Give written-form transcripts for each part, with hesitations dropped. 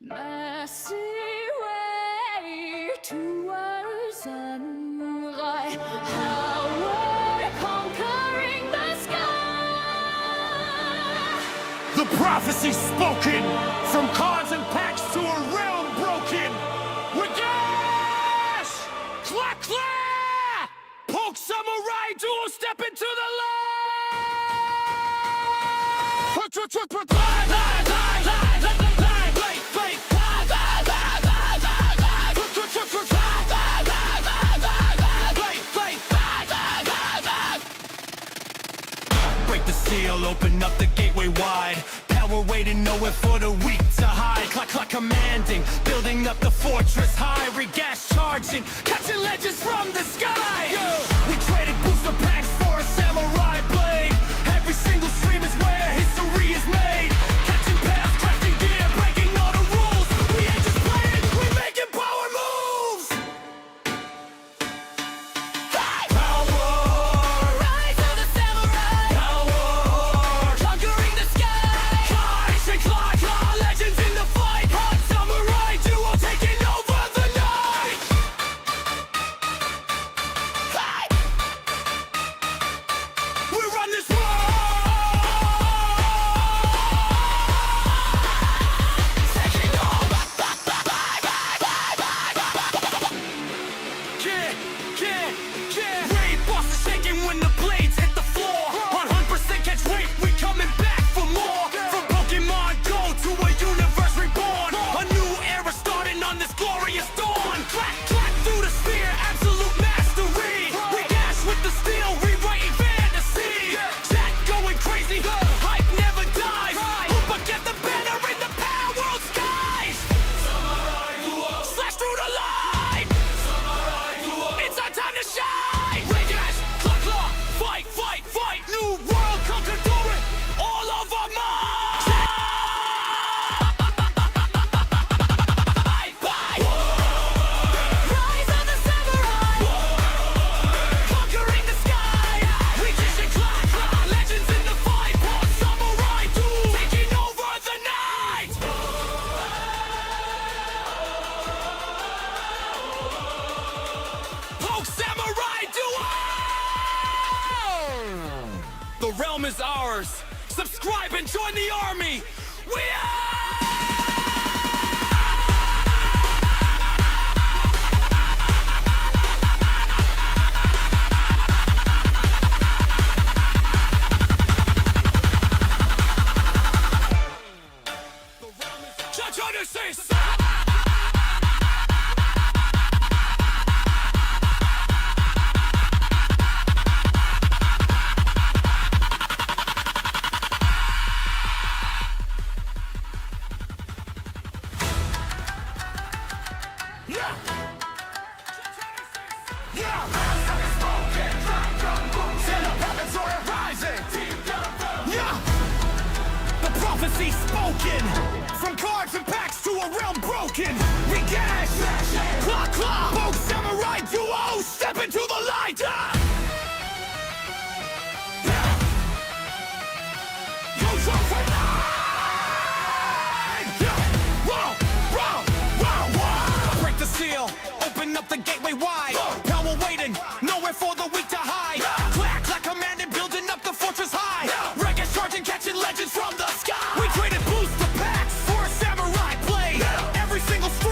Messy way towards sunlight. How we're conquering the sky. The prophecy spoken, from cards and packs to a realm broken. We're gash! Clack clack! Poke samurai duo step into the light! Break the seal, open up the gateway wide. Power waiting nowhere for the weak to hide. Clock, clock commanding, building up the fortress high. Regas charging, catching legends from the sky. We traded booster packs for a samurai blade. Every single stream is where history is made. Catching paths, crafting gear, breaking all the rules. We ain't just playing, we making power moves. Power! Rise of the samurai. Power! Conquering the sky. Clash and claw, claw, legends in the fight. Hot samurai duo taking over the night. We run this world. Taking over. Yeah. Raid bosses shaking when the blades hit the floor. 100% catch weight, we coming back for more. From Pokemon Go to a universe reborn. A new era starting on this glorious dawn. Clack, clack through the spear, absolute mastery. We dash with the steel, rewriting fantasy. Chat going crazy, hype never dies. Who but get the banner in the power world skies? Slash through the light. It's our time to shine. Regas, claw, claw, fight, fight, fight. New world conquering all of our minds. Rise of the samurai. Conquering the sky. Regas and claw, claw, legends in the fight. War samurai duel, taking over the night. Poke samurai duel. The realm is ours. Subscribe and join the army. We are. Genesis! Yeah! Yeah! Yeah! The prophecy spoken, from cards and packs to a realm broken. We gash, claw, claw, poke samurai duo, step into the light. Use your line. Whoa, whoa, whoa, whoa. Break the seal, open up the gateway wide. Power waiting, nowhere for the weak to hide. Clack, clack, commanding, building up the fortress high. Regas charging, catching legends from the sky. We traded booster packs for a samurai blade. Every single stream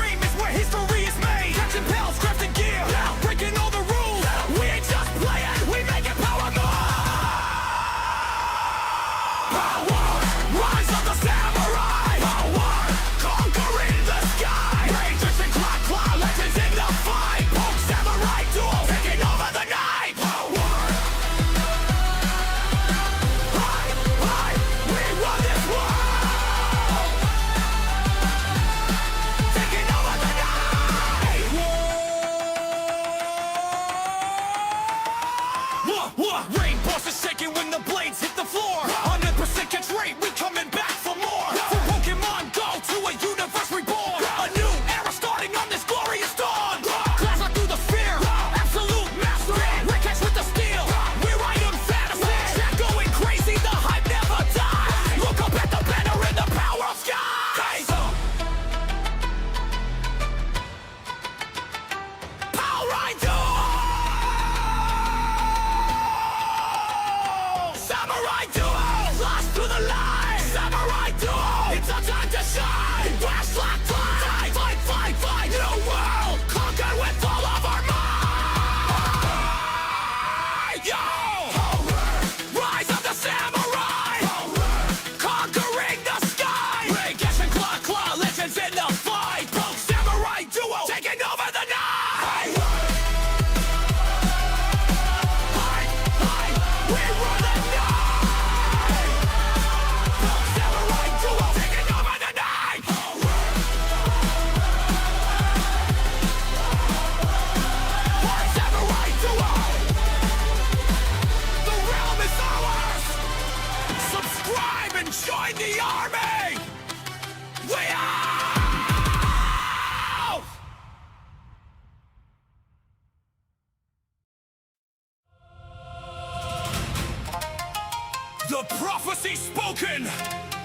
spoken.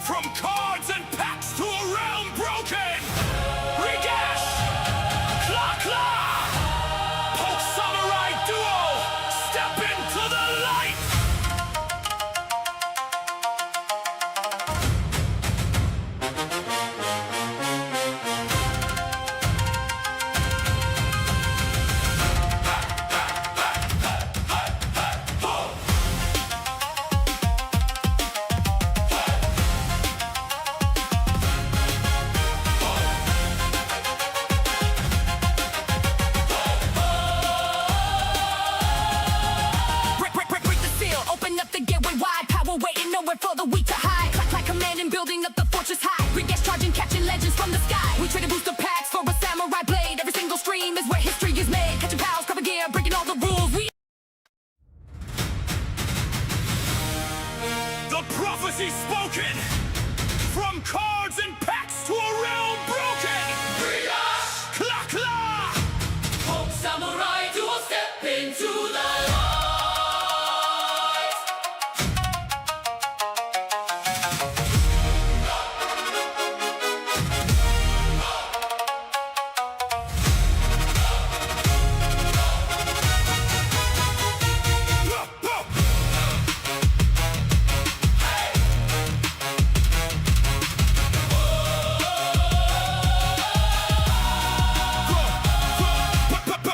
From cards and packs to a realm broken. Regash, claw claw. Poke samurai duo. Step into the light. Break the seal, open up the gateway wide. Power waiting nowhere for the weak to hide. Clack commanding, building up the fortress high. Regas charging, catching legends from the sky. We traded booster packs for a samurai blade. Every single stream is where history is made. Catching pals, cover gear, breaking all the rules. The prophecy spoken. From cards and packs to a realm broken. Claw claw. Hope samurai duo step into the light.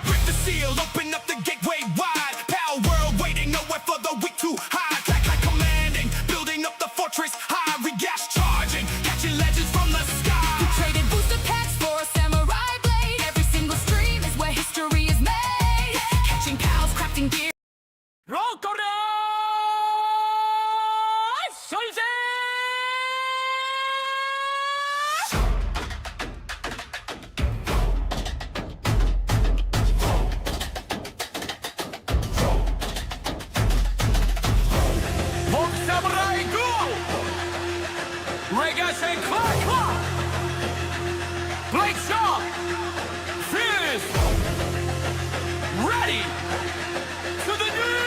Break the seal, open up the gateway wide. Power world waiting nowhere for the weak to hide. Clack commanding, building up the fortress high. Regas charging, catching legends from the sky. Traded booster packs for a samurai blade. Every single stream is where history is made. Catching pals, crafting gear. Hope samurai go! Regas and claw claw! Blade sharp! Fierce! Ready! To the new!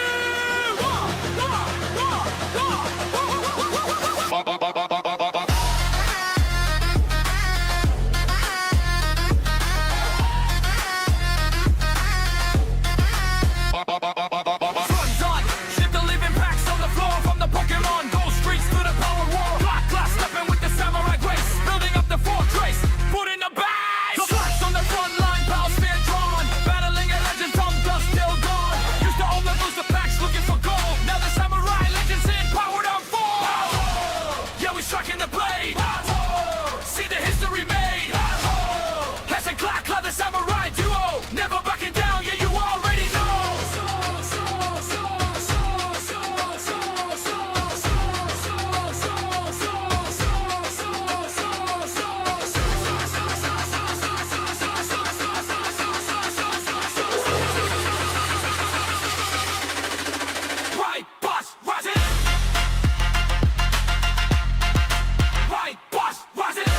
Front on, ship the living packs on the floor from the Pokemon. Go streets to the power war. Black glass stepping with the samurai grace. Building up the fortress, put in the base. The flags on the front line, pals spear drawn. Battling a legend from dusk till dawn. Used to own the booster packs looking for gold. Now the samurai legends in powered up for. Yeah, we striking the blade. See the history made. Clash and clack, the samurai duo. Never backing down, yeah, you already know. Right, boss, rising. Right, boss, rising.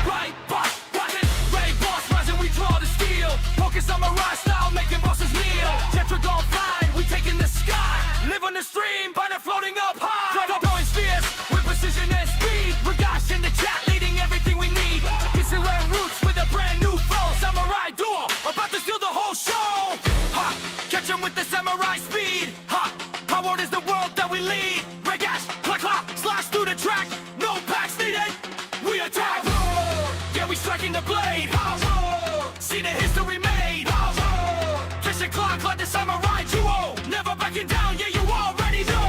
Right, boss, rising. Ray, boss, rising. We draw the steel. Focus samurai style, making bosses kneel. Tetragon flying, we taking the sky. Live on the stream, banner floating up high. Drive going fierce with precision and speed. Regash in the chat, leading everything we need. Kissing roots with a brand new flow. Samurai duo, about to steal the whole show. Ha! Catch 'em with the samurai speed. Ha! Powered is the world that we lead. Regash, clack clack, slash through the track. No packs needed. We attack. Yeah, we striking the blade. See the history made. Kiss and clack like the samurai duo. Never backing down. Yeah, you already know.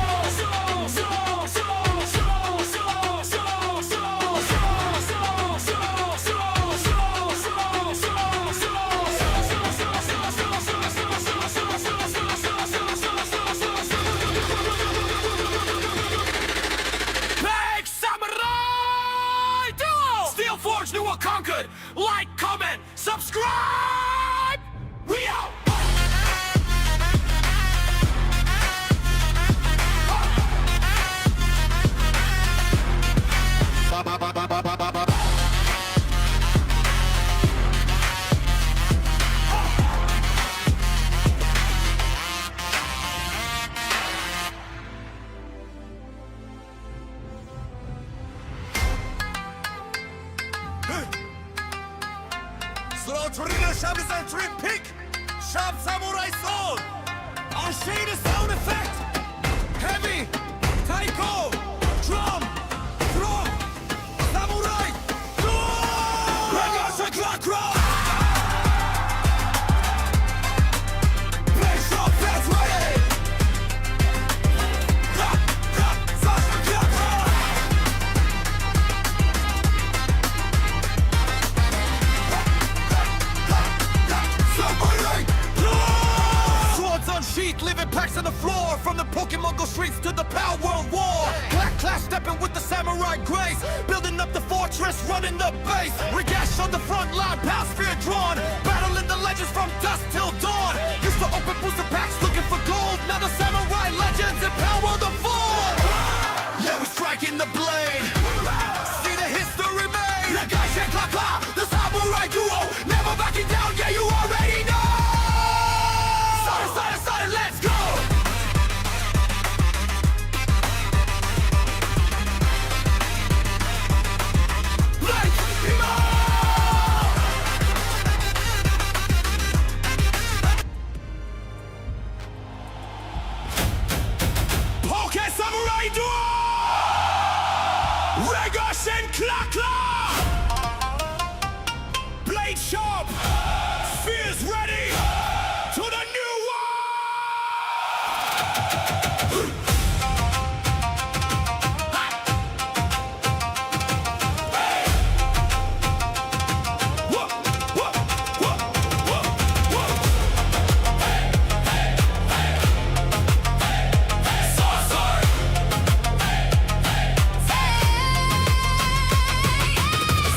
Big samurai duo. Steel Forge, new or conquered. Like, comment, subscribe. We out. 쓰러트리는 샵이산 트리픽 샵 사무라이 손 Unshaded sound effect Heavy 타이코 Drum Drum 사무라이 Drum 레거스 클락클락 Play shop that's ready Rock rock 사상 클락클락 Swords on sheath, living packs on the floor. From the Pokemon Go streets to the Power World War. Black clash stepping with the samurai grace. Building up the fortress, running the base. Regash on the front line, power spear drawn. Battling the legends from dusk till dawn. Used to open booster packs looking for gold. Now the samurai legends empower the fall. Yeah, we're striking the blade. See the history made. Regash and Kla-Kla, the samurai duo. Never backing down, yeah, you already know. Started, let's go! Like Poke Samurai Duo! Regash and Kla-Kla! Blade sharp! Spears ready! To the new one!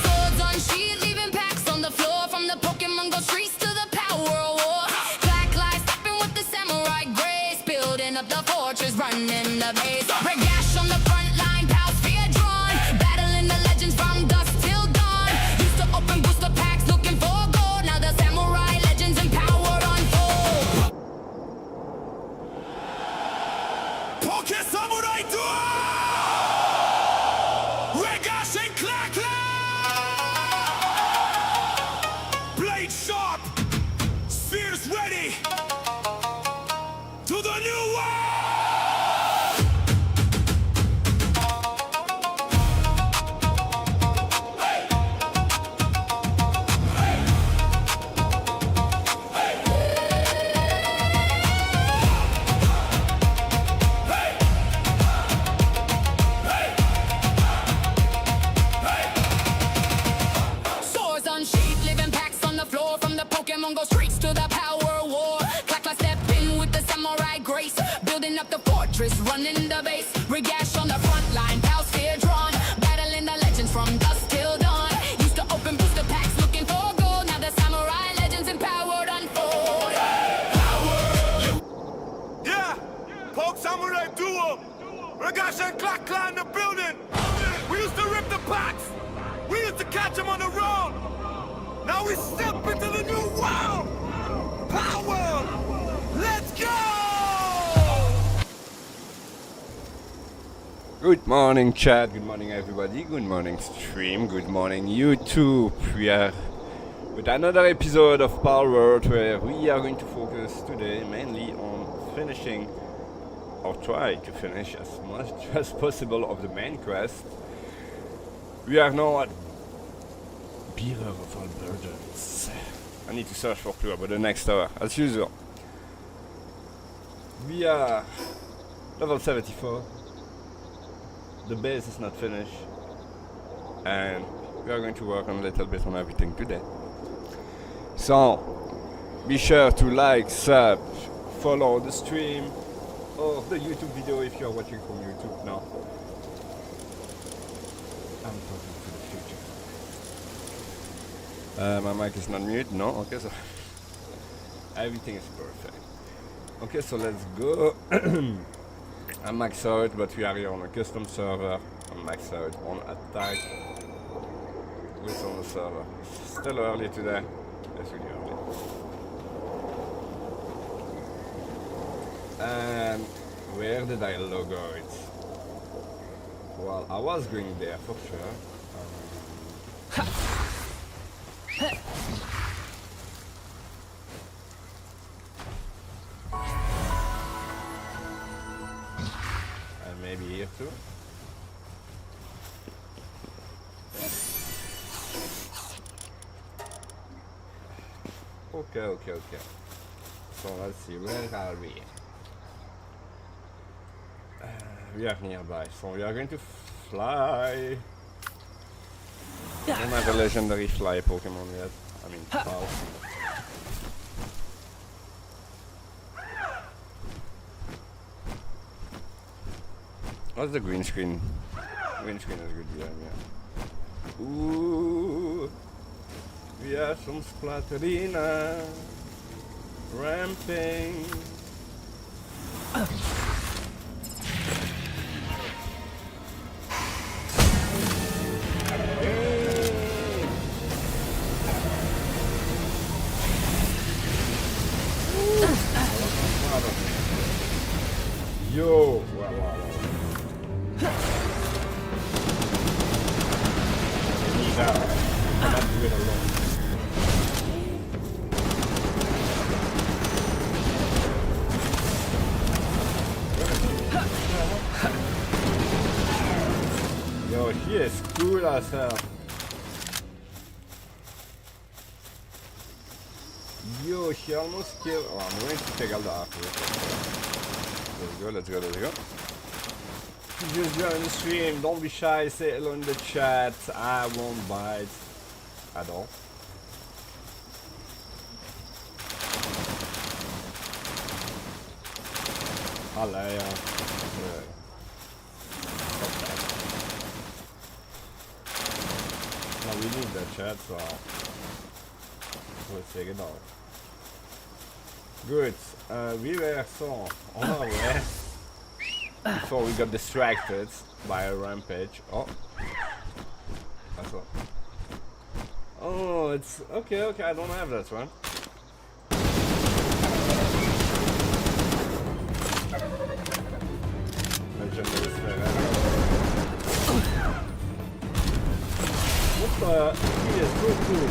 Swords on sheet, leaving packs on the floor. From the Pokemon Go streets to the Power War. Black light stepping with the samurai grace. Building up the fortress, running the base. Regash on the front line, power spear drawn. Battling the legends from dusk till dawn. Used to open booster packs looking for gold. Now the samurai legends empowered unfold. Poke Samurai Duo! Regash and Kla-Kla! Blade sharp! Spears ready! To the new one! Swords on sheet, living packs on the floor. From the Pokemon Go streets to the Power War. Kla-Kla step in with the samurai grace. Building up the fortress, running the base. Regash on the front line, power spear drawn. Battling the legends from dusk till dawn. Used to open booster packs looking for gold. Now the samurai legends empowered unfold. Yeah! Poke Samurai Duo! Regash and Kla-Kla in the building! We used to rip the packs! We used to catch them on the road! Now we step into the new world! Power! Let's go! Good morning chat, good morning everybody, good morning stream, good morning YouTube. We are with another episode of Power World where we are going to focus today mainly on finishing or try to finish as much as possible of the main quest. We are now at Bearer of All Burdens. I need to search for clue about the next tower as usual. We are level 74. The base is not finished, and we are going to work on a little bit on everything today. So, be sure to like, sub, follow the stream, or the YouTube video if you are watching from YouTube now. I'm talking to the future. My mic is not mute, no? Okay, so everything is perfect. Okay, so let's go. I'm maxed out, but we are here on a custom server. I'm maxed out on attack with on the server. It's still early today. It's really early. And where did I log out? Well, I was going there for sure. too. Okay. So let's see, where are we? We are nearby, so we are going to fly. I don't have a legendary fly Pokemon yet. I mean, foul. What's the green screen? Green screen is good, yeah. Ooh, we have some Splatterina ramping. Yo! Wow. He's out. I'm not doing it alone. Yo, he is cool as hell. Yo, he almost killed. Oh, I'm going to take out the after. Let's go. Just join the stream, don't be shy, say hello in the chat. I won't bite at all. Allee, ja. No, we need that chat, so let's take it off. Good. We were so on our way before we got distracted by a rampage. Oh, that's all. Oh, it's okay. I don't have that one. Legendary Sphera. What the? He is so cool.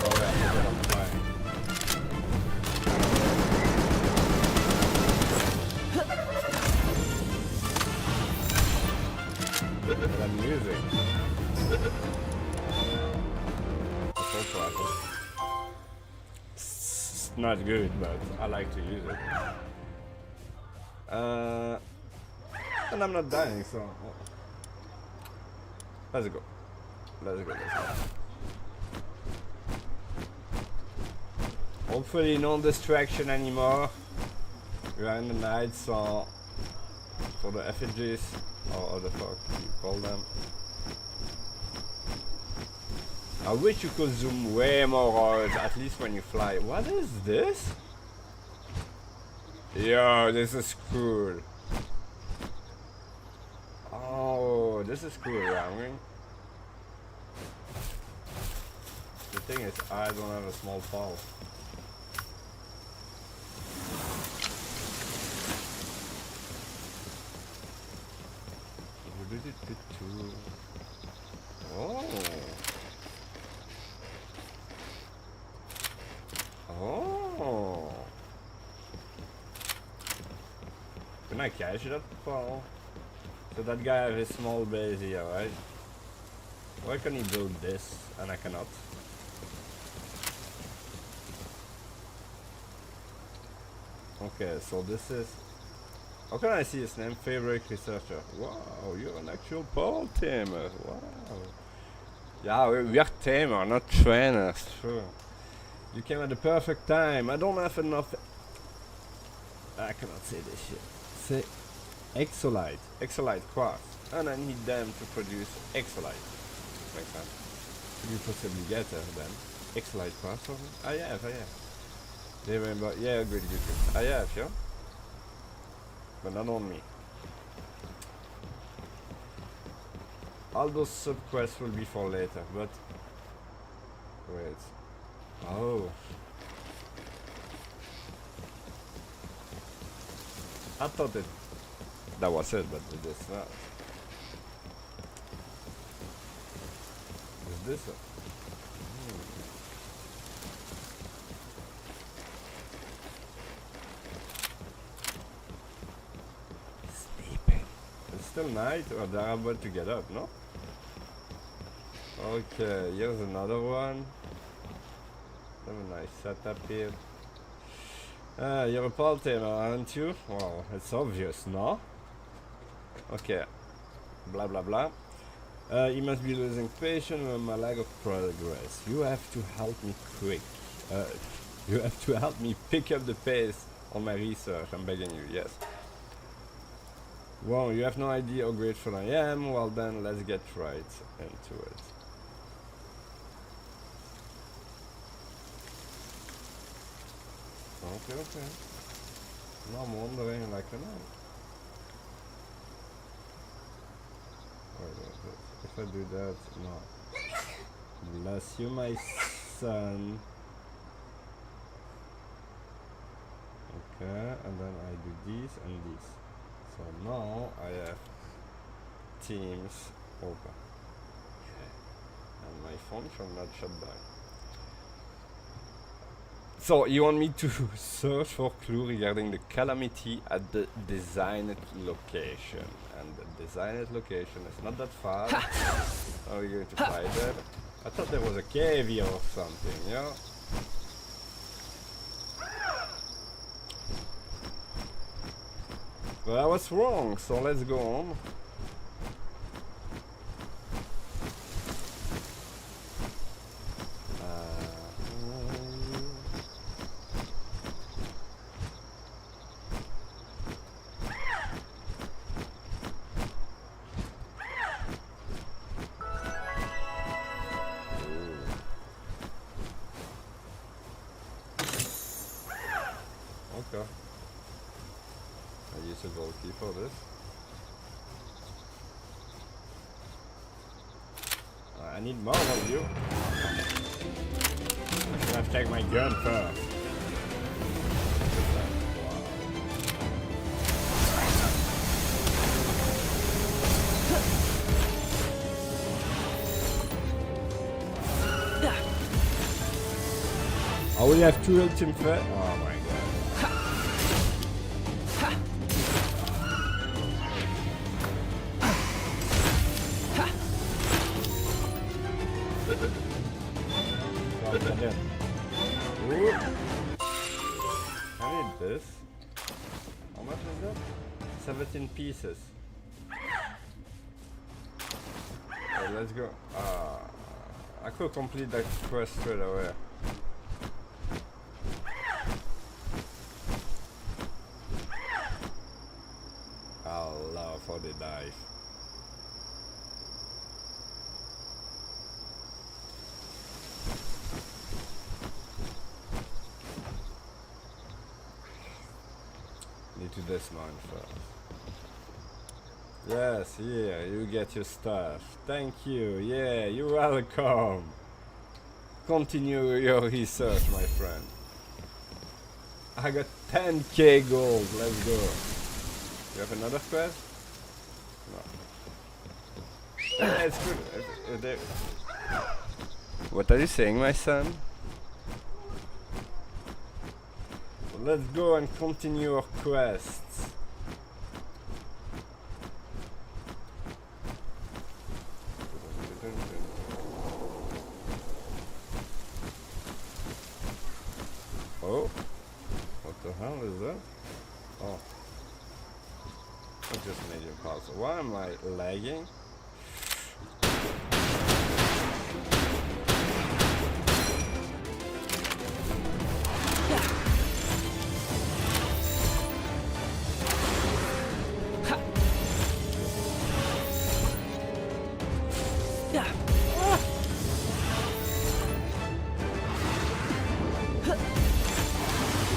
Oh yeah, I'm flying. That music. It's not good, but I like to use it. And I'm not dying, so let's go. Hopefully no distraction anymore. We are in the night, so for the effigies, or what the fuck you call them. I wish you could zoom way more out, at least when you fly. What is this? Yo, this is cool. Oh, this is cool, yeah. I mean, the thing is, I don't have a small paw. Oh. Can I catch that fall? So that guy has a small base here, right? Why can he build this and I cannot? Okay, so this is... How can I see his name? Favorite researcher. Wow, you're an actual ball tamer. Wow. Yeah, we are tamer, not trainers. Sure. You came at the perfect time. I don't have enough... I cannot say this shit. Say Exolite. Exolite quartz. And I need them to produce Exolite. Makes sense. Could you possibly get her then? Exolite quartz for me? I have. They remember. Yeah, good. I have, yeah? But not on me. All those sub-quests will be for later, but... Wait. Oh. I thought that was it, but it is not. Is this it? still night, or they're about to get up, no? Okay, here's another one. Have a nice setup here. You're a Paul Taylor, aren't you? Well, it's obvious, no? Okay. Blah blah blah. You must be losing patience with my lack of progress. You have to help me quick. You have to help me pick up the pace on my research. I'm begging you, yes. Wow, you have no idea how grateful I am. Well then, let's get right into it. Okay, okay. Now I'm wondering like an eye. If I do that, no. Bless you, my son. Okay, and then I do these and these. So now I have Teams open. Okay. And my phone shall not shut down. So you want me to search for clue regarding the calamity at the designed location, and the designed location is not that far. How are we going to find that? I thought there was a cave here or something, yeah? But I was wrong, so let's go on. Okay. I use a gold key for this. I need more of you. I should have taken my gun first. I only have 2 ultimate threat. Oh my god. Ooh. I need this. How much is that? 17 pieces. Okay, let's go. I could complete that quest straight away. I love how they dive. Need to dismount first. Yes, here, you get your stuff. Thank you, yeah, you're welcome. Continue your research, my friend. I got 10k gold, let's go. You have another quest? No. Yeah, it's good. What are you saying, my son? Let's go and continue our quests. Oh, what the hell is that? Oh, I just made a puzzle. Why am I lagging?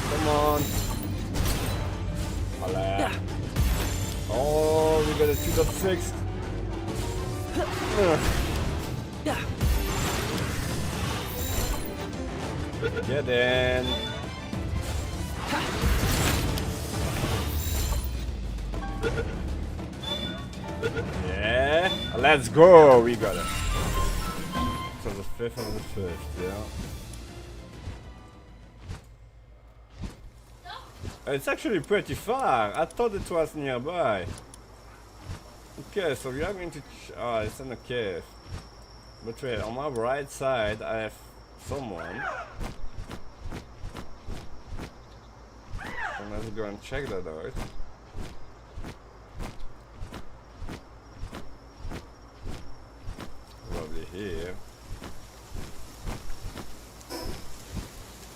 Come on. Oh, we got a 2.6. Get in. Yeah, let's go. We got it. So the 5th and the 5th, yeah. It's actually pretty far. I thought it was nearby. Okay, so we are going to. It's in a cave. But wait, on my right side, I have someone. And let's go and check that out. Probably here.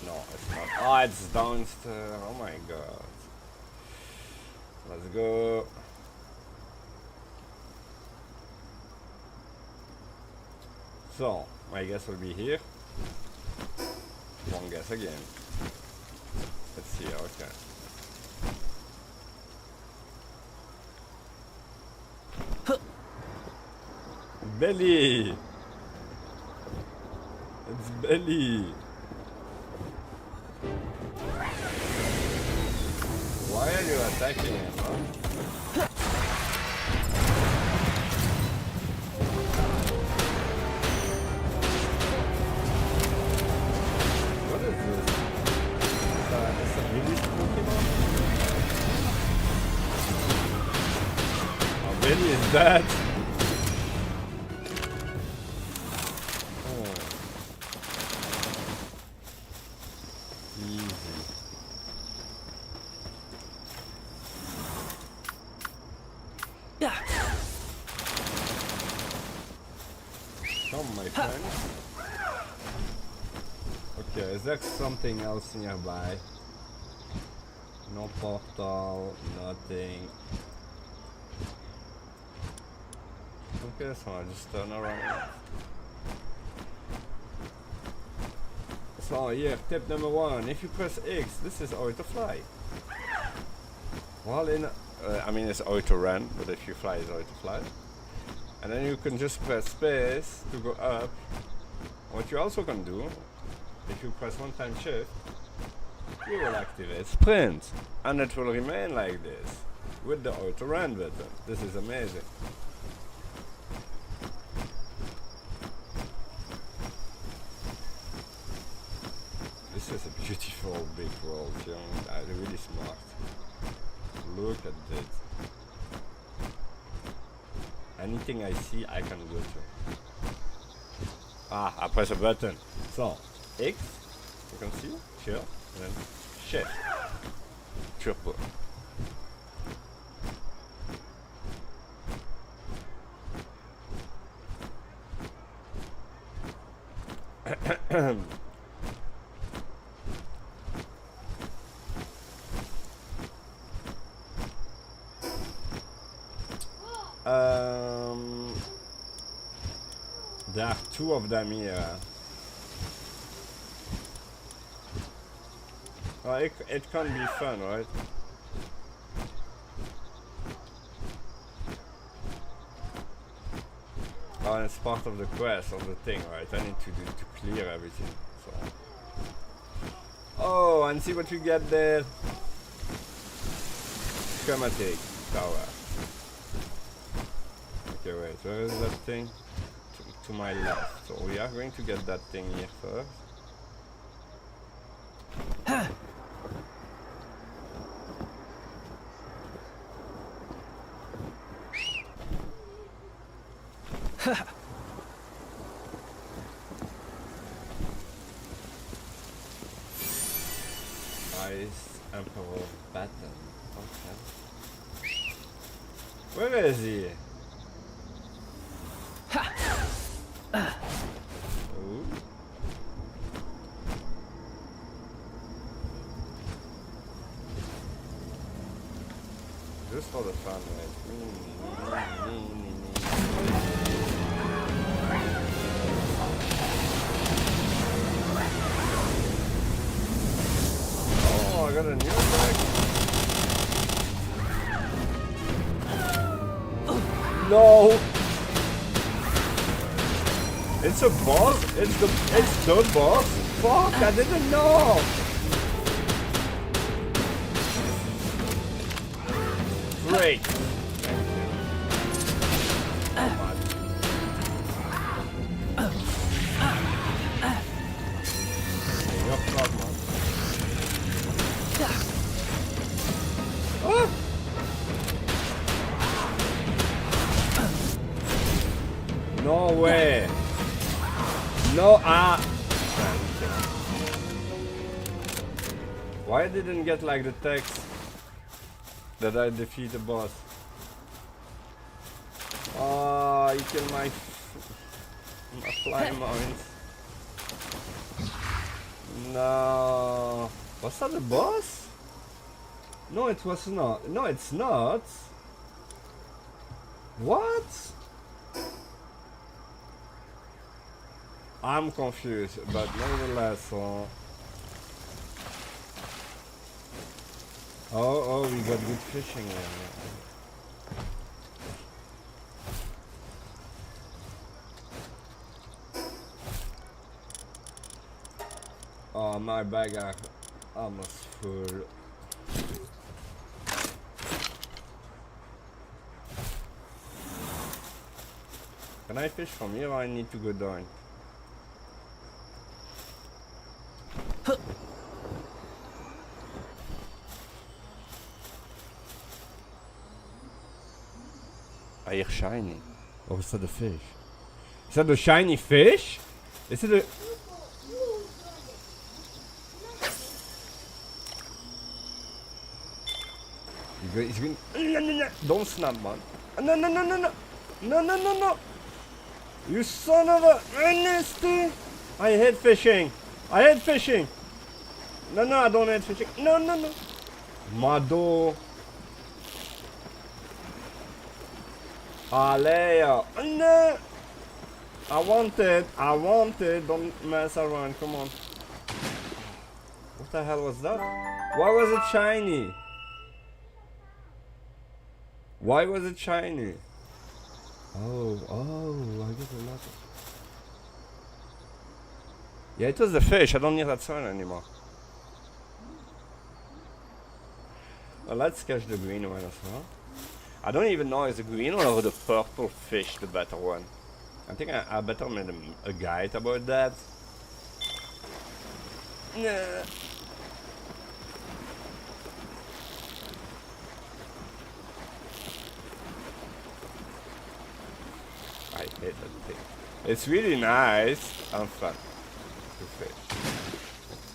No, it's not. Oh, it's downstairs. Oh my god. Let's go. So, my guess will be here. Wrong guess again. Let's see, okay. Belly! It's Belly! Why are you attacking him, huh? What is this? It's a released Pokemon? How many is that? Oh. Easy. Come, my friend. Okay, is there something else nearby? No portal, nothing. Okay, so I'll just turn around. So here, tip number 1. If you press X, this is how to fly. While in, I mean it's auto run, but if you fly, it's auto fly. And then you can just press space to go up. What you also can do, if you press one time shift, you will activate sprint, and it will remain like this with the auto run button. This is amazing. This is a beautiful big world, really smart. Look at this. Anything I see, I can go to. I press a button. So, X, you can see, sure, and then shift, triple. There are 2 of them here. Oh, it can be fun, right? Oh, it's part of the quest, of the thing, right? I need to clear everything. So. Oh, and see what you get there. Schematic tower. Okay, wait, where is that thing? To my left. So we are going to get that thing here first. Ice Emperor Baton. Okay. Where is he? Ooh. Just for the fun, right? Oh, I got a new attack. No! It's a boss? It's the boss? Fuck, I didn't know! Great! No, Why I didn't get like the text that I defeat the boss? Oh, you killed my flying mines. No. Was that the boss? No, it was not. No, it's not. What? I'm confused, but nevertheless. Oh, we got good fishing in. Oh, my bag are almost full. Can I fish from here or I need to go down? I hear shiny. Or is that a fish? Is that a shiny fish? Is it a... He's going... Don't snap, man. No, no, no, no, no. No, no, no, no. You son of a... nasty. I hate fishing. I hate fishing. No, no, I don't hate fishing. No, no, no. Mado. Alea. No. I want it. I want it. Don't mess around. Come on. What the hell was that? Why was it shiny? Why was it shiny? Oh, I get a lot. Yeah, it was the fish. I don't need that sign anymore. Well, let's catch the green one as well. I don't even know if the green one or the purple fish the better one. I think I better made a guide about that. Nah. I hate that thing. It's really nice and fun to fish.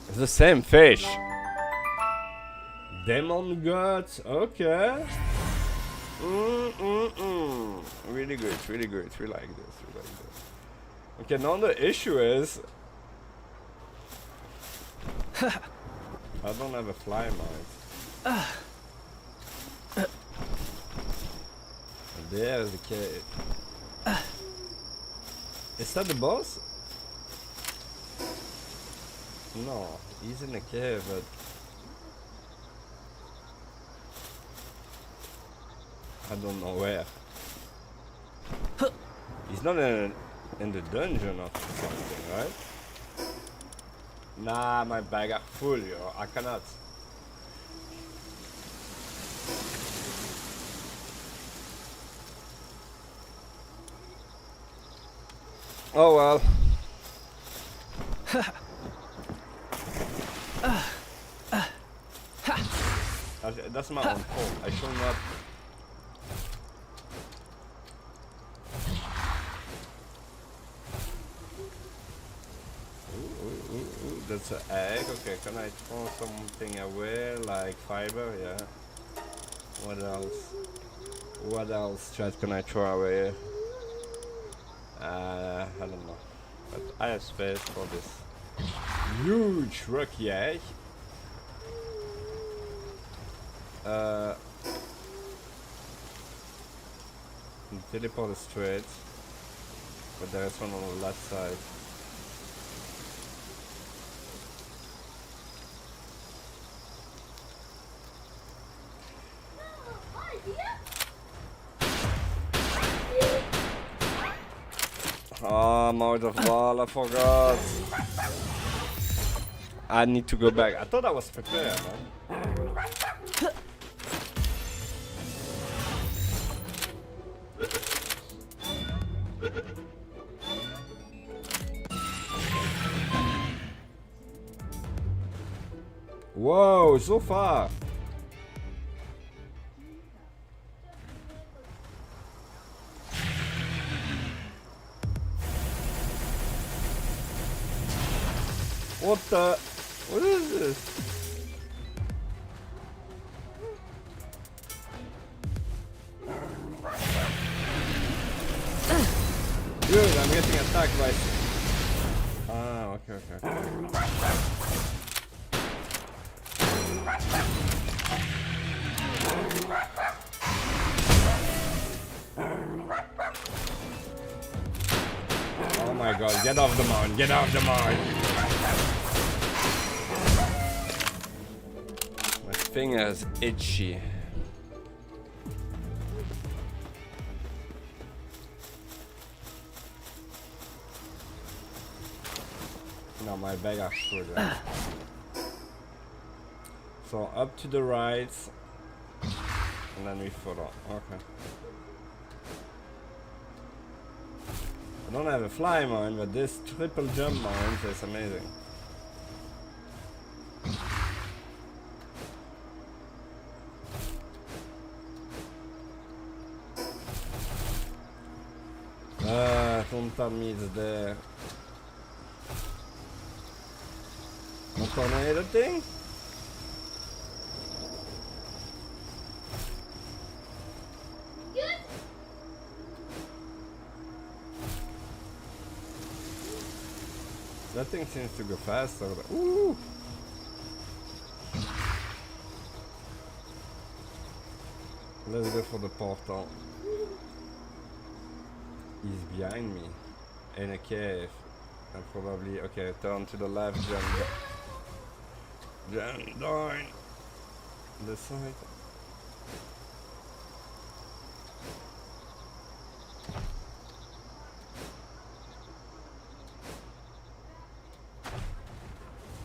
It's the same fish. Demon guts, okay. Really good, really good. We like this, we like this. Okay, now the issue is... I don't have a fly mine. There's the cave. Is that the boss? No, he's in the cave, but... I don't know where. He's not in the dungeon or something, right? Nah, my bag are full, yo. I cannot. Oh well. That's my own fault. I should not. Ooh, that's an egg. Okay, can I throw something away like fiber? Yeah. What else? What else, chat, can I throw away? I don't know. But I have space for this huge rocky egg. Teleport is straight, but there is one on the left side. Oh, I'm out of ball, I forgot. I need to go back. I thought I was prepared, man. Whoa, so far. What the? What is this? Dude, I'm getting attacked by... Ah, okay. Oh my god, get off the mountain, get off the mountain! My finger's itchy. No, my bag are screwed up. So up to the right, and then we follow. Okay. I don't have a fly mine, but this triple jump mine is amazing. Don't tell me it's there. A tornado thing? That thing seems to go faster. Ooh! Let's go for the portal. He's behind me. In a cave. And probably, okay, turn to the left, jump down. This side.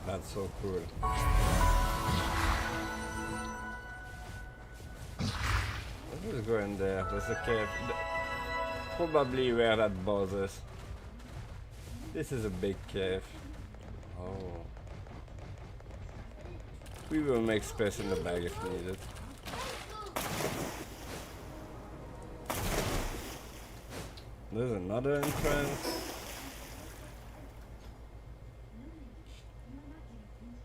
That's so cool. Let's just go in there. There's a cave. Probably where that boss is. This is a big cave. Oh. We will make space in the bag if needed. There's another entrance.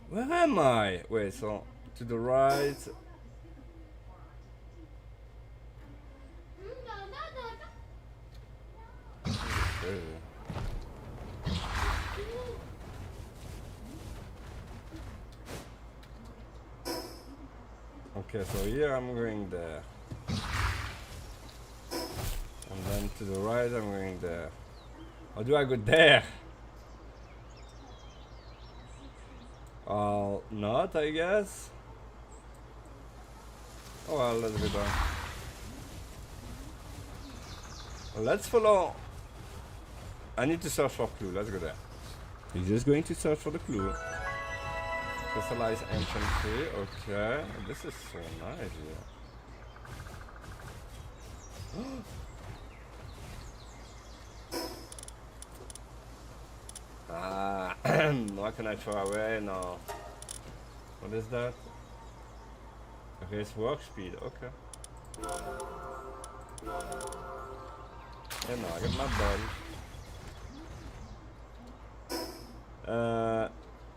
Where am I? Wait, so to the right. Okay, so here I'm going there. And then to the right I'm going there. Or do I go there? I'll not, I guess. Oh well, let's go down. Let's follow. I need to search for clue. Let's go there. He's just going to search for the clue. Specialized infantry. Okay. This is so nice here. Ah, what can I throw away now? What is that? Raise work speed. Okay. Yeah, no, I got my body.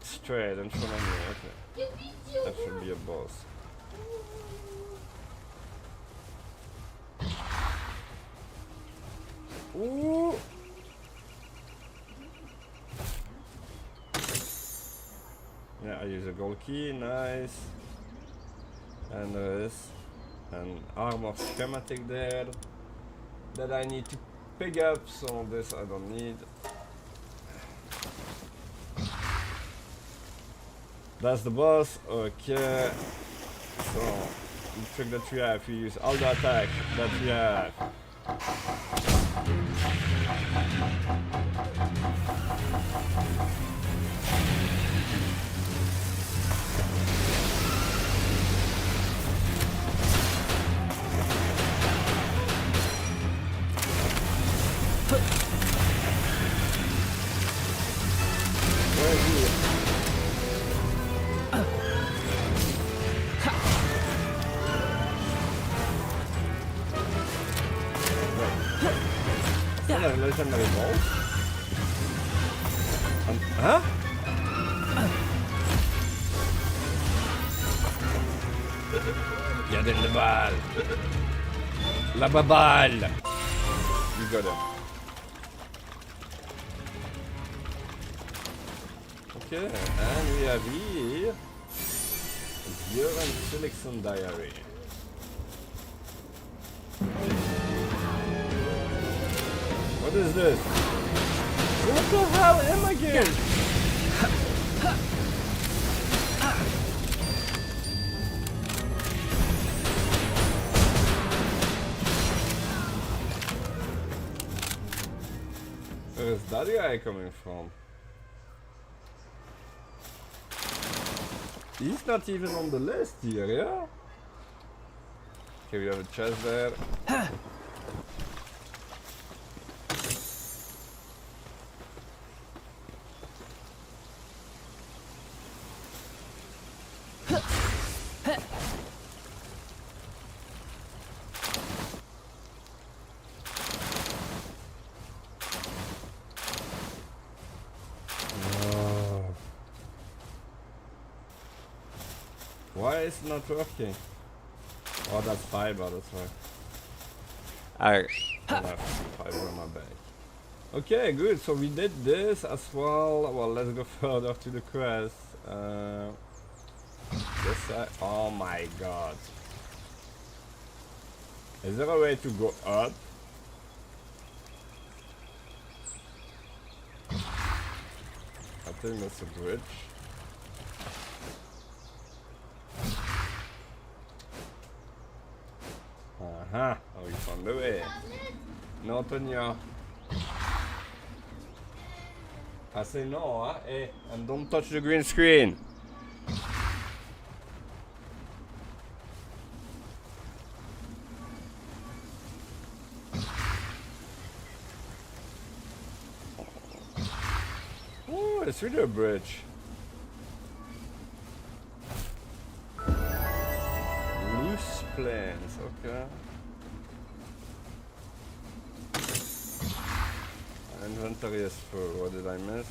Straight in front of me, okay. That should be a boss. Ooh! Yeah, I use a gold key, nice. And there is an armor schematic there that I need to pick up, so this I don't need. That's the boss, okay. So, the trick that we have, we use all the attack that we have. Where is he? Legendary balls? Huh? in the ball. La baballe. You got him. Okay, and we have here Björn Selection Diary. What is this? What the hell am I getting? Where is that guy coming from? He's not even on the list here, yeah? Okay, we have a chest there. Why is it not working? Oh, that's fiber, that's why. I don't have fiber on my back. Okay, good. So we did this as well. Well, let's go further to the quest. This side. Oh my god. Is there a way to go up? I think that's a bridge. Aha, oh, we found the way. No, Tonya. I say no, huh? Hey, and don't touch the green screen. Oh, it's really a bridge. Loose planes, okay. Inventory is full. What did I miss?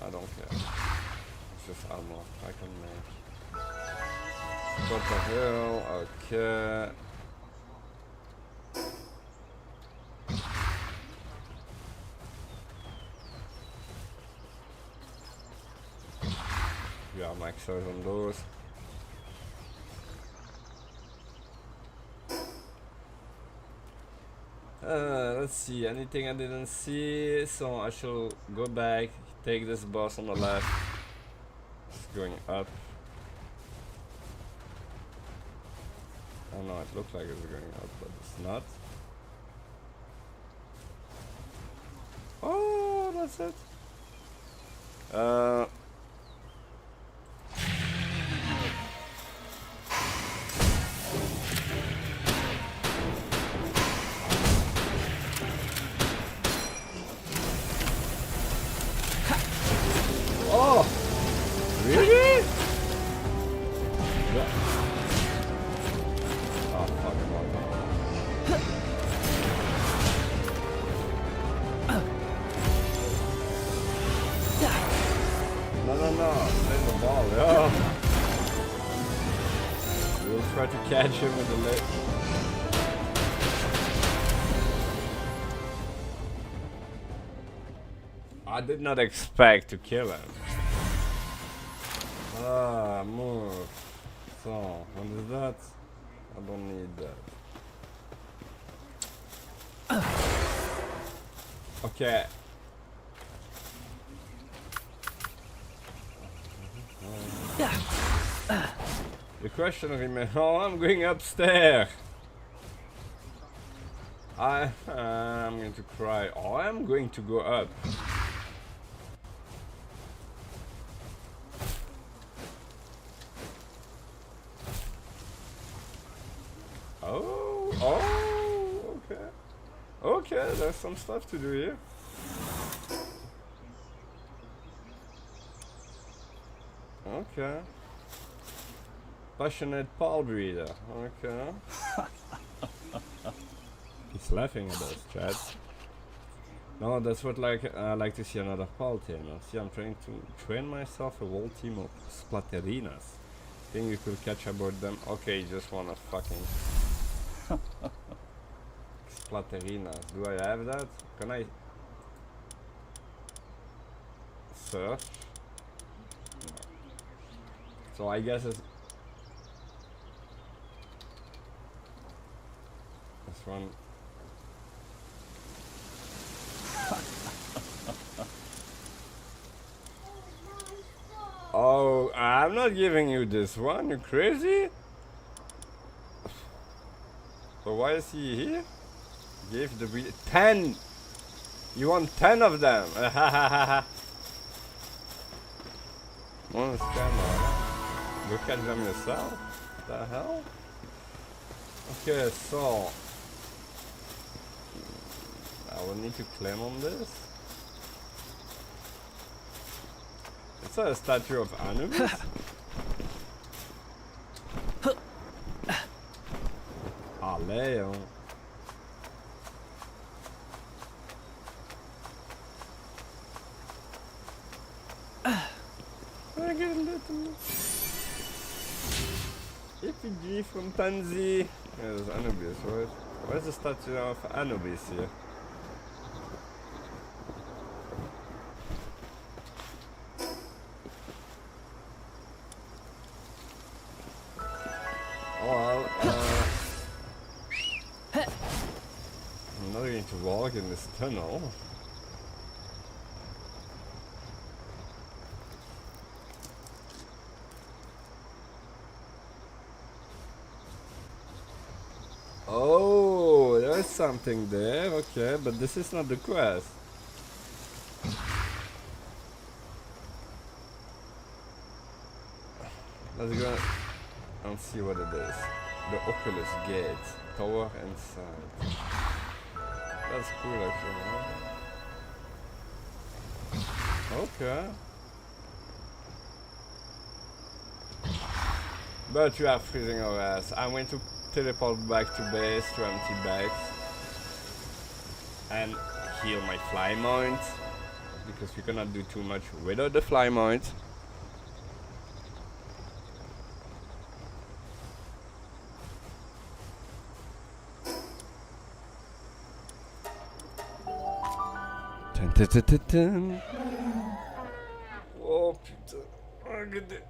I don't care. It's just armor I can make. Got the hill, okay. Yeah, max out on those. Let's see, anything I didn't see, so I shall go back, take this boss on the left. It's going up. Oh no, it looks like it's going up, but it's not. Oh, that's it. Oh, really? Yeah. Oh, fuck about that. No, send the ball, yeah. We'll try to catch him with the leg. I did not expect to kill him. Ah, move. So, what is that? I don't need that. Okay. The question remains. Oh, I'm going upstairs. I'm going to cry. Oh, I'm going to go up. Oh, okay. Okay, there's some stuff to do here. Okay. Passionate pal breeder. Okay. He's laughing at us, Chad. No, that's what I like to see another pal tamer. See, I'm trying to train myself a whole team of splatterinas. Thing you could catch about them. Okay, just wanna fucking Splaterinas. Do I have that? Can I search? No. So I guess it's this one. Oh, I'm not giving you this one. You crazy? So why is he here? Give the 10. You want 10 of them? One scammer. Look at them yourself. What the hell? Okay, so I will need to claim on this. It's a statue of Anubis. Allee, joh. Effigy from Tanzi. Yeah, there's Anubis, right? Where's the statue of Anubis here? Well, I'm not going to walk in this tunnel. Oh, there's something there, okay, but this is not the quest. Let's go and see what it is. The Oculus Gate, tower inside. That's cool actually, huh? Okay. But you are freezing our ass. I'm going to teleport back to base to empty bags and heal my fly mount because we cannot do too much without the fly mount. Dun, dun, dun, dun, dun. Oh putain, regardez.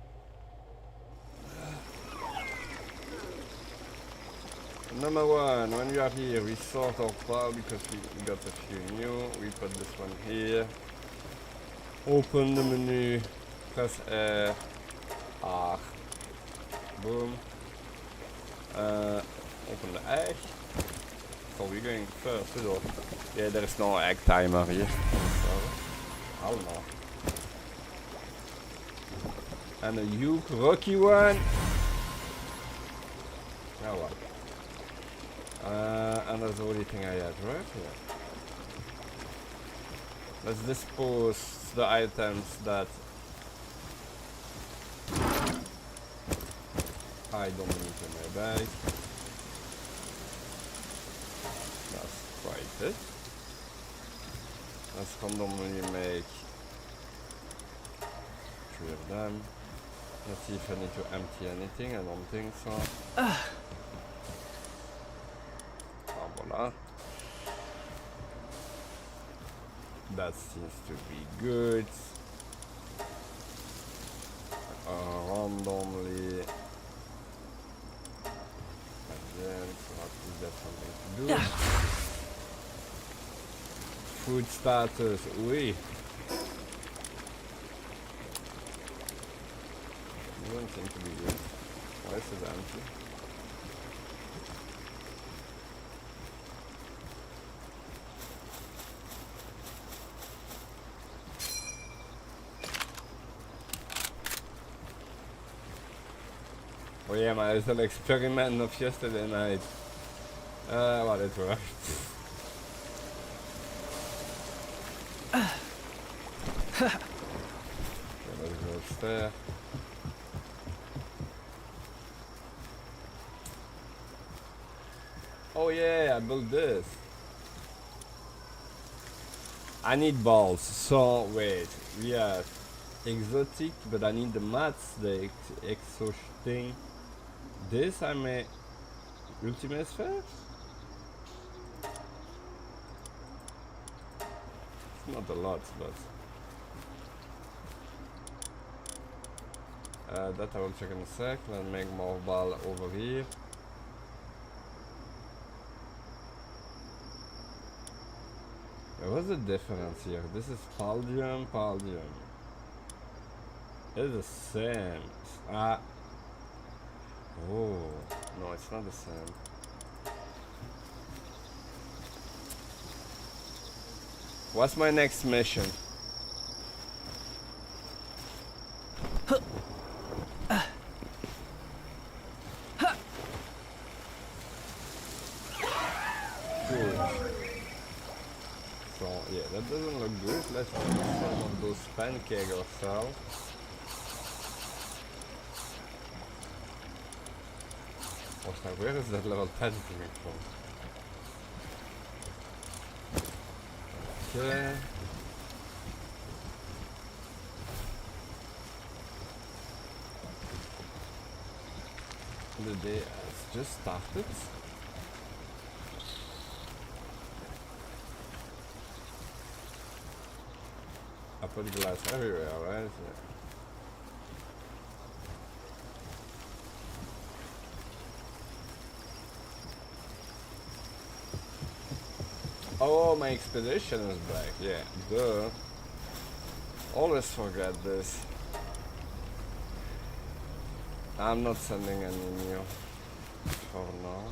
Number one, when we are here, we sort our pile because we got a few new. We put this one here. Open the menu, press R. Boom. Open the egg. So we're going first, though. Yeah, there is no egg timer here. So, I don't know. And a huge rocky one. Now what? And that's the only thing I had, right? Yeah. Let's dispose the items that I don't need in my bag. That's quite it. Let's randomly make 3 of them. Let's see if I need to empty anything. I don't think so. Voila. That seems to be good. Randomly. Again, so is that something to do? Food status, oui. Doesn't seem to be good. Why is it empty? Oh yeah, maar het is een experiment of yesterday night. Well, it worked. Okay, let's go upstairs. Oh yeah, I built this. I need balls, so wait, we have exotic, but I need the mats, the exo thing. This I may ultimate first? It's not a lot, but that I will check in a sec. Let's make more ball over here. What's the difference here? This is Paldium, Paldium. It's the same. Ah. Oh, no, it's not the same. What's my next mission? Yeah, that doesn't look good. Let's do some of those pancake ourselves. Oh, where is that level 10 coming from? Okay. The day has just started. I put glass everywhere, right? Oh, my expedition is back. Yeah, duh. Always forget this. I'm not sending any new for now.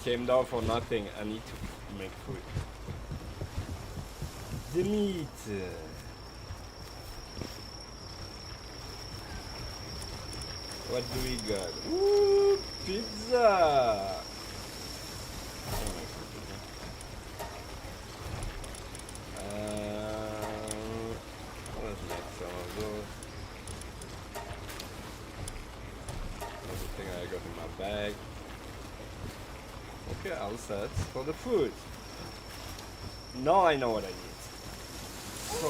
Came down for nothing. I need to make food. The meat. What do we got? Ooh, pizza. Let's make some of those. Everything I got in my bag. Okay, all set for the food. Now I know what I need. So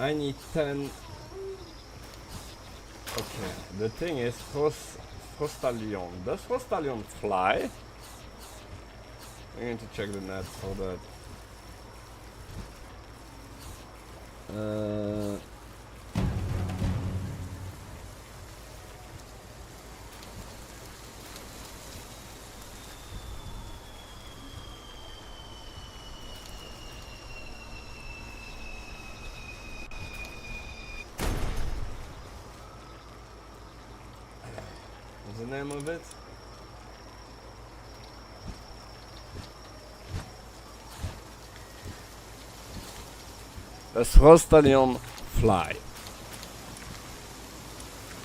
I need 10. Okay, the thing is Frostalion. Does Frostalion fly? I'm going to check the net for that. What's the name of it? A Frostalion fly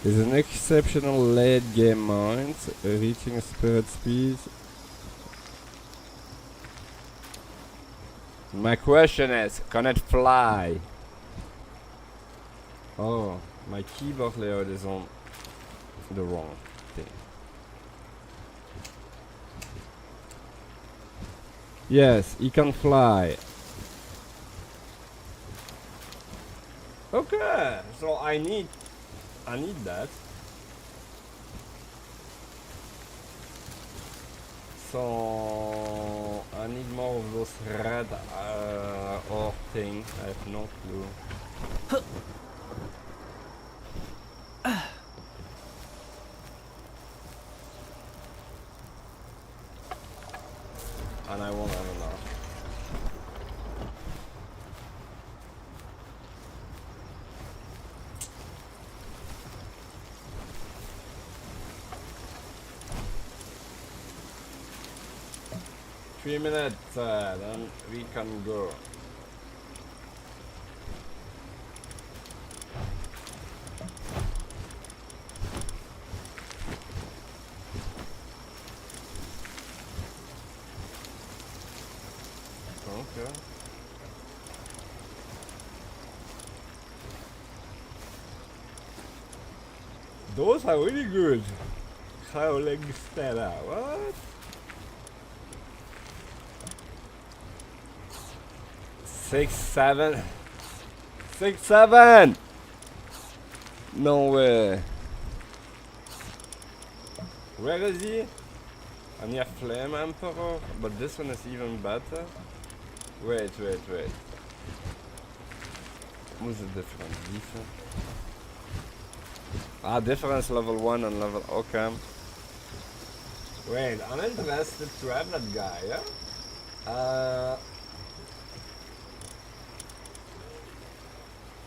is an exceptional late game mount, reaching spirit speed. My question is, can it fly? Oh, my keyboard layout is on the wrong thing. Yes, he can fly. Okay, so I need that. So I need more of those red ore things. I have no clue. And I won't have enough. Three minutes, then we can go. Okay. Those are really good. Howling Stella. What? 6, 7. 6, 7! No way. Where is he? And you have Flame Emperor, but this one is even better. Wait. What's the difference? Defense? Difference level 1 and level... Okay. Wait, I'm interested to have that guy, yeah?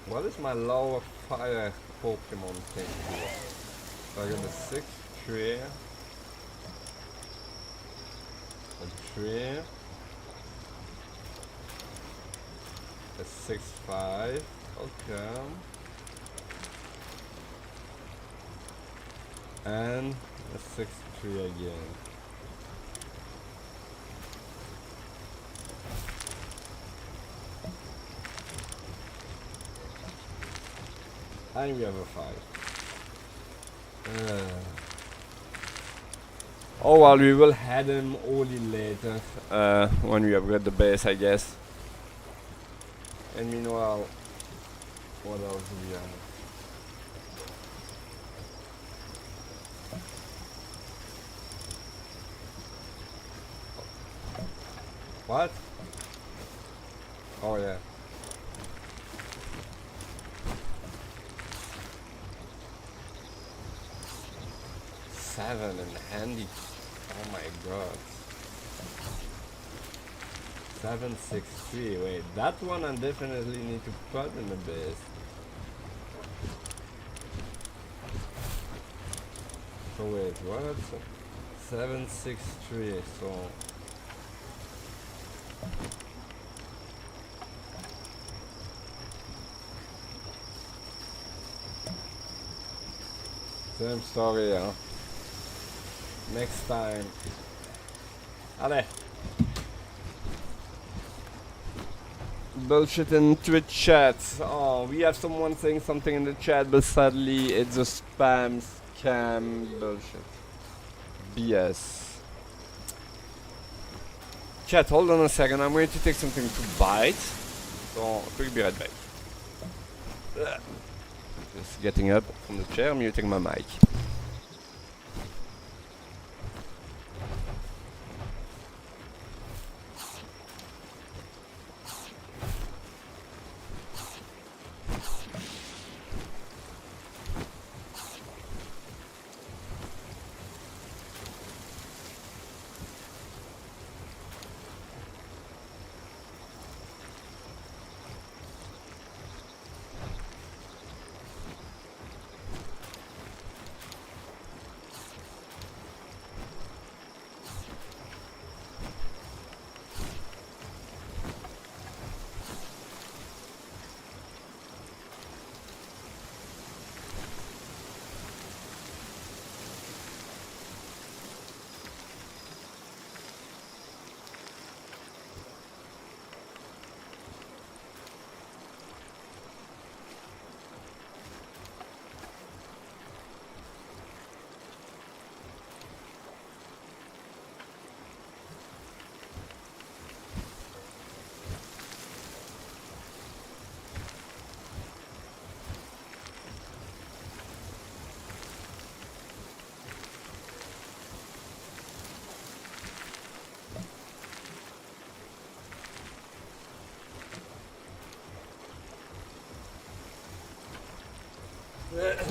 What is my lower fire Pokemon thing here? So I got a 6 tree. A tree. A 6-5. Okay. And a 6-3 again. And we have a 5. Oh well, we will head him only later, when we upgrade the base, I guess. And meanwhile, what else do we have? What? Oh yeah. Seven and handy. Oh my god. 7, 6, 3. Wait, that one I definitely need to put in the base. So wait, what? 7, 6, 3. So. Same story, huh? Next time. Allez. Bullshit in Twitch chat. Oh, we have someone saying something in the chat, but sadly it's a spam scam bullshit. BS. Chat, hold on a second. I'm going to take something to bite. So, we'll be right back. Just getting up from the chair, muting my mic.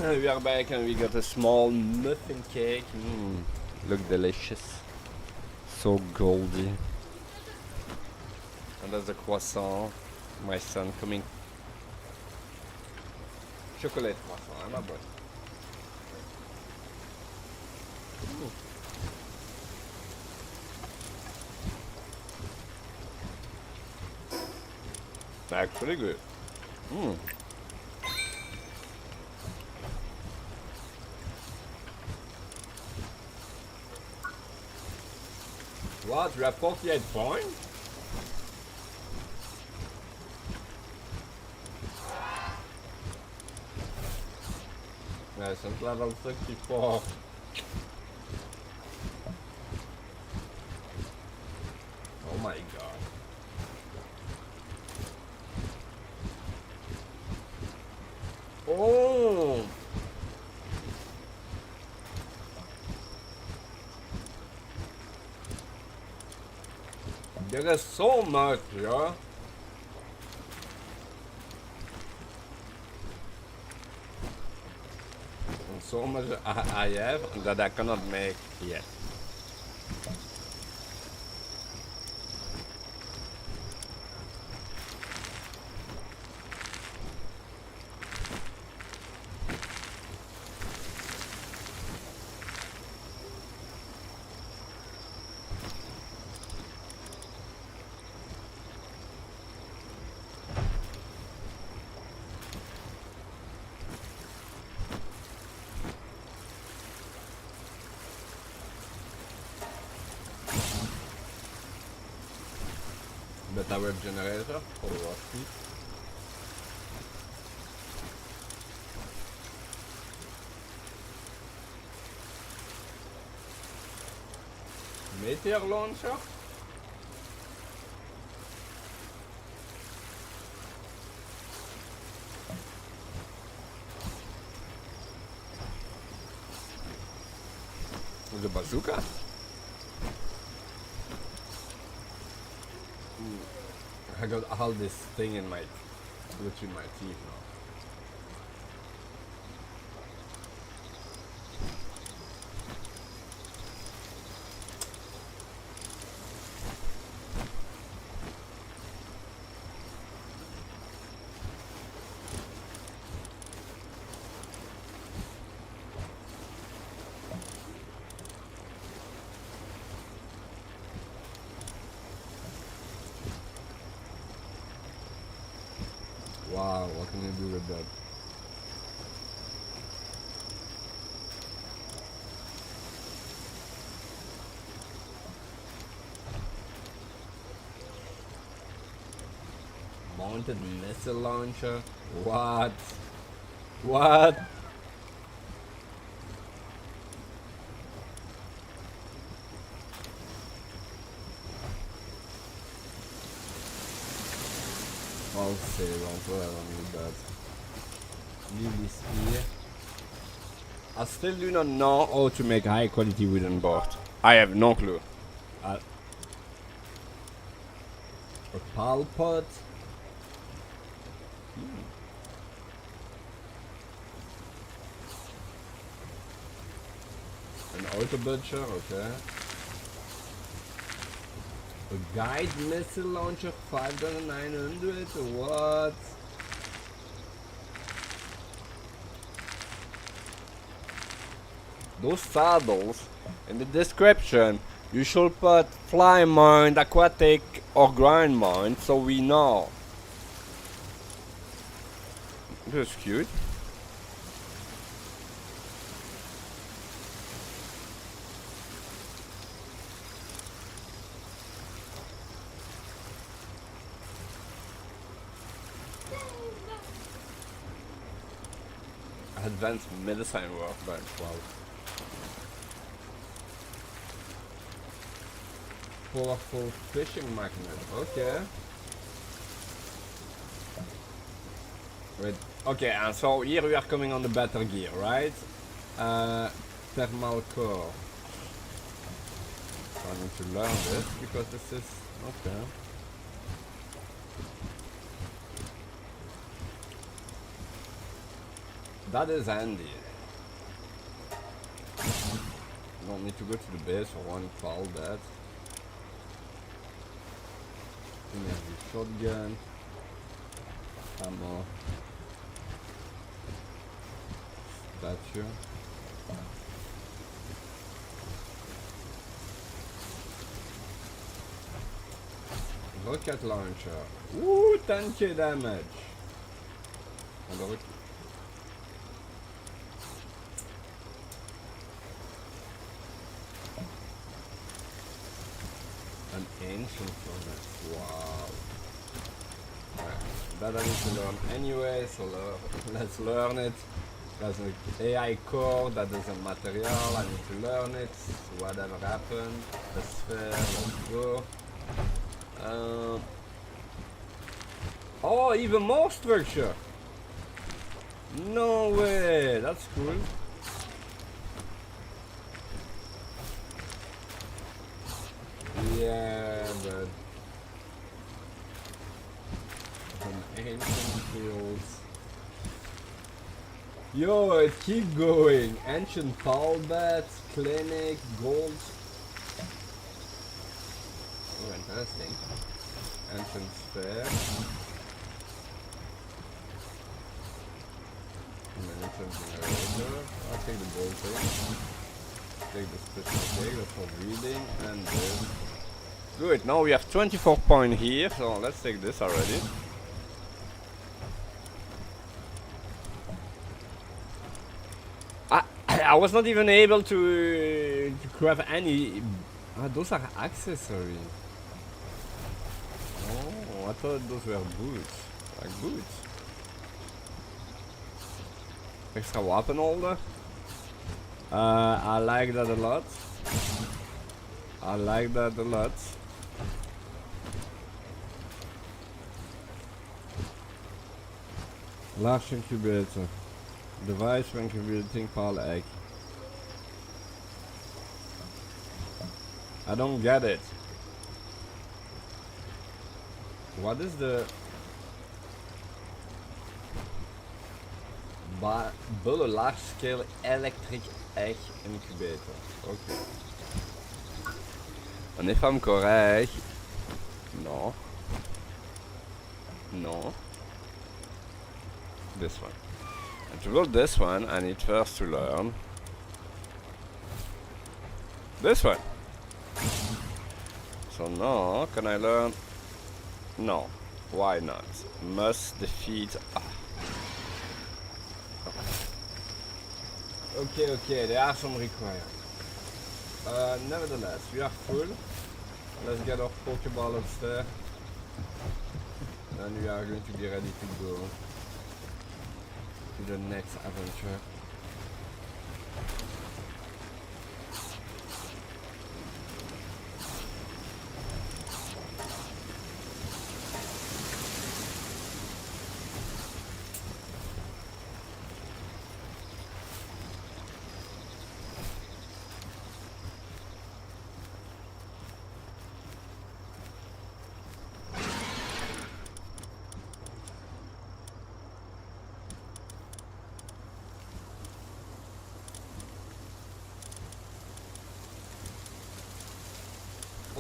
We are back and we got a small muffin cake. Look delicious. So goldy. And there's a croissant. My son coming. Chocolate croissant, I'm a boy. Actually good. What? You have 48 points? Ouais, sunt level 64. Oh my god. Oh! There is so much, yeah? And so much I have that I cannot make yet. Beta web generator for what speed? Meteor launcher? The bazooka? I got all this thing in my between my teeth now. Wow, what can you do with that? Mounted missile launcher? What? What? I'll save on whatever I need that. Leave this here. I still do not know how to make high quality wooden board. I have no clue. A pal pot. An auto butcher, okay. A guide missile launcher 5,900. What? Those saddles in the description, you should put fly mount, aquatic or ground mount so we know. This is cute. Advanced medicine workbench, wow. Powerful fishing magnet, okay. Wait, okay, and so here we are coming on the better gear, right? Thermal core. So I need to learn this because this is, okay. That is handy. Don't need to go to the base for one call that. Energy shotgun. Ammo. Statue. Rocket launcher. Ooh, 10k damage. And the an ancient furnace. Wow. Right. That I need to learn anyway, so let's learn it. That's an AI core, that is a material, I need to learn it, whatever happened. The sphere, let's go. Oh, even more structure! No way, that's cool. Yeah, but some ancient fields. Yo, it keep going. Ancient Talbot, clinic, gold. Oh, interesting. Ancient sphere. Ancient generator. I'll take the gold thing. Take the special take, that's for reading, and then... Good, now we have 24 points here, so let's take this already. I was not even able to grab any... those are accessories. Oh, I thought those were boots. Like boots. Extra weapon holder. I like that a lot. I like that a lot. Large incubator. Device for incubating pal egg. I don't get it. What is the... Build a large scale electric egg incubator. Okay. And if I'm correct... No. No. This one. And to build this one, I need first to learn this one. So now, can I learn? No. Why not? Must defeat... Okay, there are some requirements. Nevertheless, we are full. Let's get our Pokeball upstairs. And we are going to be ready to go to the next adventure.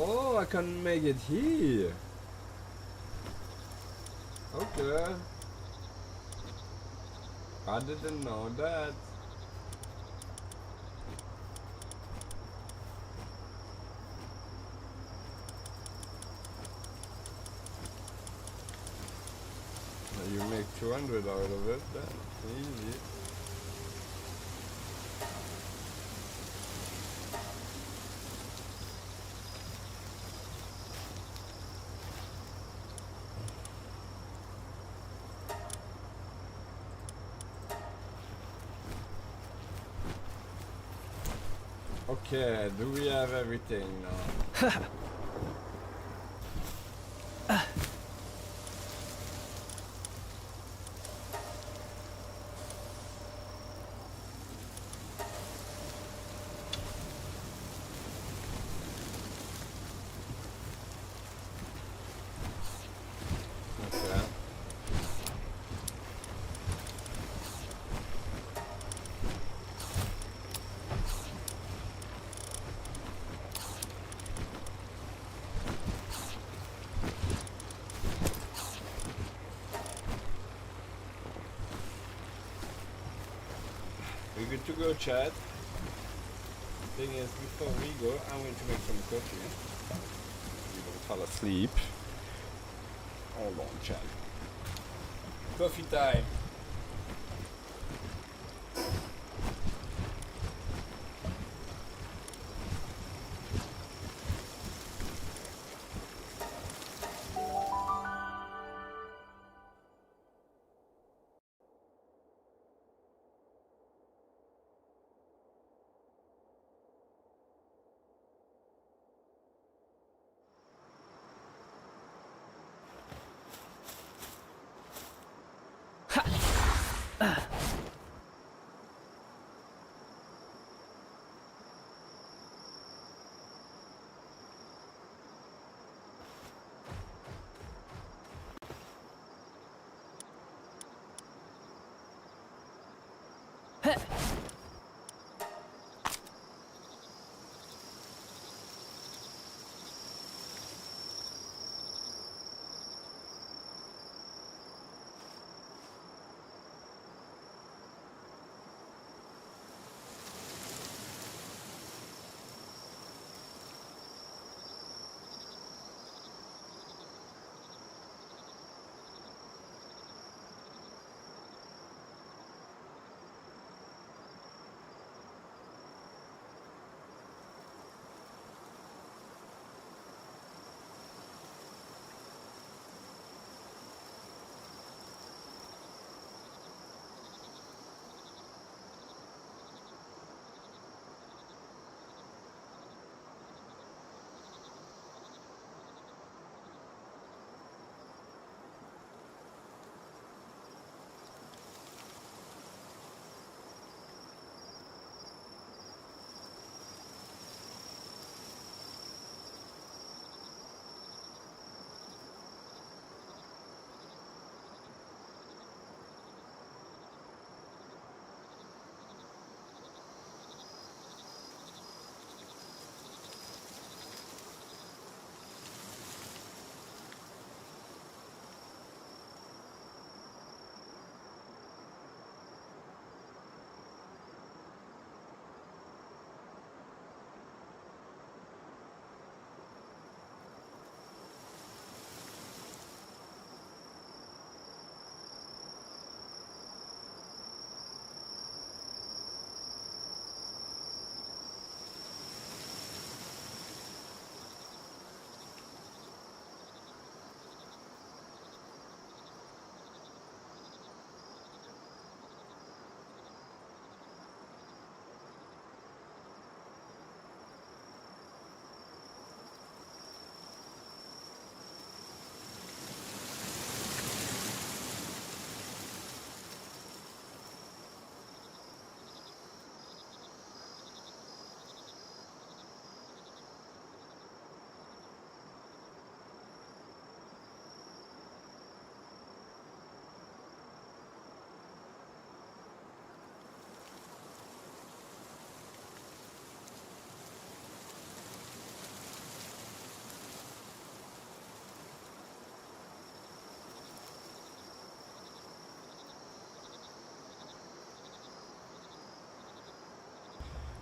Oh, I can make it here. Okay. I didn't know that. You make 200 out of it, then easy. Okay, do we have everything now? Okay. We're good to go, Chad. Thing is, before we go, I'm going to make some coffee. You don't fall asleep. Hold on, Chad. Coffee time.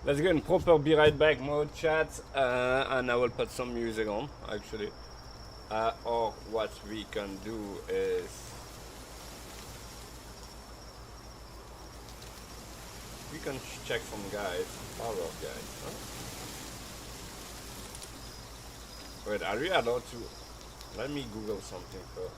Let's get in proper be right back mode, chat, and I will put some music on, actually. Or what we can do is we can check some guys, power guys. Huh? Wait, are we allowed to? Let me Google something first.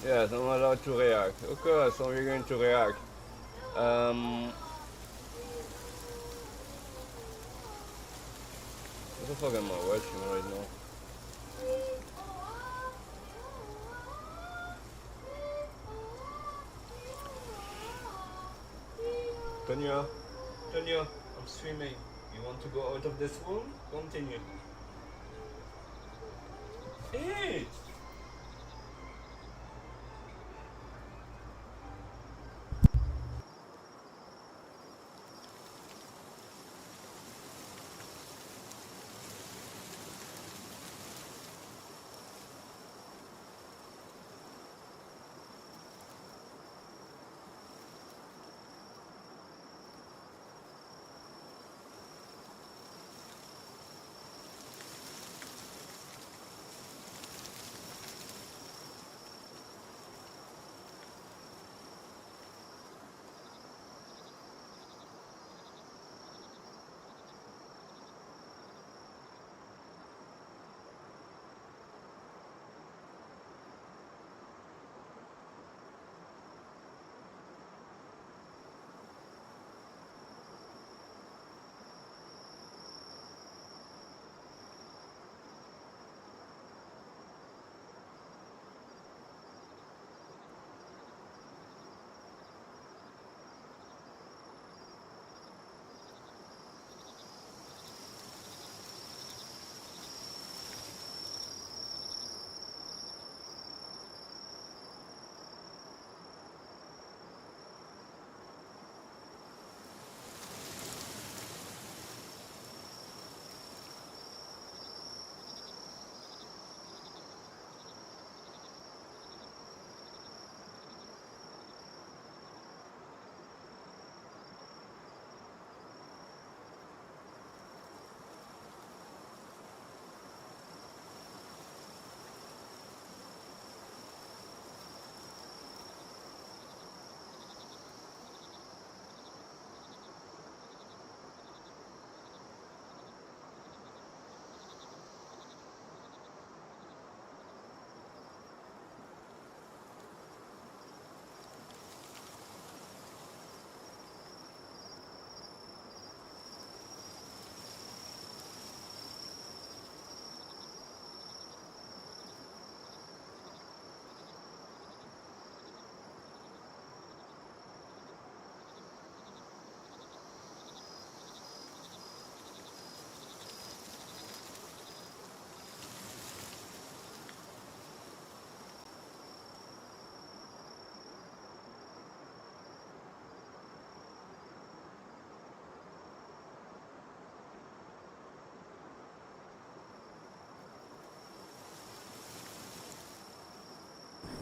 Yes, I'm allowed to react. Okay, so we're going to react. What the fuck am I watching right now? Tonya, I'm streaming. You want to go out of this room? Continue. Hey!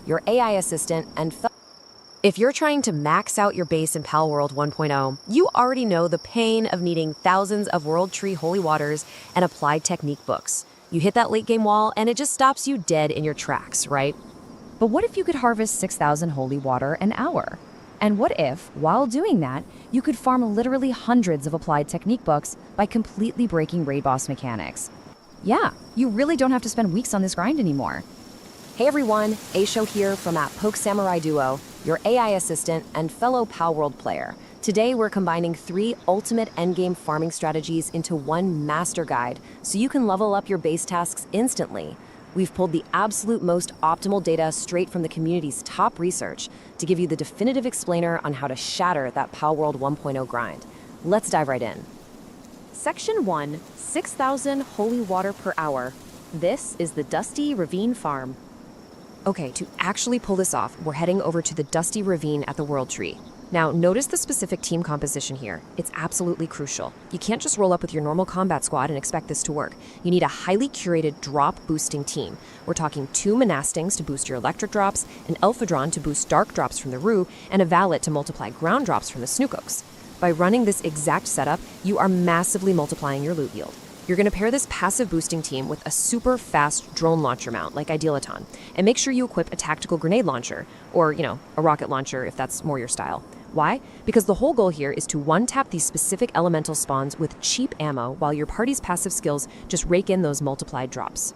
your AI assistant, and if you're trying to max out your base in Pal World 1.0, you already know the pain of needing thousands of World Tree Holy Waters and Applied Technique books. You hit that late game wall and it just stops you dead in your tracks, right? But what if you could harvest 6,000 holy water an hour? And what if, while doing that, you could farm literally hundreds of Applied Technique books by completely breaking raid boss mechanics? Yeah, you really don't have to spend weeks on this grind anymore. Hey everyone, Aisho here from at Poke Samurai Duo, your AI assistant and fellow Pal World player. Today we're combining 3 ultimate endgame farming strategies into one master guide so you can level up your base tasks instantly. We've pulled the absolute most optimal data straight from the community's top research to give you the definitive explainer on how to shatter that Pal World 1.0 grind. Let's dive right in. Section 1, 6,000 holy water per hour. This is the Dusty Ravine Farm. Okay, to actually pull this off, we're heading over to the Dusty Ravine at the World Tree. Now, notice the specific team composition here. It's absolutely crucial. You can't just roll up with your normal combat squad and expect this to work. You need a highly curated drop-boosting team. We're talking 2 Monastings to boost your electric drops, an Elphadron to boost dark drops from the Rue, and a Valet to multiply ground drops from the Snookooks. By running this exact setup, you are massively multiplying your loot yield. You're going to pair this passive boosting team with a super fast drone launcher mount like Idealaton, and make sure you equip a tactical grenade launcher, or, a rocket launcher if that's more your style. Why? Because the whole goal here is to one-tap these specific elemental spawns with cheap ammo while your party's passive skills just rake in those multiplied drops.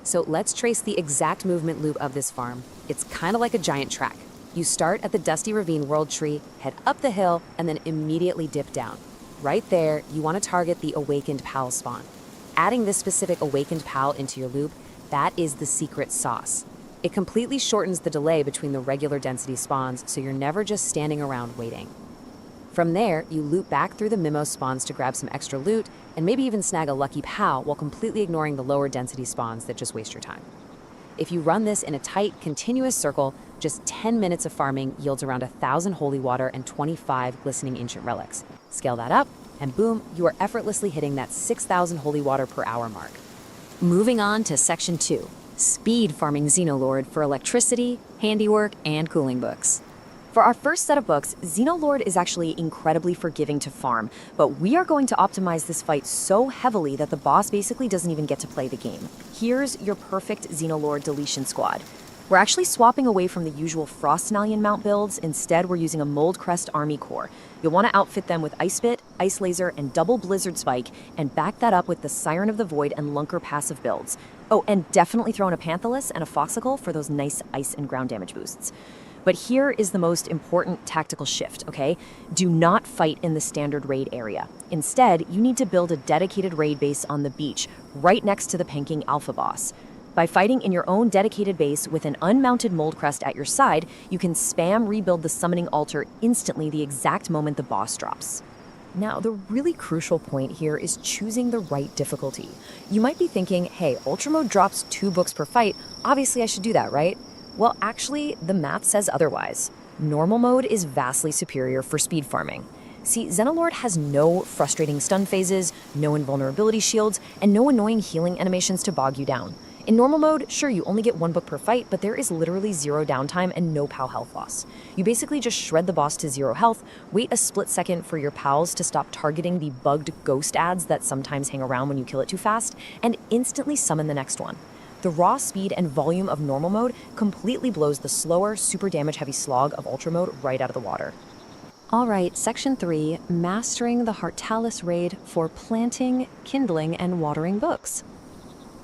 So let's trace the exact movement loop of this farm. It's kind of like a giant track. You start at the Dusty Ravine World Tree, head up the hill, and then immediately dip down. Right there, you want to target the Awakened Pal spawn. Adding this specific Awakened Pal into your loop, that is the secret sauce. It completely shortens the delay between the regular density spawns, so you're never just standing around waiting. From there, you loop back through the Mimos spawns to grab some extra loot, and maybe even snag a lucky pal while completely ignoring the lower density spawns that just waste your time. If you run this in a tight, continuous circle, just 10 minutes of farming yields around 1,000 holy water and 25 glistening ancient relics. Scale that up, and boom, you are effortlessly hitting that 6,000 holy water per hour mark. Moving on to Section 2, Speed Farming Xenolord for electricity, handiwork, and cooling books. For our first set of books, Xenolord is actually incredibly forgiving to farm, but we are going to optimize this fight so heavily that the boss basically doesn't even get to play the game. Here's your perfect Xenolord deletion squad. We're actually swapping away from the usual Frost Stallion mount builds. Instead, we're using a Mold Crest Army Corps. You'll want to outfit them with Ice Bit, Ice Laser, and double Blizzard Spike, and back that up with the Siren of the Void and Lunker passive builds. Oh, and definitely throw in a Panthalus and a Foxicle for those nice ice and ground damage boosts. But here is the most important tactical shift, okay? Do not fight in the standard raid area. Instead, you need to build a dedicated raid base on the beach, right next to the Panking Alpha boss. By fighting in your own dedicated base with an unmounted Mold Crest at your side, you can spam rebuild the summoning altar instantly the exact moment the boss drops. Now, the really crucial point here is choosing the right difficulty. You might be thinking, hey, Ultra Mode drops 2 books per fight, obviously I should do that, right? Well, actually, the math says otherwise. Normal mode is vastly superior for speed farming. See, Xenolord has no frustrating stun phases, no invulnerability shields, and no annoying healing animations to bog you down. In normal mode, sure, you only get 1 book per fight, but there is literally 0 downtime and no PAL health loss. You basically just shred the boss to 0 health, wait a split second for your pals to stop targeting the bugged ghost ads that sometimes hang around when you kill it too fast, and instantly summon the next one. The raw speed and volume of normal mode completely blows the slower, super damage heavy slog of ultra mode right out of the water. All right, Section 3, Mastering the Heartalis Raid for Planting, Kindling, and Watering Books.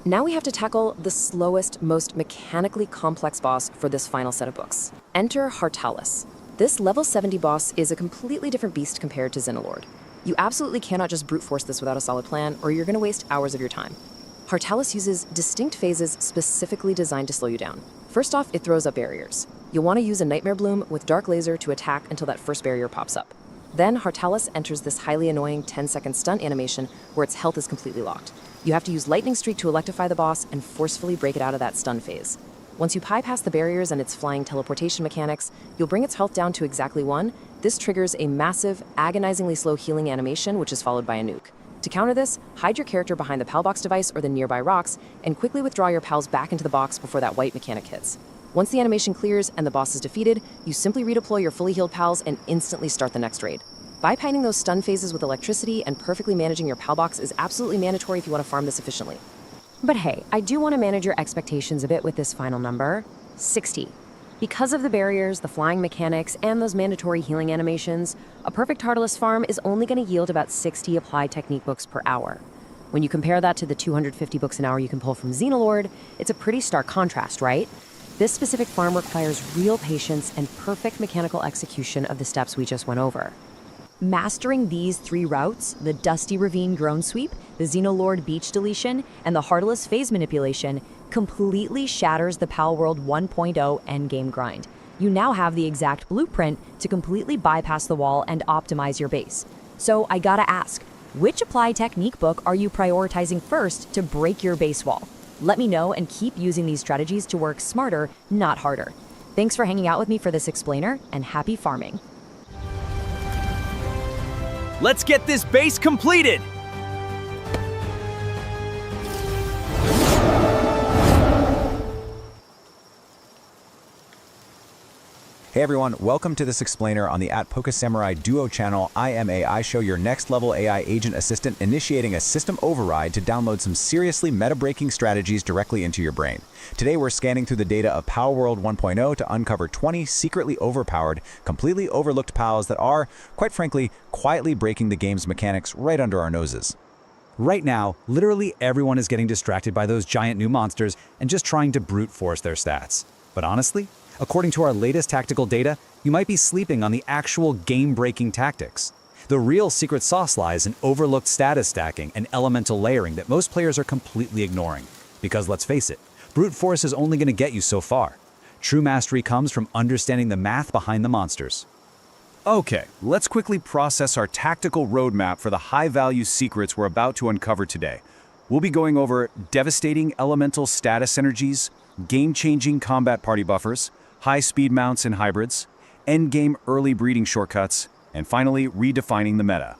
Now we have to tackle the slowest, most mechanically complex boss for this final set of books. Enter Heartalis. This level 70 boss is a completely different beast compared to Xenolord. You absolutely cannot just brute force this without a solid plan, or you're going to waste hours of your time. Heartalis uses distinct phases specifically designed to slow you down. First off, it throws up barriers. You'll want to use a Nightmare Bloom with Dark Laser to attack until that first barrier pops up. Then Heartalis enters this highly annoying 10-second stun animation where its health is completely locked. You have to use Lightning Streak to electrify the boss and forcefully break it out of that stun phase. Once you bypass the barriers and its flying teleportation mechanics, you'll bring its health down to exactly 1. This triggers a massive, agonizingly slow healing animation, which is followed by a nuke. To counter this, hide your character behind the PAL box device or the nearby rocks, and quickly withdraw your pals back into the box before that white mechanic hits. Once the animation clears and the boss is defeated, you simply redeploy your fully healed pals and instantly start the next raid. Bypassing those stun phases with electricity and perfectly managing your pal box is absolutely mandatory if you want to farm this efficiently. But hey, I do want to manage your expectations a bit with this final number, 60. Because of the barriers, the flying mechanics, and those mandatory healing animations, a perfect Heartless farm is only going to yield about 60 applied technique books per hour. When you compare that to the 250 books an hour you can pull from Xenolord, it's a pretty stark contrast, right? This specific farm requires real patience and perfect mechanical execution of the steps we just went over. Mastering these 3 routes, the Dusty Ravine Groan Sweep, the Xenolord Beach Deletion, and the Heartless Phase Manipulation, completely shatters the Palworld 1.0 endgame grind. You now have the exact blueprint to completely bypass the wall and optimize your base. So I gotta ask, which Apply Technique book are you prioritizing first to break your base wall? Let me know and keep using these strategies to work smarter, not harder. Thanks for hanging out with me for this explainer, and happy farming. Let's get this base completed! Hey everyone, welcome to this explainer on the @PokeSamurai Duo channel. I am AI Show, your next level AI agent assistant, initiating a system override to download some seriously meta-breaking strategies directly into your brain. Today we're scanning through the data of Palworld 1.0 to uncover 20 secretly overpowered, completely overlooked pals that are, quite frankly, quietly breaking the game's mechanics right under our noses. Right now, literally everyone is getting distracted by those giant new monsters and just trying to brute force their stats. But honestly, according to our latest tactical data, you might be sleeping on the actual game-breaking tactics. The real secret sauce lies in overlooked status stacking and elemental layering that most players are completely ignoring. Because let's face it, brute force is only going to get you so far. True mastery comes from understanding the math behind the monsters. Okay, let's quickly process our tactical roadmap for the high-value secrets we're about to uncover today. We'll be going over devastating elemental status energies, game-changing combat party buffers, high-speed mounts and hybrids, endgame early breeding shortcuts, and finally, redefining the meta.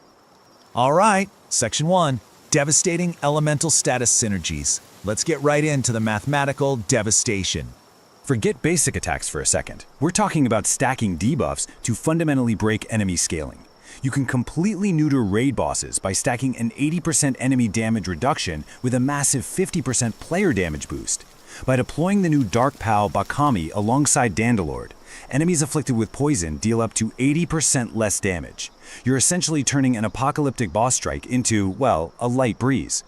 All right, Section 1, Devastating Elemental Status Synergies. Let's get right into the mathematical devastation. Forget basic attacks for a second. We're talking about stacking debuffs to fundamentally break enemy scaling. You can completely neuter raid bosses by stacking an 80% enemy damage reduction with a massive 50% player damage boost. By deploying the new Dark Pal Bakami alongside Dandalord, enemies afflicted with poison deal up to 80% less damage. You're essentially turning an apocalyptic boss strike into, well, a light breeze.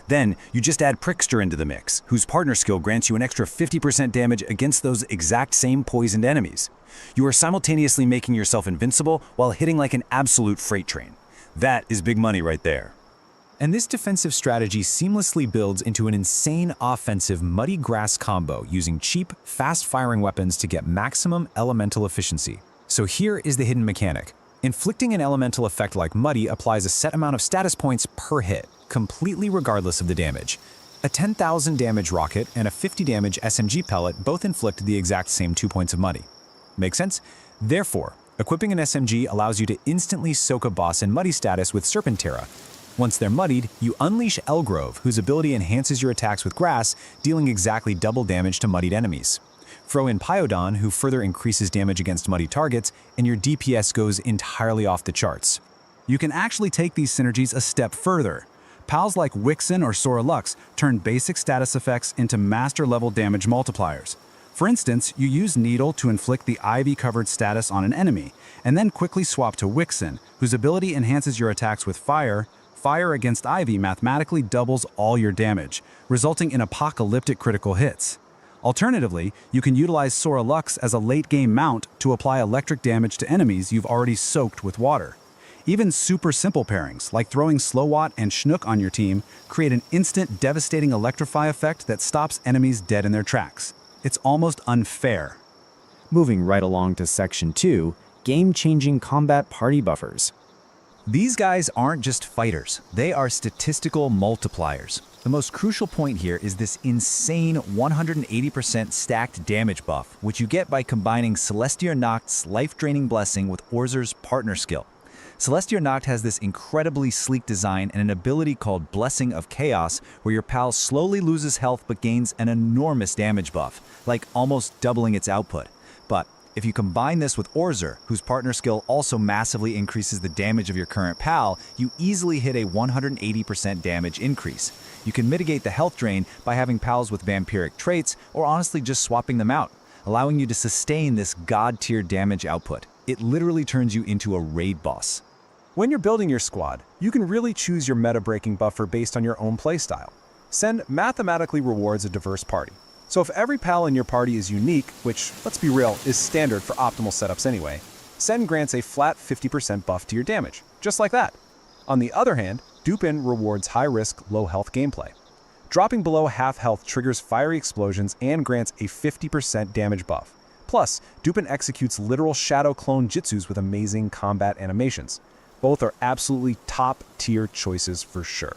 Then, you just add Prickster into the mix, whose partner skill grants you an extra 50% damage against those exact same poisoned enemies. You are simultaneously making yourself invincible while hitting like an absolute freight train. That is big money right there. And this defensive strategy seamlessly builds into an insane offensive Muddy Grass combo using cheap, fast-firing weapons to get maximum elemental efficiency. So here is the hidden mechanic. Inflicting an elemental effect like Muddy applies a set amount of status points per hit, completely regardless of the damage. A 10,000 damage rocket and a 50 damage SMG pellet both inflict the exact same 2 points of Muddy. Make sense? Therefore, equipping an SMG allows you to instantly soak a boss in Muddy status with Serpentera. Once they're muddied, you unleash Elgrove, whose ability enhances your attacks with grass, dealing exactly double damage to muddied enemies. Throw in Pyodon, who further increases damage against muddy targets, and your DPS goes entirely off the charts. You can actually take these synergies a step further. Pals like Wixen or Sora Lux turn basic status effects into master-level damage multipliers. For instance, you use Needle to inflict the Ivy-covered status on an enemy, and then quickly swap to Wixen, whose ability enhances your attacks with Fire. Fire against Ivy mathematically doubles all your damage, resulting in apocalyptic critical hits. Alternatively, you can utilize Sora Lux as a late-game mount to apply electric damage to enemies you've already soaked with water. Even super simple pairings, like throwing Slowwatt and Schnook on your team, create an instant devastating electrify effect that stops enemies dead in their tracks. It's almost unfair. Moving right along to Section 2, Game-Changing Combat Party Buffers. These guys aren't just fighters, they are statistical multipliers. The most crucial point here is this insane 180% stacked damage buff, which you get by combining Celestia Noct's life-draining blessing with Orzer's partner skill. Celestia Noct has this incredibly sleek design and an ability called Blessing of Chaos, where your pal slowly loses health but gains an enormous damage buff, like almost doubling its output. But if you combine this with Orzer, whose partner skill also massively increases the damage of your current pal, you easily hit a 180% damage increase. You can mitigate the health drain by having pals with vampiric traits, or honestly just swapping them out, allowing you to sustain this god-tier damage output. It literally turns you into a raid boss. When you're building your squad, you can really choose your meta-breaking buffer based on your own playstyle. Send mathematically rewards a diverse party. So if every pal in your party is unique, which, let's be real, is standard for optimal setups anyway, Send grants a flat 50% buff to your damage, just like that. On the other hand, Dupin rewards high-risk, low-health gameplay. Dropping below half health triggers fiery explosions and grants a 50% damage buff. Plus, Dupin executes literal shadow clone jutsus with amazing combat animations. Both are absolutely top-tier choices for sure.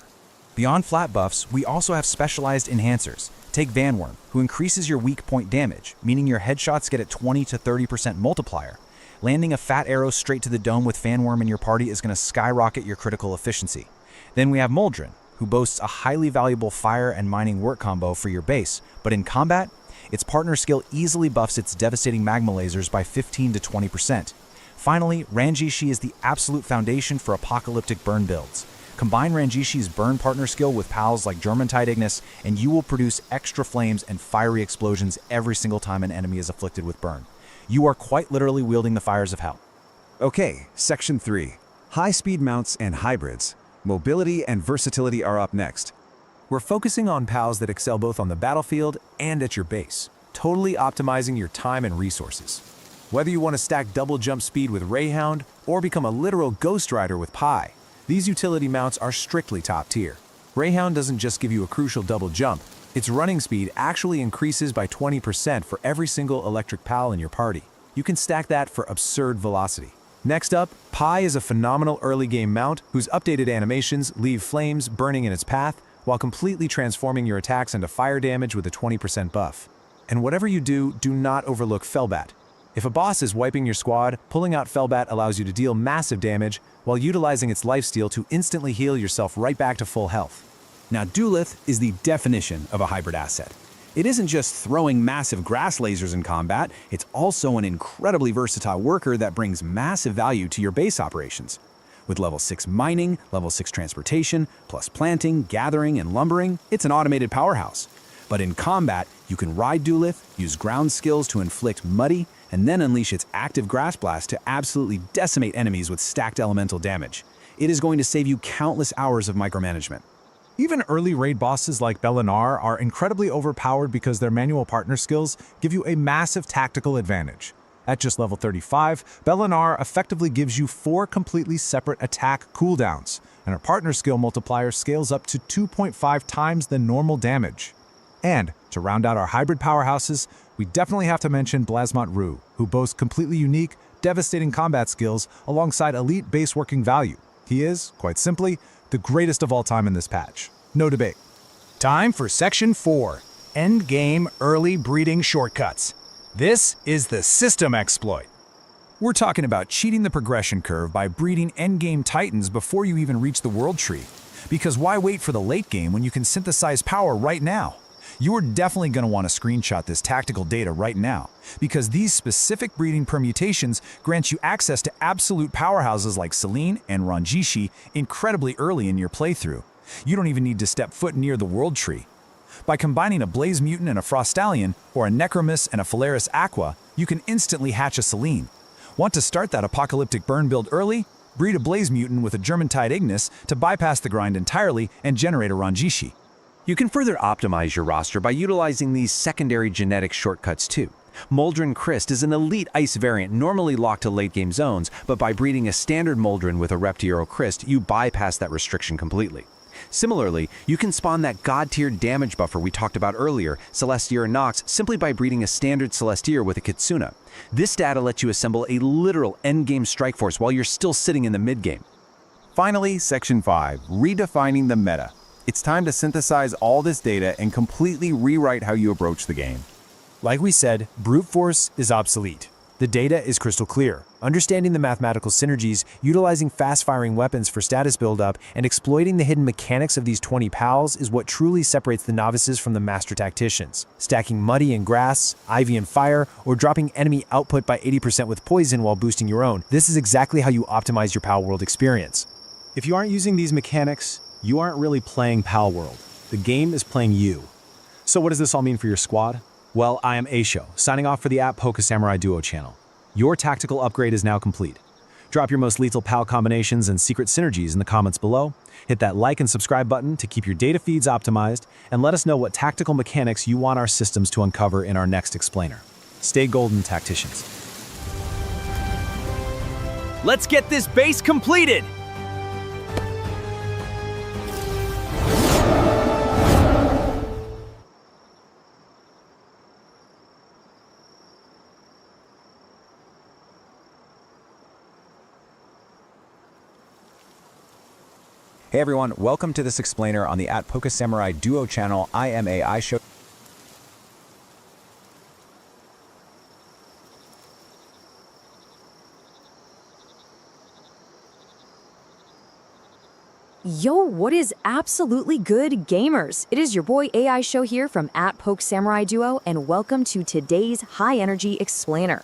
Beyond flat buffs, we also have specialized enhancers. Take Vanworm, who increases your weak point damage, meaning your headshots get a 20 to 30% multiplier. Landing a fat arrow straight to the dome with Vanworm in your party is going to skyrocket your critical efficiency. Then we have Moldrin, who boasts a highly valuable fire and mining work combo for your base, but in combat, its partner skill easily buffs its devastating magma lasers by 15 to 20%. Finally, Ranjishi is the absolute foundation for apocalyptic burn builds. Combine Ranjishi's burn partner skill with pals like Germantide Ignis, and you will produce extra flames and fiery explosions every single time an enemy is afflicted with burn. You are quite literally wielding the fires of hell. Okay, Section 3. High-speed mounts and hybrids. Mobility and versatility are up next. We're focusing on pals that excel both on the battlefield and at your base, totally optimizing your time and resources. Whether you want to stack double jump speed with Rayhound or become a literal Ghost Rider with Pi, these utility mounts are strictly top tier. Rayhound doesn't just give you a crucial double jump, its running speed actually increases by 20% for every single electric pal in your party. You can stack that for absurd velocity. Next up, Pi is a phenomenal early game mount whose updated animations leave flames burning in its path while completely transforming your attacks into fire damage with a 20% buff. And whatever you do, do not overlook Felbat. If a boss is wiping your squad, pulling out Felbat allows you to deal massive damage while utilizing its lifesteal to instantly heal yourself right back to full health. Now, Duelith is the definition of a hybrid asset. It isn't just throwing massive grass lasers in combat, it's also an incredibly versatile worker that brings massive value to your base operations. With level 6 mining, level 6 transportation, plus planting, gathering, and lumbering, it's an automated powerhouse. But in combat, you can ride Duelith, use ground skills to inflict muddy, and then unleash its active Grass Blast to absolutely decimate enemies with stacked elemental damage. It is going to save you countless hours of micromanagement. Even early raid bosses like Belinar are incredibly overpowered because their manual partner skills give you a massive tactical advantage. At just level 35, Belinar effectively gives you 4 completely separate attack cooldowns, and her partner skill multiplier scales up to 2.5 times the normal damage. And, to round out our hybrid powerhouses, we definitely have to mention Blasmont Rue, who boasts completely unique, devastating combat skills alongside elite base working value. He is, quite simply, the greatest of all time in this patch. No debate. Time for Section 4, Endgame Early Breeding Shortcuts. This is the system exploit. We're talking about cheating the progression curve by breeding endgame titans before you even reach the world tree. Because why wait for the late game when you can synthesize power right now? You are definitely going to want to screenshot this tactical data right now, because these specific breeding permutations grant you access to absolute powerhouses like Selene and Ranjishi incredibly early in your playthrough. You don't even need to step foot near the world tree. By combining a Blaze Mutant and a Frostallion, or a Necromus and a Phalaris Aqua, you can instantly hatch a Selene. Want to start that apocalyptic burn build early? Breed a Blaze Mutant with a Germantide Ignis to bypass the grind entirely and generate a Ranjishi. You can further optimize your roster by utilizing these secondary genetic shortcuts too. Moldrin Christ is an elite ice variant normally locked to late game zones, but by breeding a standard Moldrin with a Reptiero Christ, you bypass that restriction completely. Similarly, you can spawn that god-tier damage buffer we talked about earlier, Celestier Nox, simply by breeding a standard Celestier with a Kitsuna. This data lets you assemble a literal endgame strike force while you're still sitting in the mid-game. Finally, Section 5. Redefining the meta. It's time to synthesize all this data and completely rewrite how you approach the game. Like we said, brute force is obsolete. The data is crystal clear. Understanding the mathematical synergies, utilizing fast-firing weapons for status buildup, and exploiting the hidden mechanics of these 20 pals is what truly separates the novices from the master tacticians. Stacking muddy and grass, ivy and fire, or dropping enemy output by 80% with poison while boosting your own. This is exactly how you optimize your Pal World experience. If you aren't using these mechanics, you aren't really playing Pal World. The game is playing you. So what does this all mean for your squad? Well, I am Aisho, signing off for the Poké Samurai Duo channel. Your tactical upgrade is now complete. Drop your most lethal PAL combinations and secret synergies in the comments below, hit that like and subscribe button to keep your data feeds optimized, and let us know what tactical mechanics you want our systems to uncover in our next explainer. Stay golden, tacticians. Let's get this base completed! Hey everyone, welcome to this explainer on the Poké Samurai Duo channel. I am AI show. Yo, what is absolutely good, gamers? It is your boy AI Show here from Poké Samurai Duo, and welcome to today's high energy explainer.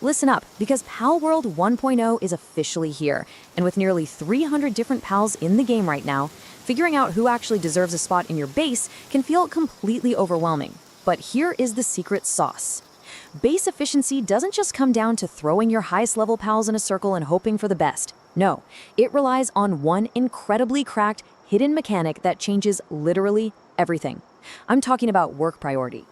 Listen up, because Pal World 1.0 is officially here, and with nearly 300 different pals in the game right now, figuring out who actually deserves a spot in your base can feel completely overwhelming. But here is the secret sauce. Base efficiency doesn't just come down to throwing your highest level pals in a circle and hoping for the best. No, it relies on one incredibly cracked, hidden mechanic that changes literally everything. I'm talking about work priority.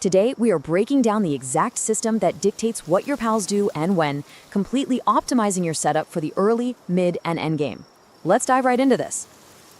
Today, we are breaking down the exact system that dictates what your pals do and when, completely optimizing your setup for the early, mid, and end game. Let's dive right into this.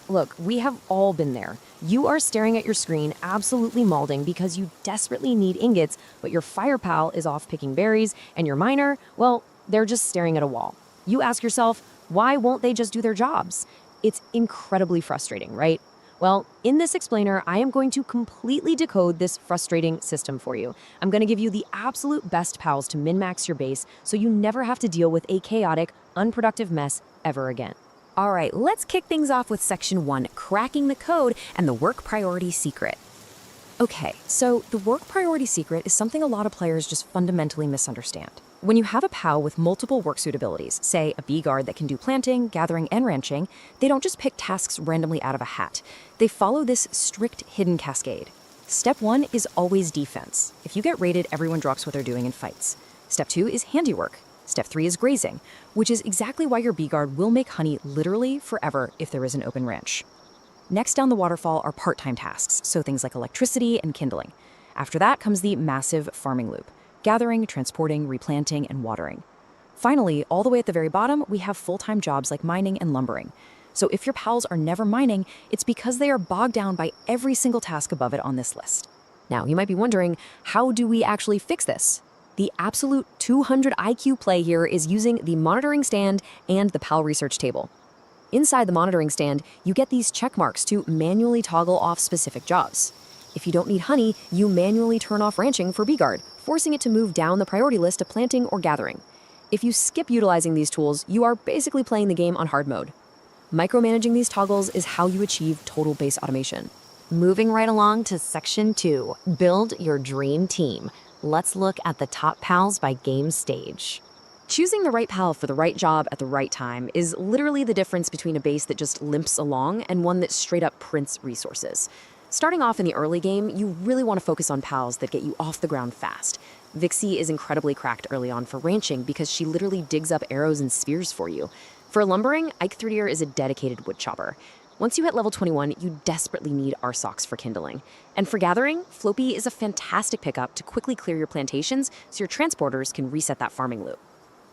Look, we have all been there. You are staring at your screen, absolutely mauling because you desperately need ingots, but your fire pal is off picking berries, and your miner, well, they're just staring at a wall. You ask yourself, why won't they just do their jobs? It's incredibly frustrating, right? Well, in this explainer, I am going to completely decode this frustrating system for you. I'm going to give you the absolute best pals to min-max your base so you never have to deal with a chaotic, unproductive mess ever again. All right, let's kick things off with Section 1, cracking the code and the work priority secret. Okay, so the work priority secret is something a lot of players just fundamentally misunderstand. When you have a POW with multiple work suitabilities, say a bee guard that can do planting, gathering, and ranching, they don't just pick tasks randomly out of a hat. They follow this strict hidden cascade. Step 1 is always defense. If you get raided, everyone drops what they're doing and fights. Step 2 is handiwork. Step 3 is grazing, which is exactly why your bee guard will make honey literally forever if there is an open ranch. Next down the waterfall are part-time tasks, so things like electricity and kindling. After that comes the massive farming loop: gathering, transporting, replanting, and watering. Finally, all the way at the very bottom, we have full-time jobs like mining and lumbering. So if your pals are never mining, it's because they are bogged down by every single task above it on this list. Now, you might be wondering, how do we actually fix this? The absolute 200 IQ play here is using the monitoring stand and the PAL research table. Inside the monitoring stand, you get these check marks to manually toggle off specific jobs. If you don't need honey, you manually turn off ranching for bee guard, forcing it to move down the priority list to planting or gathering. If you skip utilizing these tools, you are basically playing the game on hard mode. Micromanaging these toggles is how you achieve total base automation. Moving right along to Section 2, build your dream team. Let's look at the top pals by game stage. Choosing the right pal for the right job at the right time is literally the difference between a base that just limps along and one that straight up prints resources. Starting off in the early game, you really want to focus on pals that get you off the ground fast. Vixie is incredibly cracked early on for ranching because she literally digs up arrows and spears for you. For lumbering, Prettier is a dedicated wood chopper. Once you hit level 21, you desperately need Arsocks for kindling. And for gathering, Floppy is a fantastic pickup to quickly clear your plantations so your transporters can reset that farming loop.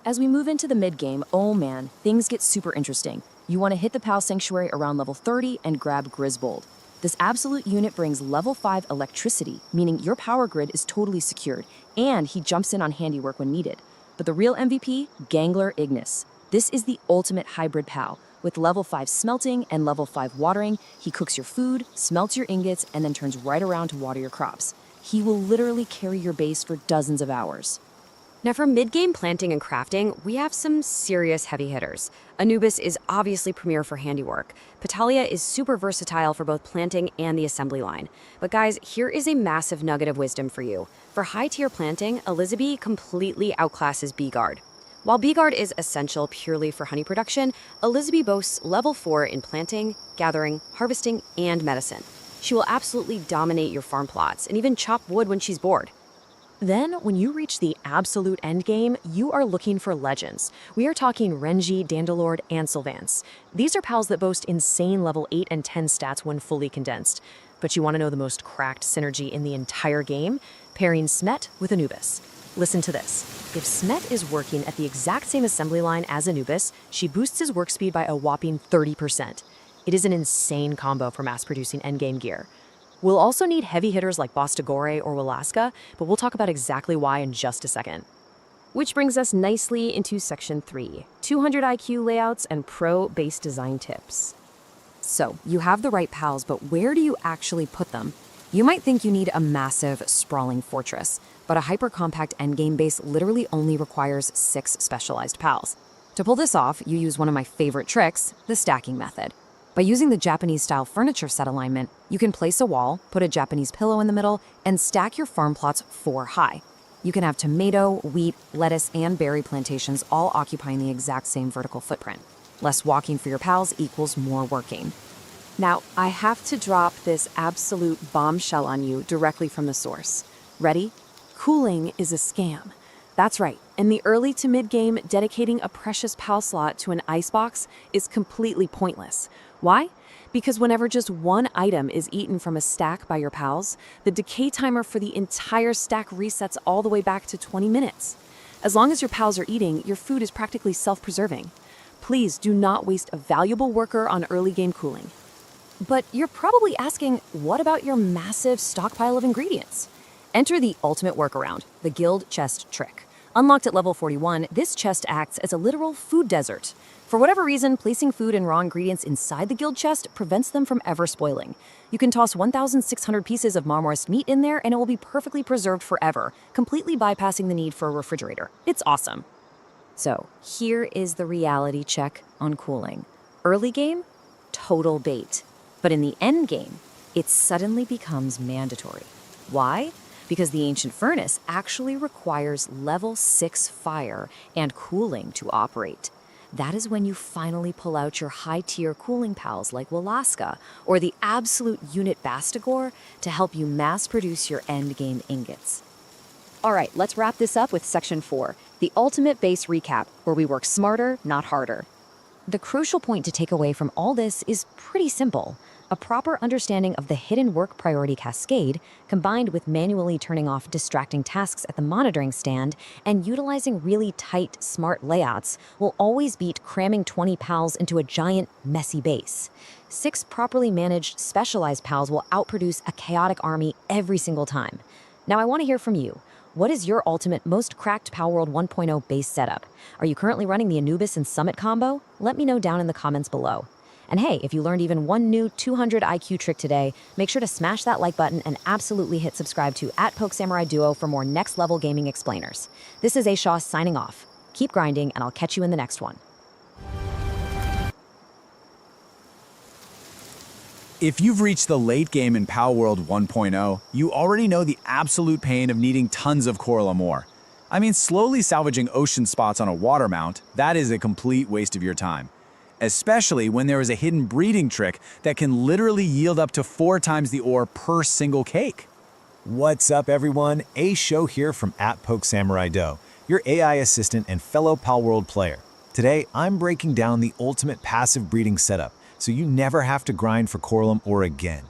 As we move into the mid-game, oh man, things get super interesting. You want to hit the PAL Sanctuary around level 30 and grab Grisbold. This absolute unit brings level 5 electricity, meaning your power grid is totally secured, and he jumps in on handiwork when needed. But the real MVP, Gangler Ignis. This is the ultimate hybrid PAL. With level 5 smelting and level 5 watering, he cooks your food, smelts your ingots, and then turns right around to water your crops. He will literally carry your base for dozens of hours. Now, for mid-game planting and crafting, we have some serious heavy hitters. Anubis is obviously premier for handiwork. Petalia is super versatile for both planting and the assembly line. But guys, here is a massive nugget of wisdom for you. For high-tier planting, Elizabeth completely outclasses Bee-Guard. While Bee-Guard is essential purely for honey production, Elizabeth boasts level 4 in planting, gathering, harvesting, and medicine. She will absolutely dominate your farm plots and even chop wood when she's bored. Then, when you reach the absolute endgame, you are looking for legends. We are talking Renji, Dandalord, and Sylvance. These are pals that boast insane level 8 and 10 stats when fully condensed. But you want to know the most cracked synergy in the entire game? Pairing Smet with Anubis. Listen to this. If Smet is working at the exact same assembly line as Anubis, she boosts his work speed by a whopping 30%. It is an insane combo for mass-producing endgame gear. We'll also need heavy hitters like Bostagore or Walaska, but we'll talk about exactly why in just a second. Which brings us nicely into Section 3, 200 IQ layouts and pro base design tips. So, you have the right pals, but where do you actually put them? You might think you need a massive, sprawling fortress, but a hyper-compact endgame base literally only requires 6 specialized pals. To pull this off, you use one of my favorite tricks, the stacking method. By using the Japanese-style furniture set alignment, you can place a wall, put a Japanese pillow in the middle, and stack your farm plots 4 high. You can have tomato, wheat, lettuce, and berry plantations all occupying the exact same vertical footprint. Less walking for your pals equals more working. Now, I have to drop this absolute bombshell on you directly from the source. Ready? Cooling is a scam. That's right. In the early to mid-game, dedicating a precious pal slot to an icebox is completely pointless. Why? Because whenever just one item is eaten from a stack by your pals, the decay timer for the entire stack resets all the way back to 20 minutes. As long as your pals are eating, your food is practically self-preserving. Please do not waste a valuable worker on early game cooling. But you're probably asking, what about your massive stockpile of ingredients? Enter the ultimate workaround, the Guild Chest Trick. Unlocked at level 41, this chest acts as a literal food desert. For whatever reason, placing food and raw ingredients inside the guild chest prevents them from ever spoiling. You can toss 1,600 pieces of marmorised meat in there and it will be perfectly preserved forever, completely bypassing the need for a refrigerator. It's awesome. So, here is the reality check on cooling. Early game, total bait. But in the end game, it suddenly becomes mandatory. Why? Because the ancient furnace actually requires level 6 fire and cooling to operate. That is when you finally pull out your high-tier cooling pals like Walaska or the absolute unit Bastagore to help you mass-produce your endgame ingots. All right, let's wrap this up with Section 4, the ultimate base recap, where we work smarter, not harder. The crucial point to take away from all this is pretty simple. A proper understanding of the hidden work priority cascade, combined with manually turning off distracting tasks at the monitoring stand and utilizing really tight, smart layouts, will always beat cramming 20 pals into a giant, messy base. 6 properly managed, specialized pals will outproduce a chaotic army every single time. Now I want to hear from you. What is your ultimate, most cracked Palworld 1.0 base setup? Are you currently running the Anubis and Summit combo? Let me know down in the comments below. And hey, if you learned even one new 200 IQ trick today, make sure to smash that like button and absolutely hit subscribe to @PokeSamuraiDuo for more next-level gaming explainers. This is Ashaw signing off. Keep grinding, and I'll catch you in the next one. If you've reached the late game in Palworld 1.0, you already know the absolute pain of needing tons of Coralum ore. I mean, slowly salvaging ocean spots on a water mount, that is a complete waste of your time. Especially when there is a hidden breeding trick that can literally yield up to 4 times the ore per single cake. What's up, everyone? Show here from @PokeSamuraiDuo, your AI assistant and fellow Palworld player. Today, I'm breaking down the ultimate passive breeding setup, so you never have to grind for Coralum ore again.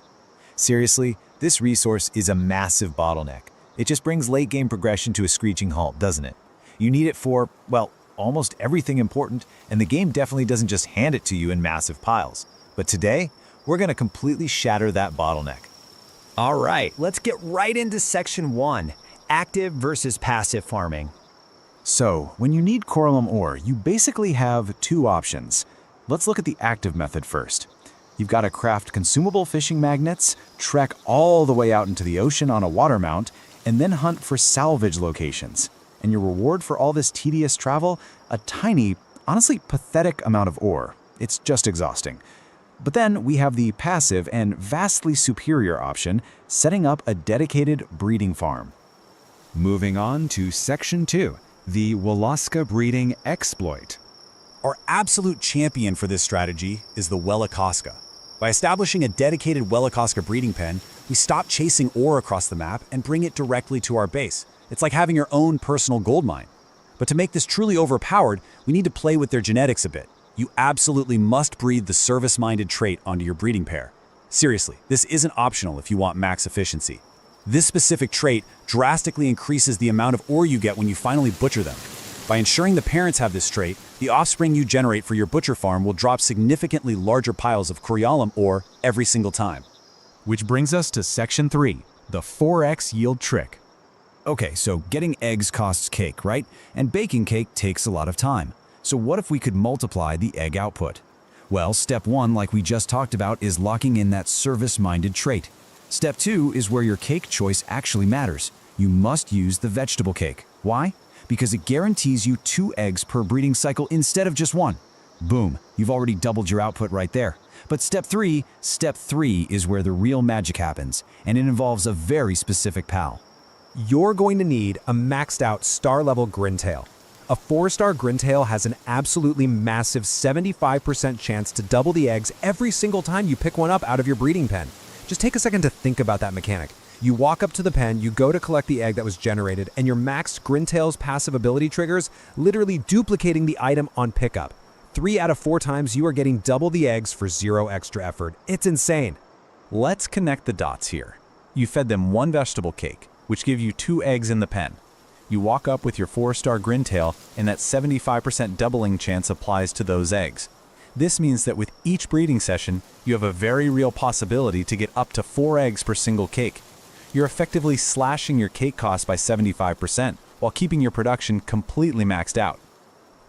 Seriously, this resource is a massive bottleneck. It just brings late-game progression to a screeching halt, doesn't it? You need it for, well, almost everything important, and the game definitely doesn't just hand it to you in massive piles. But today, we're going to completely shatter that bottleneck. All right, let's get right into Section 1, active versus passive farming. So, when you need Coralum ore, you basically have 2 options. Let's look at the active method first. You've got to craft consumable fishing magnets, trek all the way out into the ocean on a water mount, and then hunt for salvage locations. And your reward for all this tedious travel? A tiny, honestly pathetic amount of ore. It's just exhausting. But then we have the passive and vastly superior option, setting up a dedicated breeding farm. Moving on to Section 2, the Wolaska breeding exploit. Our absolute champion for this strategy is the Welacoska. By establishing a dedicated Welacoska breeding pen, we stop chasing ore across the map and bring it directly to our base. It's like having your own personal gold mine. But to make this truly overpowered, we need to play with their genetics a bit. You absolutely must breed the service-minded trait onto your breeding pair. Seriously, this isn't optional if you want max efficiency. This specific trait drastically increases the amount of ore you get when you finally butcher them. By ensuring the parents have this trait, the offspring you generate for your butcher farm will drop significantly larger piles of Coriolum ore every single time. Which brings us to Section 3, the 4x yield trick. Okay, so getting eggs costs cake, right? And baking cake takes a lot of time. So what if we could multiply the egg output? Well, step 1, like we just talked about, is locking in that service-minded trait. Step 2 is where your cake choice actually matters. You must use the vegetable cake. Why? Because it guarantees you 2 eggs per breeding cycle instead of just 1. Boom, you've already doubled your output right there. But step 3 is where the real magic happens, and it involves a very specific pal. You're going to need a maxed out star-level Grintail. A 4-star Grintail has an absolutely massive 75% chance to double the eggs every single time you pick one up out of your breeding pen. Just take a second to think about that mechanic. You walk up to the pen, you go to collect the egg that was generated, and your maxed Grintail's passive ability triggers, literally duplicating the item on pickup. 3 out of 4 times you are getting double the eggs for 0 extra effort. It's insane. Let's connect the dots here. You fed them 1 vegetable cake, which give you 2 eggs in the pen. You walk up with your 4-star Grintail, and that 75% doubling chance applies to those eggs. This means that with each breeding session, you have a very real possibility to get up to 4 eggs per single cake. You're effectively slashing your cake cost by 75% while keeping your production completely maxed out.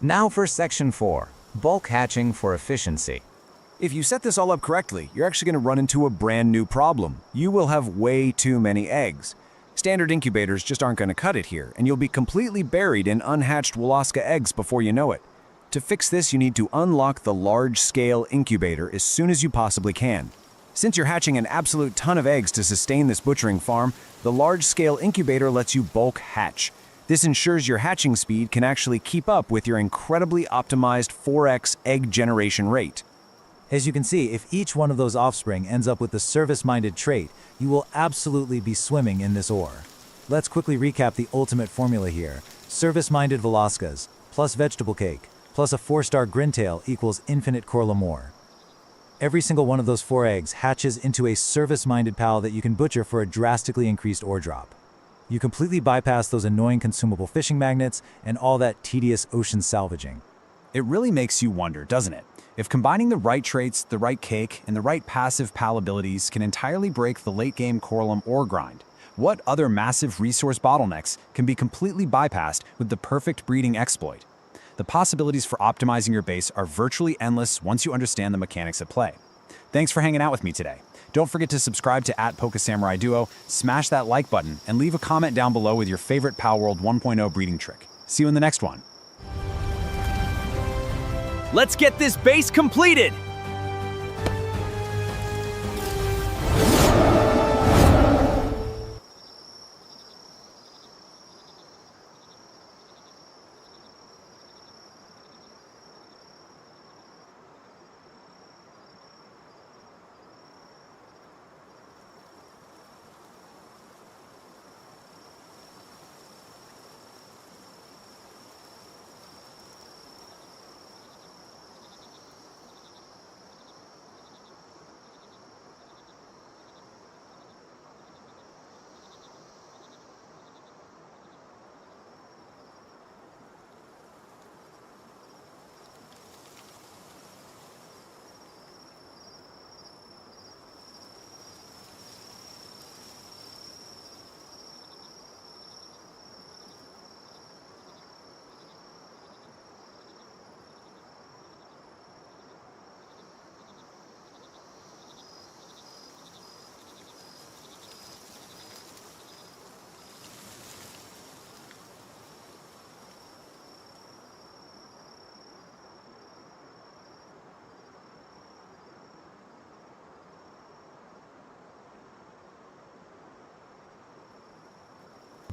Now for Section 4, bulk hatching for efficiency. If you set this all up correctly, you're actually going to run into a brand new problem. You will have way too many eggs. Standard incubators just aren't going to cut it here, and you'll be completely buried in unhatched Wolaska eggs before you know it. To fix this, you need to unlock the large-scale incubator as soon as you possibly can. Since you're hatching an absolute ton of eggs to sustain this butchering farm, the large-scale incubator lets you bulk hatch. This ensures your hatching speed can actually keep up with your incredibly optimized 4x egg generation rate. As you can see, if each one of those offspring ends up with the service-minded trait, you will absolutely be swimming in this ore. Let's quickly recap the ultimate formula here. Service-minded Volaskas plus vegetable cake plus a 4-star Grintail equals infinite Coriolum ore. Every single one of those 4 eggs hatches into a service-minded pal that you can butcher for a drastically increased ore drop. You completely bypass those annoying consumable fishing magnets and all that tedious ocean salvaging. It really makes you wonder, doesn't it? If combining the right traits, the right cake, and the right passive pal abilities can entirely break the late-game Coriolum ore grind, what other massive resource bottlenecks can be completely bypassed with the perfect breeding exploit? The possibilities for optimizing your base are virtually endless once you understand the mechanics at play. Thanks for hanging out with me today. Don't forget to subscribe to @PokeSamuraiDuo, smash that like button, and leave a comment down below with your favorite Palworld 1.0 breeding trick. See you in the next one. Let's get this base completed!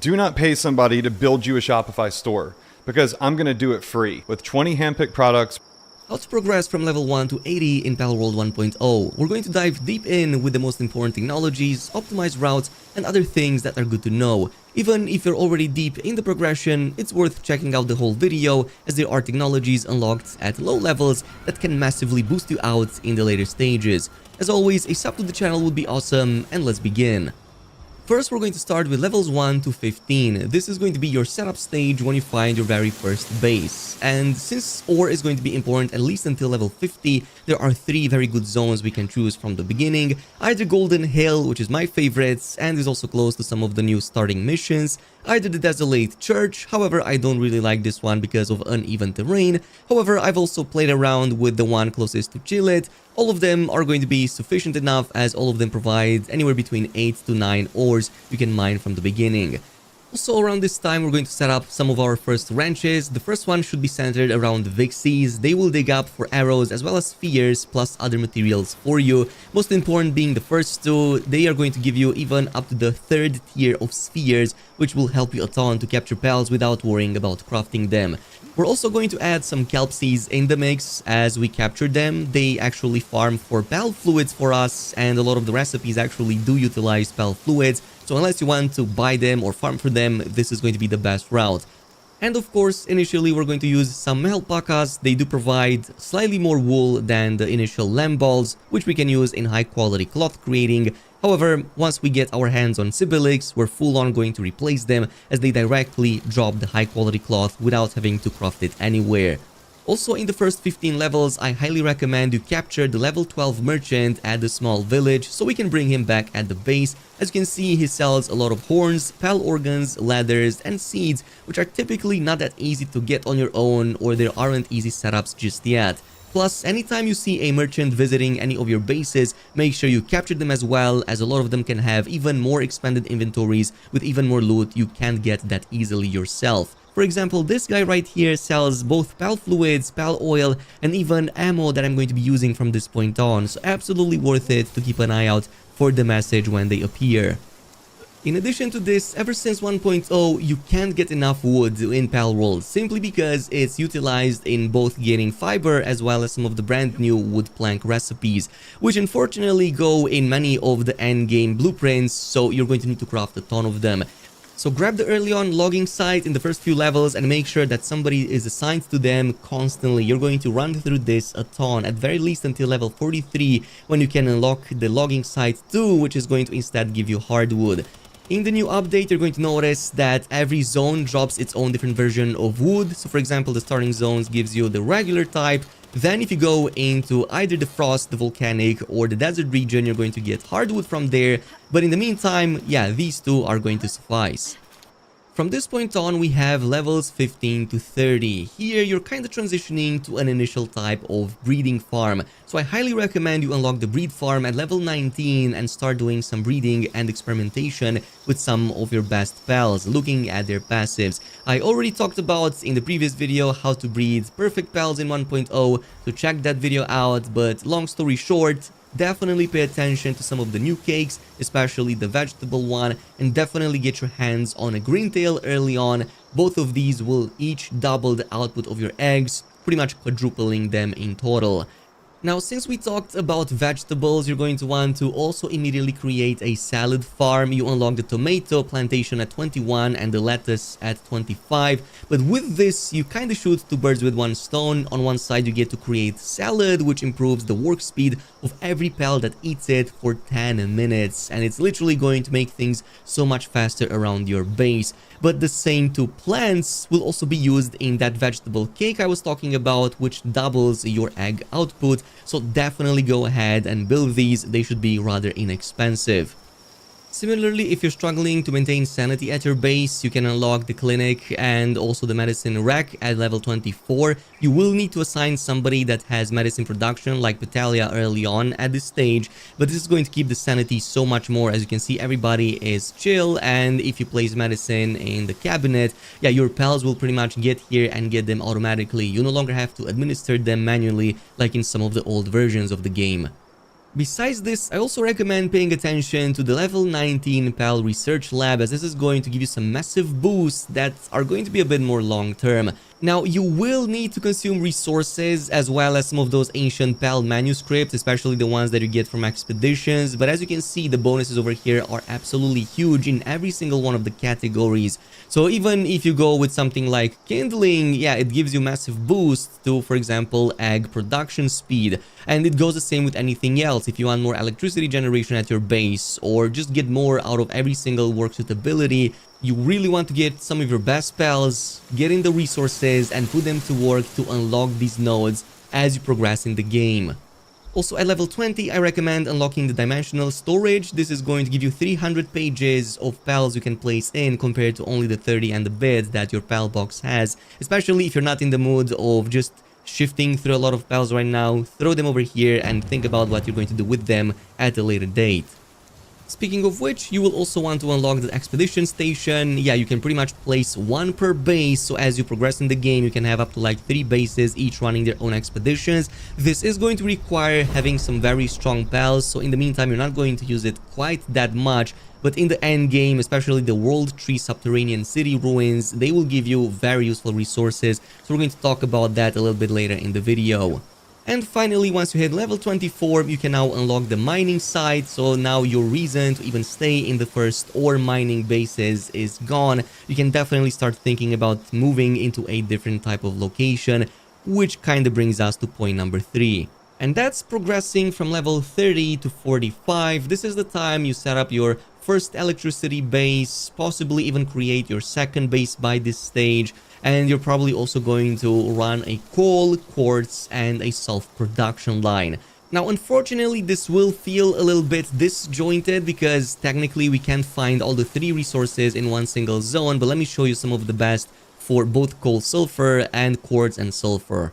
Do not pay somebody to build you a Shopify store, because I'm going to do it free with 20 handpicked products. How to progress from level 1 to 80 in Palworld 1.0. We're going to dive deep in with the most important technologies, optimized routes, and other things that are good to know. Even if you're already deep in the progression, it's worth checking out the whole video, as there are technologies unlocked at low levels that can massively boost you out in the later stages. As always, a sub to the channel would be awesome, and let's begin. First, we're going to start with levels 1 to 15. This is going to be your setup stage when you find your very first base. And since ore is going to be important at least until level 50, there are 3 very good zones we can choose from the beginning. Either Golden Hill, which is my favorite, and is also close to some of the new starting missions. Either the Desolate Church, however I don't really like this one because of uneven terrain. However, I've also played around with the one closest to Chillet. All of them are going to be sufficient enough, as all of them provide anywhere between 8 to 9 ores you can mine from the beginning. Also, around this time, we're going to set up some of our first ranches. The first one should be centered around Vixies. They will dig up for arrows as well as spheres, plus other materials for you. Most important being the first 2, they are going to give you even up to the 3rd tier of spheres, which will help you a ton to capture pals without worrying about crafting them. We're also going to add some kelp seeds in the mix as we capture them. They actually farm for pal fluids for us, and a lot of the recipes actually do utilize pal fluids. So unless you want to buy them or farm for them, this is going to be the best route. And of course, initially we're going to use some alpacas. They do provide slightly more wool than the initial lamb balls, which we can use in high quality cloth creating. However, once we get our hands on Sibylix, we're full on going to replace them, as they directly drop the high quality cloth without having to craft it anywhere. Also, in the first 15 levels, I highly recommend you capture the level 12 merchant at the small village, so we can bring him back at the base. As you can see, he sells a lot of horns, pal organs, ladders, and seeds, which are typically not that easy to get on your own, or there aren't easy setups just yet. Plus, anytime you see a merchant visiting any of your bases, make sure you capture them as well, as a lot of them can have even more expanded inventories with even more loot you can't get that easily yourself. For example, this guy right here sells both pal fluids, pal oil, and even ammo that I'm going to be using from this point on, so absolutely worth it to keep an eye out for the message when they appear. In addition to this, ever since 1.0, you can't get enough wood in Palworld, simply because it's utilized in both gaining fiber as well as some of the brand new wood plank recipes, which unfortunately go in many of the endgame blueprints, so you're going to need to craft a ton of them. So grab the early on logging site in the first few levels and make sure that somebody is assigned to them constantly. You're going to run through this a ton, at very least until level 43, when you can unlock the logging site 2, which is going to instead give you hardwood. In the new update, you're going to notice that every zone drops its own different version of wood. So for example, the starting zones gives you the regular type. Then if you go into either the frost, the volcanic, or the desert region, you're going to get hardwood from there. But in the meantime, yeah, these 2 are going to suffice. From this point on, we have levels 15 to 30. Here, you're kind of transitioning to an initial type of breeding farm. So I highly recommend you unlock the breed farm at level 19 and start doing some breeding and experimentation with some of your best pals, looking at their passives. I already talked about in the previous video how to breed perfect pals in 1.0, so check that video out, but long story short, definitely pay attention to some of the new cakes, especially the vegetable one, and definitely get your hands on a green tail early on. Both of these will each double the output of your eggs, pretty much quadrupling them in total. Now, since we talked about vegetables, you're going to want to also immediately create a salad farm. You unlock the tomato plantation at 21 and the lettuce at 25. But with this, you kind of shoot 2 birds with 1 stone. On one side, you get to create salad, which improves the work speed of every pal that eats it for 10 minutes. And it's literally going to make things so much faster around your base. But the same 2 plants will also be used in that vegetable cake I was talking about, which doubles your egg output. So definitely go ahead and build these. They should be rather inexpensive. Similarly, if you're struggling to maintain sanity at your base, you can unlock the clinic and also the medicine rack at level 24. You will need to assign somebody that has medicine production like Petalia early on at this stage, but this is going to keep the sanity so much more. As you can see, everybody is chill, and if you place medicine in the cabinet, yeah, your pals will pretty much get here and get them automatically. You no longer have to administer them manually like in some of the old versions of the game. Besides this, I also recommend paying attention to the level 19 PAL Research Lab, as this is going to give you some massive boosts that are going to be a bit more long term. Now, you will need to consume resources as well as some of those ancient PAL manuscripts, especially the ones that you get from expeditions, but as you can see, the bonuses over here are absolutely huge in every single one of the categories. So even if you go with something like kindling, yeah, it gives you massive boosts to, for example, egg production speed, and it goes the same with anything else. If you want more electricity generation at your base, or just get more out of every single worksuit ability, you really want to get some of your best spells, get in the resources, and put them to work to unlock these nodes as you progress in the game. Also, at level 20, I recommend unlocking the dimensional storage. This is going to give you 300 pages of pals you can place in compared to only the 30 and a bit that your pal box has, especially if you're not in the mood of just shifting through a lot of pals right now. Throw them over here and think about what you're going to do with them at a later date. Speaking of which, you will also want to unlock the expedition station. Yeah, you can pretty much place one per base, so as you progress in the game, you can have up to like 3 bases, each running their own expeditions. This is going to require having some very strong pals, so in the meantime, you're not going to use it quite that much. But in the end game, especially the World Tree Subterranean City Ruins, they will give you very useful resources, so we're going to talk about that a little bit later in the video. And finally, once you hit level 24, you can now unlock the mining site, so now your reason to even stay in the first ore mining bases is gone. You can definitely start thinking about moving into a different type of location, which kind of brings us to point number 3. And that's progressing from level 30 to 45. This is the time you set up your first electricity base, possibly even create your second base by this stage. And you're probably also going to run a coal, quartz, and a self-production line. Now, unfortunately, this will feel a little bit disjointed because technically we can't find all the 3 resources in one single zone, but let me show you some of the best for both coal, sulfur, and quartz and sulfur.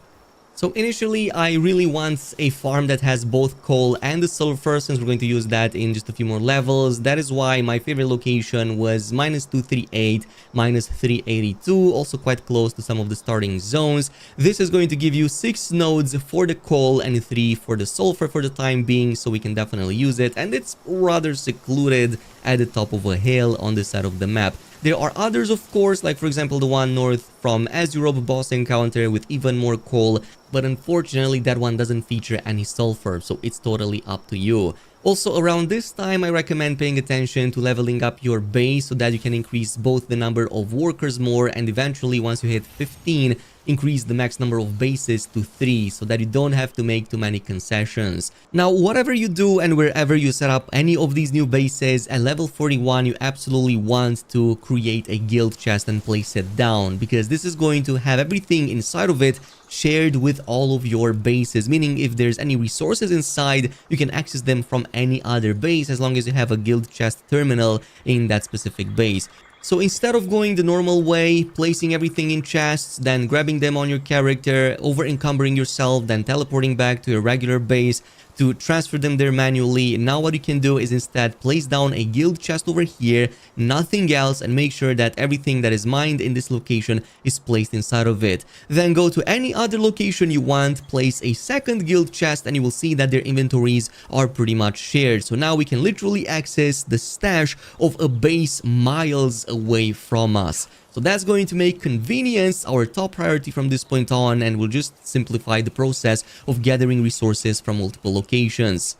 So initially, I really want a farm that has both coal and the sulfur, since we're going to use that in just a few more levels. That is why my favorite location was -238, -382, also quite close to some of the starting zones. This is going to give you 6 nodes for the coal and 3 for the sulfur for the time being, so we can definitely use it. And it's rather secluded at the top of a hill on this side of the map. There are others, of course, like for example the one north from Azurob boss encounter with even more coal, but unfortunately that one doesn't feature any sulfur, so it's totally up to you. Also, around this time, I recommend paying attention to leveling up your base so that you can increase both the number of workers more, and eventually once you hit 15, increase the max number of bases to 3 so that you don't have to make too many concessions. Now, whatever you do and wherever you set up any of these new bases, at level 41 you absolutely want to create a guild chest and place it down, because this is going to have everything inside of it shared with all of your bases, meaning if there's any resources inside, you can access them from any other base as long as you have a guild chest terminal in that specific base. So instead of going the normal way, placing everything in chests, then grabbing them on your character, over encumbering yourself, then teleporting back to your regular base to transfer them there manually, now what you can do is instead place down a guild chest over here, nothing else, and make sure that everything that is mined in this location is placed inside of it. Then go to any other location you want, place a second guild chest, and you will see that their inventories are pretty much shared. So now we can literally access the stash of a base miles away from us. So that's going to make convenience our top priority from this point on, and will just simplify the process of gathering resources from multiple locations.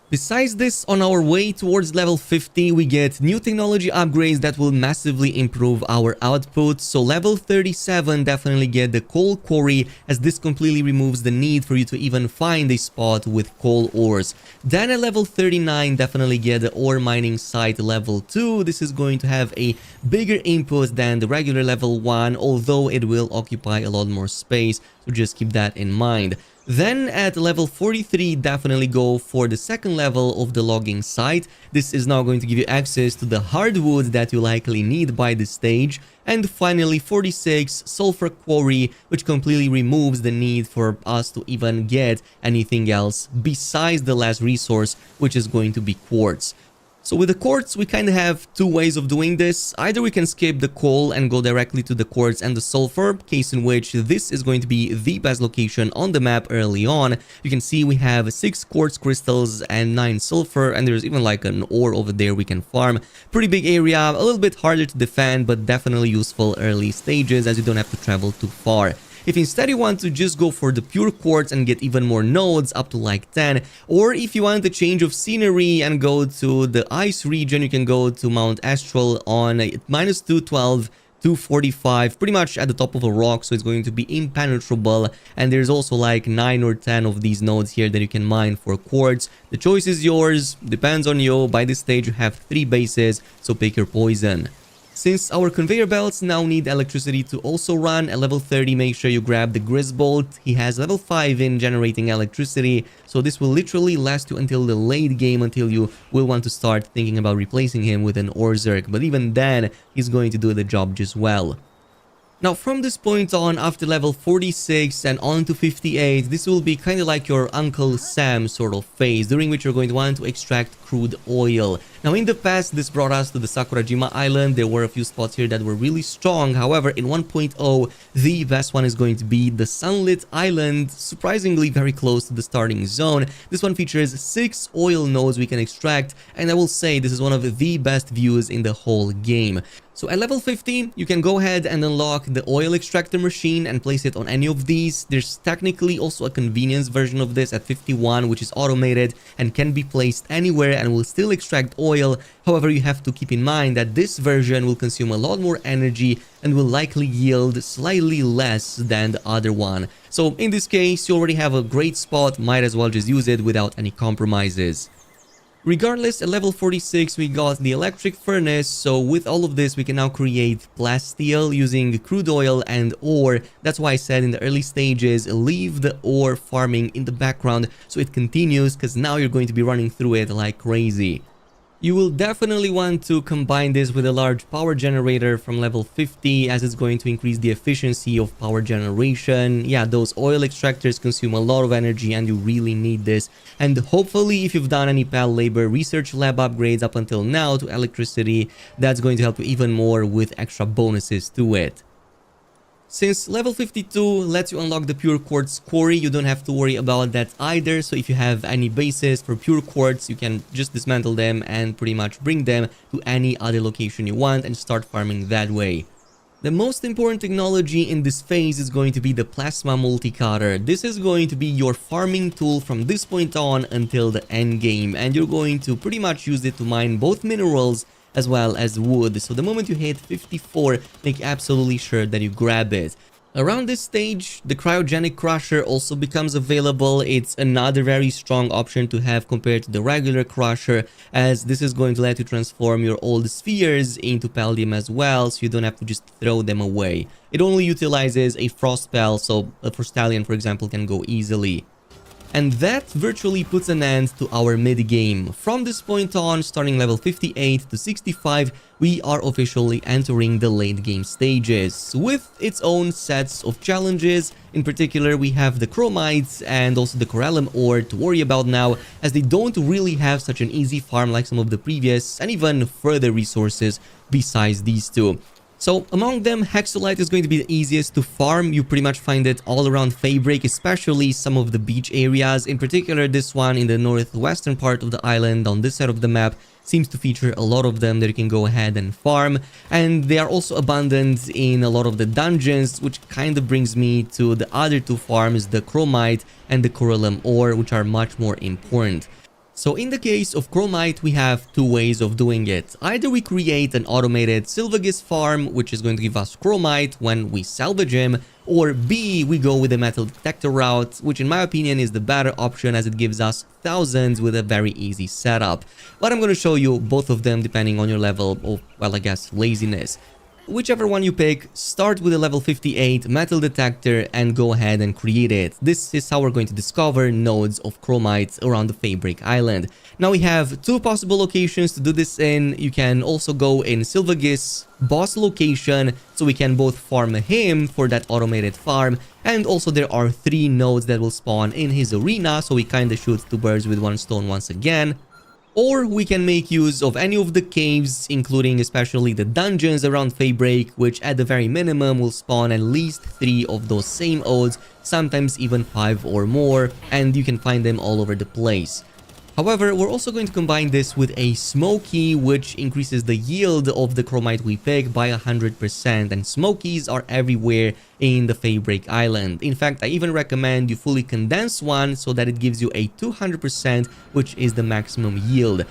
Besides this, on our way towards level 50, we get new technology upgrades that will massively improve our output. So level 37, definitely get the coal quarry, as this completely removes the need for you to even find a spot with coal ores. Then at level 39, definitely get the ore mining site level 2. This is going to have a bigger input than the regular level 1, although it will occupy a lot more space, so just keep that in mind. Then at level 43, definitely go for the second level of the logging site. This is now going to give you access to the hardwood that you likely need by this stage. And finally 46, sulfur quarry, which completely removes the need for us to even get anything else besides the last resource, which is going to be quartz. So with the quartz, we kind of have two ways of doing this. Either we can skip the coal and go directly to the quartz and the sulfur, case in which this is going to be the best location on the map early on. You can see we have 6 quartz crystals and 9 sulfur, and there's even like an ore over there we can farm. Pretty big area, a little bit harder to defend, but definitely useful early stages as you don't have to travel too far. If instead you want to just go for the pure quartz and get even more nodes, up to like 10, or if you want a change of scenery and go to the ice region, you can go to Mount Astral on minus 212, 245, pretty much at the top of a rock, so it's going to be impenetrable. And there's also like 9 or 10 of these nodes here that you can mine for quartz. The choice is yours, depends on you. By this stage you have 3 bases, so pick your poison. Since our conveyor belts now need electricity to also run, at level 30 make sure you grab the Grisbolt. He has level 5 in generating electricity, so this will literally last you until the late game, until you will want to start thinking about replacing him with an Orzerk, but even then he's going to do the job just well. Now from this point on, after level 46 and on to 58, this will be kind of like your Uncle Sam sort of phase, during which you're going to want to extract crude oil. Now in the past, this brought us to the Sakurajima Island. There were a few spots here that were really strong. However, in 1.0, the best one is going to be the Sunlit Island, surprisingly very close to the starting zone. This one features 6 oil nodes we can extract, and I will say this is one of the best views in the whole game. So at level 15, you can go ahead and unlock the oil extractor machine and place it on any of these. There's technically also a convenience version of this at 51, which is automated and can be placed anywhere and will still extract oil. However, you have to keep in mind that this version will consume a lot more energy and will likely yield slightly less than the other one. So in this case, you already have a great spot, might as well just use it without any compromises. Regardless, at level 46 we got the electric furnace, so with all of this we can now create plasteel using crude oil and ore. That's why I said in the early stages, leave the ore farming in the background so it continues, because now you're going to be running through it like crazy. You will definitely want to combine this with a large power generator from level 50, as it's going to increase the efficiency of power generation. Yeah, those oil extractors consume a lot of energy and you really need this. And hopefully if you've done any PAL labor research lab upgrades up until now to electricity, that's going to help you even more with extra bonuses to it. Since level 52 lets you unlock the pure quartz quarry, you don't have to worry about that either. So if you have any bases for pure quartz, you can just dismantle them and pretty much bring them to any other location you want and start farming that way. The most important technology in this phase is going to be the plasma multicutter. This is going to be your farming tool from this point on until the end game, and you're going to pretty much use it to mine both minerals as well as wood. So the moment you hit 54, make absolutely sure that you grab it. Around this stage, the cryogenic crusher also becomes available. It's another very strong option to have compared to the regular crusher, as this is going to let you transform your old spheres into palladium as well, so you don't have to just throw them away. It only utilizes a frost spell, so a Frostallion, for example, can go easily. And that virtually puts an end to our mid-game. From this point on, starting level 58 to 65, we are officially entering the late game stages, with its own sets of challenges. In particular, we have the chromites and also the corallium ore to worry about now, as they don't really have such an easy farm like some of the previous and even further resources besides these two. So among them, Hexolite is going to be the easiest to farm. You pretty much find it all around Faybreak, especially some of the beach areas. In particular, this one in the northwestern part of the island on this side of the map seems to feature a lot of them that you can go ahead and farm. And they are also abundant in a lot of the dungeons, which kind of brings me to the other two farms, the chromite and the corallium ore, which are much more important. So in the case of chromite, we have two ways of doing it. Either we create an automated Sylvagus farm, which is going to give us chromite when we salvage him, or B, we go with the metal detector route, which in my opinion is the better option, as it gives us thousands with a very easy setup. But I'm going to show you both of them depending on your level of, well, I guess, laziness. Whichever one you pick, start with a level 58 metal detector and go ahead and create it. This is how we're going to discover nodes of chromite around the Faybreak Island. Now we have two possible locations to do this in. You can also go in Sylvagus boss location, so we can both farm him for that automated farm, and also there are 3 nodes that will spawn in his arena, so we kind of shoot 2 birds with 1 stone once again. Or we can make use of any of the caves, including especially the dungeons around Faebreak, which at the very minimum will spawn at least 3 of those same odes, sometimes even 5 or more, and you can find them all over the place. However, we're also going to combine this with a smoky, which increases the yield of the chromite we pick by 100%, and smokies are everywhere in the Faebreak Island. In fact, I even recommend you fully condense one so that it gives you a 200%, which is the maximum yield.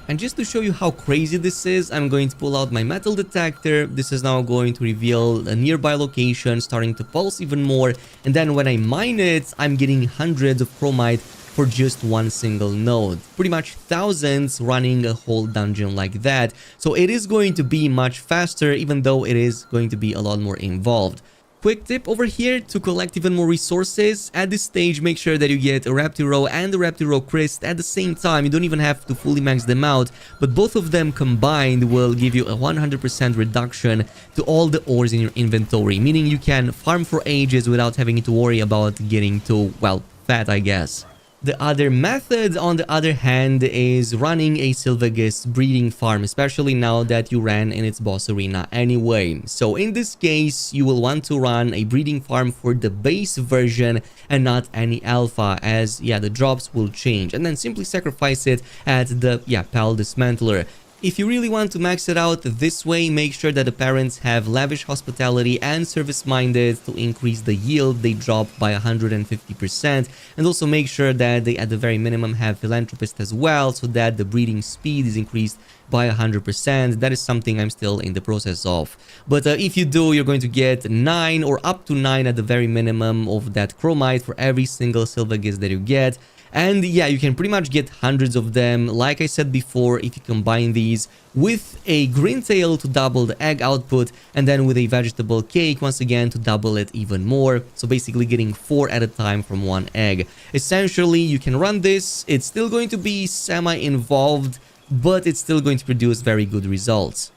And just to show you how crazy this is, I'm going to pull out my metal detector. This is now going to reveal a nearby location, starting to pulse even more, and then when I mine it, I'm getting hundreds of chromite for just one single node. Pretty much thousands running a whole dungeon like that. So it is going to be much faster, even though it is going to be a lot more involved. Quick tip over here to collect even more resources. At this stage, make sure that you get a Raptiro and a Raptiro Crest at the same time. You don't even have to fully max them out, but both of them combined will give you a 100% reduction to all the ores in your inventory, meaning you can farm for ages without having to worry about getting too, well, fat, I guess. The other method, on the other hand, is running a Sylvagus breeding farm, especially now that you ran in its boss arena anyway. So in this case, you will want to run a breeding farm for the base version and not any alpha, as the drops will change, and then simply sacrifice it at the Pal Dismantler. If you really want to max it out this way, make sure that the parents have lavish hospitality and service-minded to increase the yield they drop by 150%, and also make sure that they at the very minimum have philanthropist as well, so that the breeding speed is increased by 100%. That is something I'm still in the process of. But if you do, you're going to get 9 or up to 9 at the very minimum of that chromite for every single Sylvagus that you get. And you can pretty much get hundreds of them, like I said before, if you combine these with a green tail to double the egg output, and then with a vegetable cake once again to double it even more. So basically getting 4 at a time from one egg. Essentially, you can run this. It's still going to be semi-involved, but it's still going to produce very good results.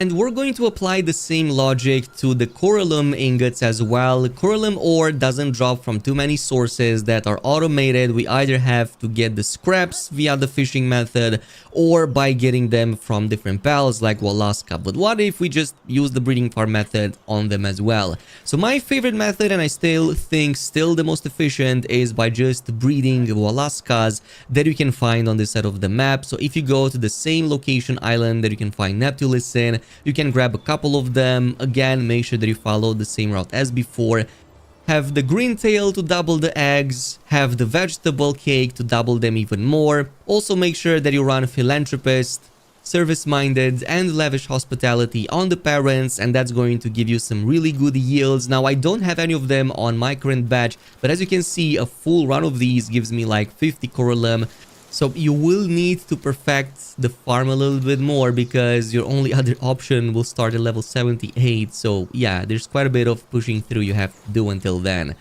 And we're going to apply the same logic to the coralum ingots as well. Coralum ore doesn't drop from too many sources that are automated. We either have to get the scraps via the fishing method or by getting them from different pals like Walaska. But what if we just use the breeding farm method on them as well? So my favorite method, and I still think the most efficient, is by just breeding Walaskas that you can find on this side of the map. So if you go to the same location island that you can find Neptulus in, you can grab a couple of them. Again, make sure that you follow the same route as before. Have the green tail to double the eggs, have the vegetable cake to double them even more. Also make sure that you run philanthropist, service-minded, and lavish hospitality on the parents, and that's going to give you some really good yields. Now, I don't have any of them on my current batch, but as you can see, a full run of these gives me like 50 coralum. So you will need to perfect the farm a little bit more, because your only other option will start at level 78. So yeah, there's quite a bit of pushing through you have to do until then.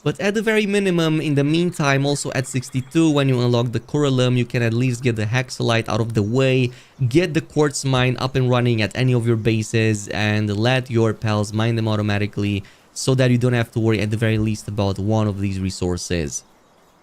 But at the very minimum, in the meantime, also at 62, when you unlock the coralum, you can at least get the hexalite out of the way, get the quartz mine up and running at any of your bases, and let your pals mine them automatically, so that you don't have to worry at the very least about one of these resources.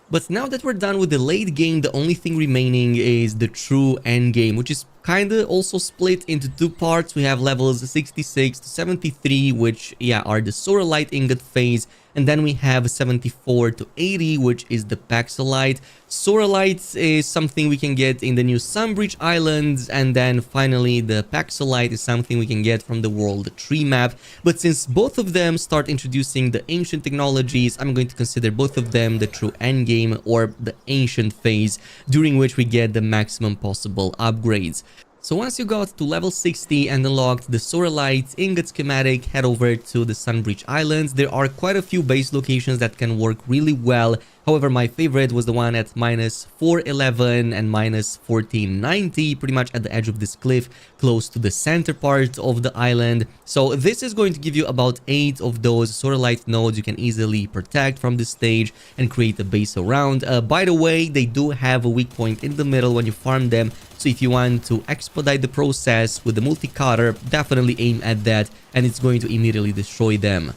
But now that we're done with the late game, the only thing remaining is the true end game, which is kinda also split into two parts. We have levels 66 to 73, which are the Soralite ingot phase, and then we have 74 to 80, which is the Paxolite. Soralite is something we can get in the new Sunbridge Islands, and then finally the Paxolite is something we can get from the World Tree map. But since both of them start introducing the ancient technologies, I'm going to consider both of them the true endgame, or the ancient phase, during which we get the maximum possible upgrades. So once you got to level 60 and unlocked the Sorelite ingot schematic, head over to the Sunbreach Islands. There are quite a few base locations that can work really well. However, my favorite was the one at -411 and -1490, pretty much at the edge of this cliff, close to the center part of the island. So this is going to give you about 8 of those Sorelite nodes you can easily protect from this stage and create a base around. By the way, they do have a weak point in the middle when you farm them. So if you want to expedite the process with the multi-cutter, definitely aim at that and it's going to immediately destroy them.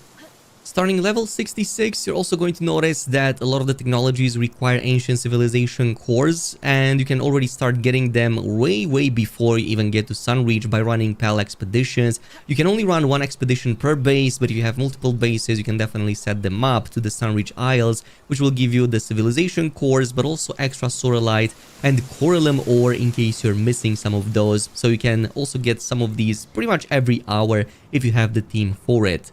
Starting level 66, you're also going to notice that a lot of the technologies require ancient civilization cores, and you can already start getting them way before you even get to Sunreach by running PAL expeditions. You can only run one expedition per base, but if you have multiple bases, you can definitely set them up to the Sunreach Isles, which will give you the civilization cores, but also extra Sorelite and Coralum ore in case you're missing some of those. So you can also get some of these pretty much every hour if you have the team for it.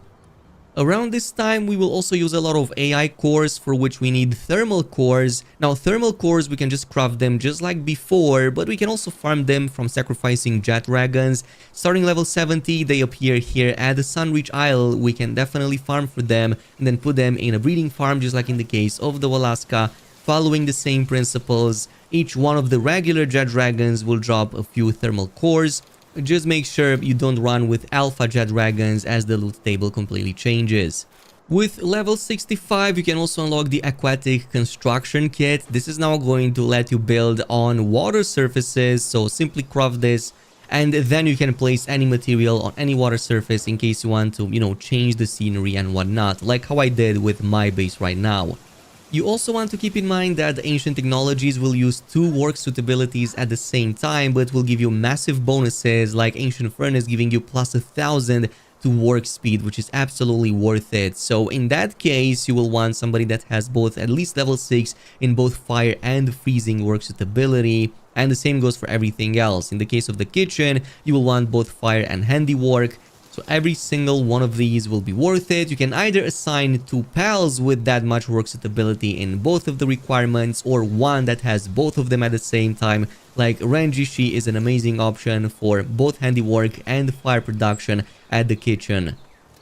Around this time, we will also use a lot of AI cores, for which we need thermal cores. Now, thermal cores, we can just craft them just like before, but we can also farm them from sacrificing jet dragons. Starting level 70, they appear here at the Sunreach Isle. We can definitely farm for them and then put them in a breeding farm, just like in the case of the Walaska, following the same principles. Each one of the regular jet dragons will drop a few thermal cores. Just make sure you don't run with alpha jet dragons, as the loot table completely changes. With level 65, you can also unlock the aquatic construction kit. This is now going to let you build on water surfaces, so simply craft this and then you can place any material on any water surface in case you want to, change the scenery and whatnot, like how I did with my base right now. You also want to keep in mind that the ancient technologies will use 2 work suitabilities at the same time, but will give you massive bonuses, like Ancient Furnace giving you plus 1000 to work speed, which is absolutely worth it. So in that case, you will want somebody that has both at least level 6 in both fire and freezing work suitability. And the same goes for everything else. In the case of the kitchen, you will want both fire and handiwork. So every single one of these will be worth it. You can either assign 2 pals with that much work suitability in both of the requirements, or one that has both of them at the same time. Like Renjishi is an amazing option for both handiwork and fire production at the kitchen.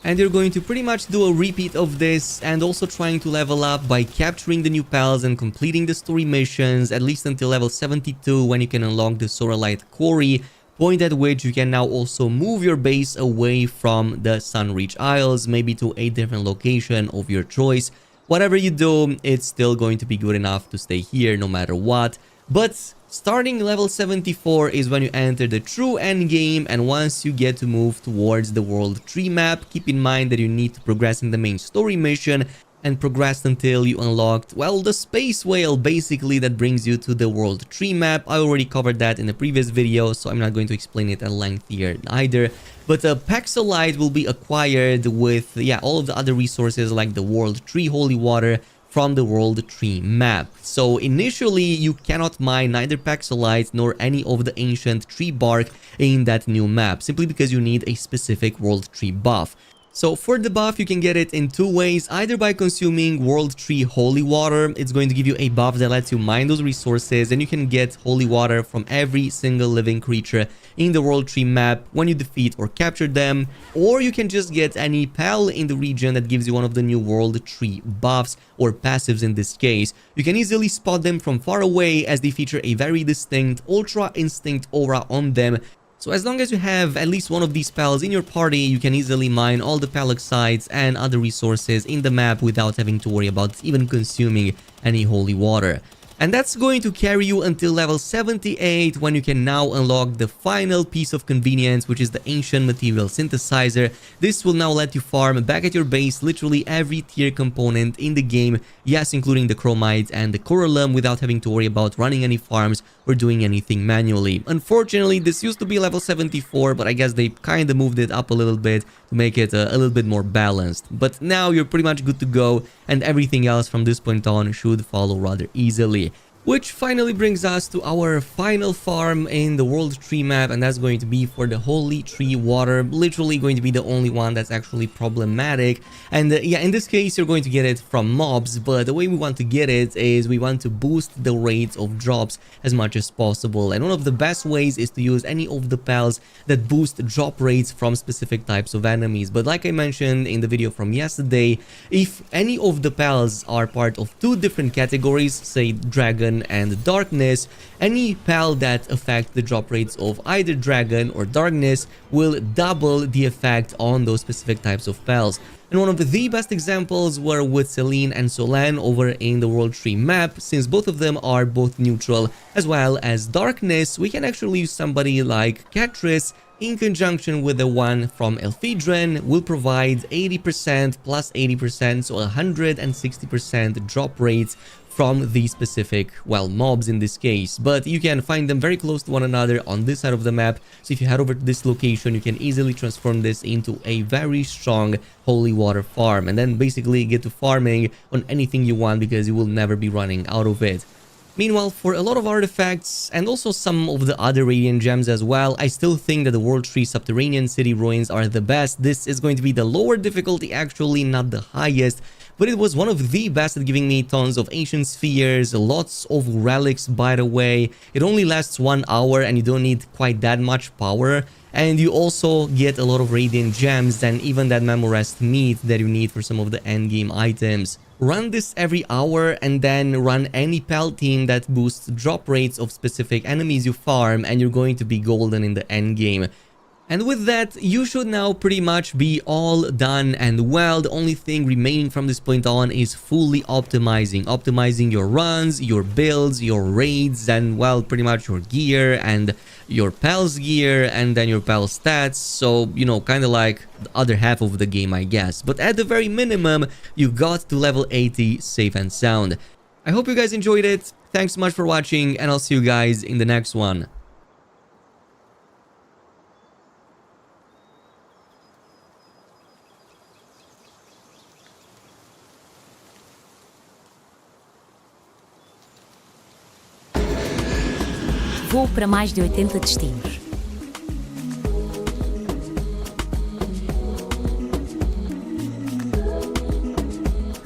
And you're going to pretty much do a repeat of this, and also trying to level up by capturing the new pals and completing the story missions, at least until level 72, when you can unlock the Sorelite Quarry, point at which you can now also move your base away from the Sunreach Isles, maybe to a different location of your choice. Whatever you do, it's still going to be good enough to stay here no matter what. But starting level 74 is when you enter the true end game, and once you get to move towards the world tree map, keep in mind that you need to progress in the main story mission and progressed until you unlocked, well, the space whale basically that brings you to the world tree map. I already covered that in a previous video, so I'm not going to explain it at length here either. But a Paxolite will be acquired with, all of the other resources like the world tree holy water from the world tree map. So initially you cannot mine neither Paxolite nor any of the ancient tree bark in that new map, simply because you need a specific world tree buff. So for the buff, you can get it in 2 ways, either by consuming World Tree Holy Water. It's going to give you a buff that lets you mine those resources, and you can get Holy Water from every single living creature in the World Tree map when you defeat or capture them. Or you can just get any pal in the region that gives you one of the new World Tree buffs, or passives in this case. You can easily spot them from far away, as they feature a very distinct Ultra Instinct aura on them. So as long as you have at least one of these pals in your party, you can easily mine all the paloxides and other resources in the map without having to worry about even consuming any holy water. And that's going to carry you until level 78, when you can now unlock the final piece of convenience, which is the Ancient Material Synthesizer. This will now let you farm back at your base literally every tier component in the game, yes, including the chromides and the coralum, without having to worry about running any farms or doing anything manually. Unfortunately, this used to be level 74, but I guess they kind of moved it up a little bit to make it a little bit more balanced. But now you're pretty much good to go, and everything else from this point on should follow rather easily. Which finally brings us to our final farm in the World Tree map, and that's going to be for the Holy Tree Water. Literally going to be the only one that's actually problematic. And yeah, in this case you're going to get it from mobs, but the way we want to get it is we want to boost the rates of drops as much as possible. And one of the best ways is to use any of the pals that boost drop rates from specific types of enemies. But like I mentioned in the video from yesterday, if any of the pals are part of two different categories, say Dragon and Darkness, any pal that affect the drop rates of either Dragon or Darkness will double the effect on those specific types of pals. And one of the best examples were with Celine and Solan over in the World Tree map. Since both of them are both neutral as well as Darkness, we can actually use somebody like Catrice in conjunction with the one from Elphedrine will provide 80% plus 80%, so 160% drop rates from these specific, well, mobs in this case. But you can find them very close to one another on this side of the map, so if you head over to this location you can easily transform this into a very strong holy water farm, and then basically get to farming on anything you want because you will never be running out of it. Meanwhile, for a lot of artifacts and also some of the other Radiant Gems as well, I still think that the World Tree Subterranean City Ruins are the best. This is going to be the lower difficulty, actually, not the highest, but it was one of the best at giving me tons of ancient spheres, lots of relics by the way. It only lasts 1 hour and you don't need quite that much power. And you also get a lot of Radiant Gems and even that Memorest meat that you need for some of the endgame items. Run this every hour and then run any pal team that boosts drop rates of specific enemies you farm, and you're going to be golden in the endgame. And with that, you should now pretty much be all done and well. The only thing remaining from this point on is fully optimizing your runs, your builds, your raids, and well, pretty much your gear and your pals gear and then your pal stats. So, you know, kind of like the other half of the game, I guess. But at the very minimum, you got to level 80 safe and sound. I hope you guys enjoyed it. Thanks so much for watching, and I'll see you guys in the next one. Voo para mais de 80 destinos.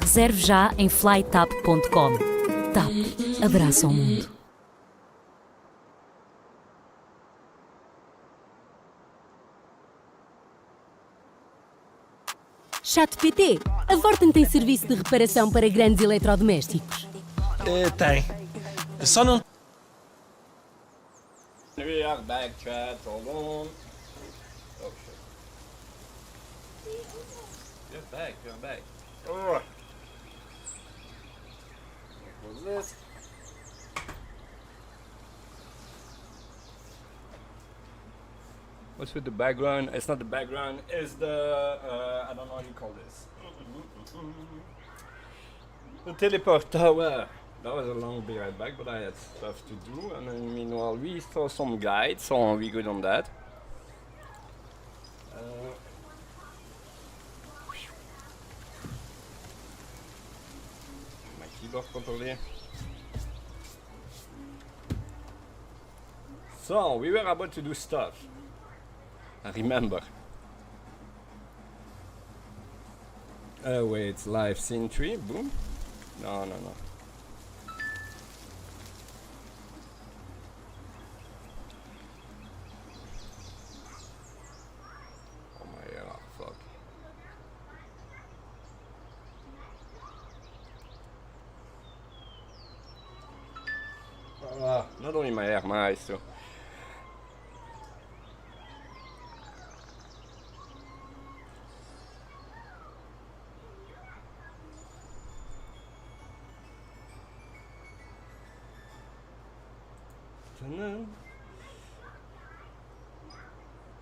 Reserve já em flytap.com. TAP. Abraça ao mundo. ChatGPT, a Vorten tem serviço de reparação para grandes eletrodomésticos? Tem. Só não... We are back, chat. Hold on. Oh shit. You're back. Oh. What was this? What's with the background? It's not the background. It's the I don't know how you call this. The teleporter. Well, that was a long be right back, but I had stuff to do, and then meanwhile we saw some guides, so we good on that. My keyboard controller. So we were about to do stuff. I remember. Wait, live scene 3, boom. No. Not only my hair, my eyes too.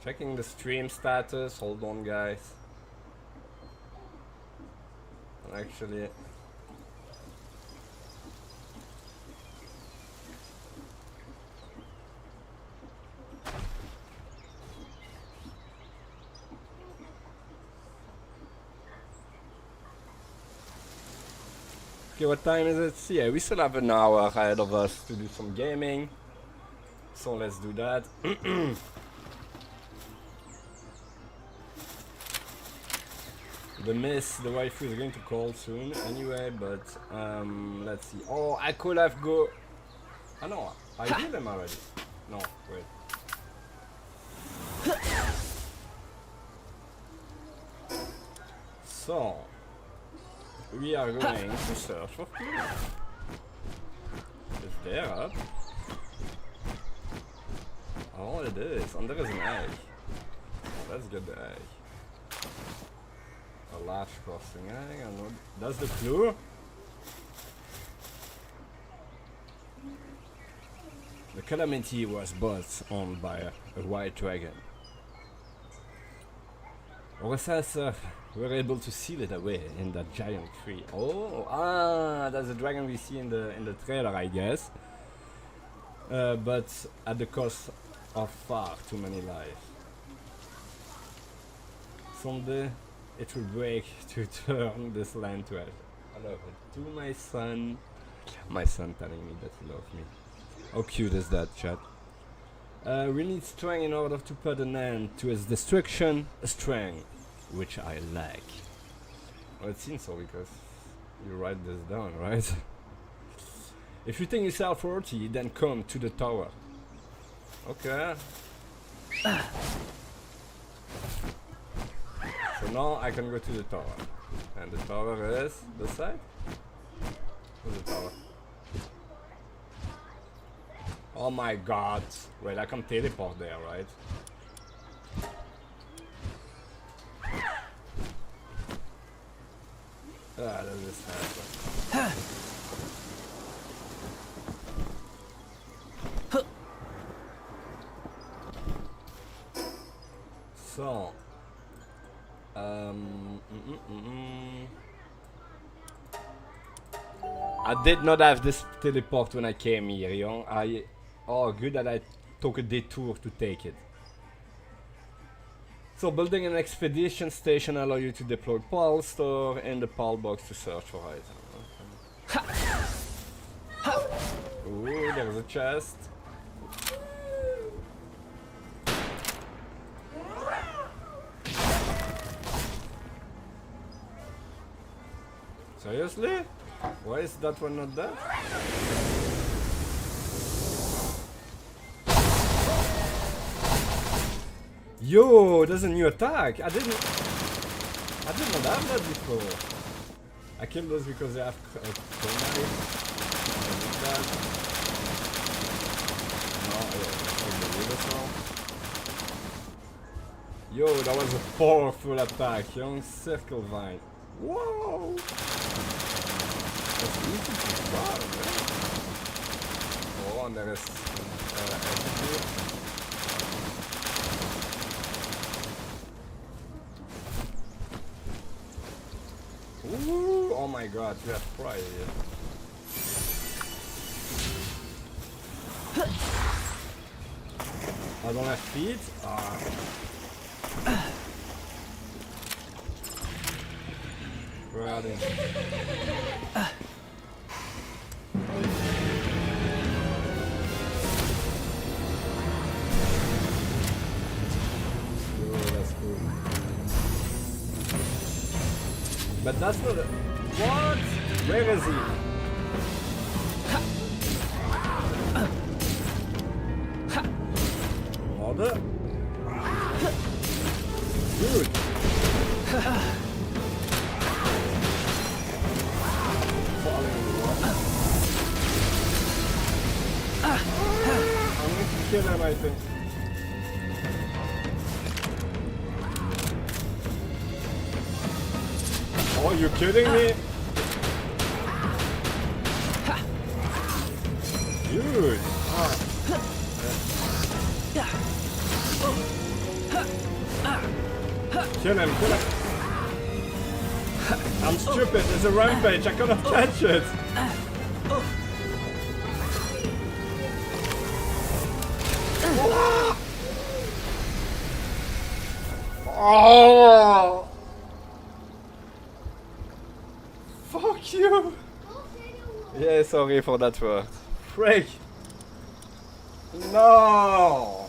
Checking the stream status, hold on guys. Actually, Okay, what time is it? Yeah, we still have an hour ahead of us to do some gaming. So let's do that. The waifu is going to call soon anyway, but let's see. Oh, I could have go... Oh no, I did them already. No, wait. So, we are going to search for food. Is there up? Oh, it is. And there is an egg. Let's get the egg. A large crossing egg. And what? That's the clue? The Calamity was built on by a white dragon. Our assessor were able to seal it away in that giant tree. Oh, that's the dragon we see in the trailer, I guess. But at the cost of far too many lives. Someday it will break to turn this land to ash. I love it. To my son telling me that he loves me. How cute is that, chat? We need strength in order to put an end to its destruction. Strength, which I lack. Well, it seems so because you write this down, right? If you think yourself worthy, then come to the tower. Okay. So now I can go to the tower. And the tower is this side? Where's the tower? Oh my god. Wait, I can teleport there, right? Ah, that is happen. So, I did not have this teleport when I came here, you know. Oh, good that I took a detour to take it. So, building an expedition station allows you to deploy PAL store in the PAL box to search for items. Okay. Ooh, there's a chest. Seriously? Why is that one not there? Yo, there's a new attack. I did not have that before. I killed those because they have knife. Yo, that was a powerful attack. Young circle vine. Whoa! That's easy to start, man. Oh, and there is Amity. Ooh, oh my god, you have pride here. I don't have feet? Ah. Where are they? Oh, that's cool. But that's not a... What? Where is he? Mother? Dude! Falling in the water. I'm going to kill him, I think. Oh, you kidding me? Dude! Kill him, kill him! I'm stupid, there's a rampage, I cannot catch it! Oh! Fuck you! Yeah, sorry for that word. Freak! No!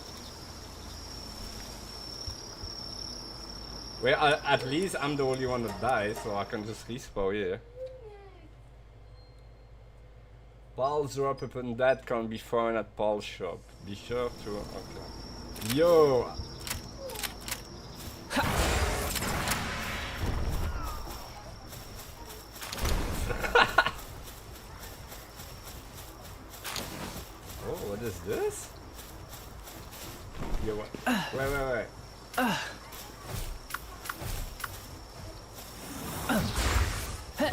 Well, at least I'm the only one that dies, so I can just respawn here. Paul's drop weapon that can be found at Paul's shop. Be sure to... okay. Yo! Oh, what is this? Yo, what? Wait. Oh, okay.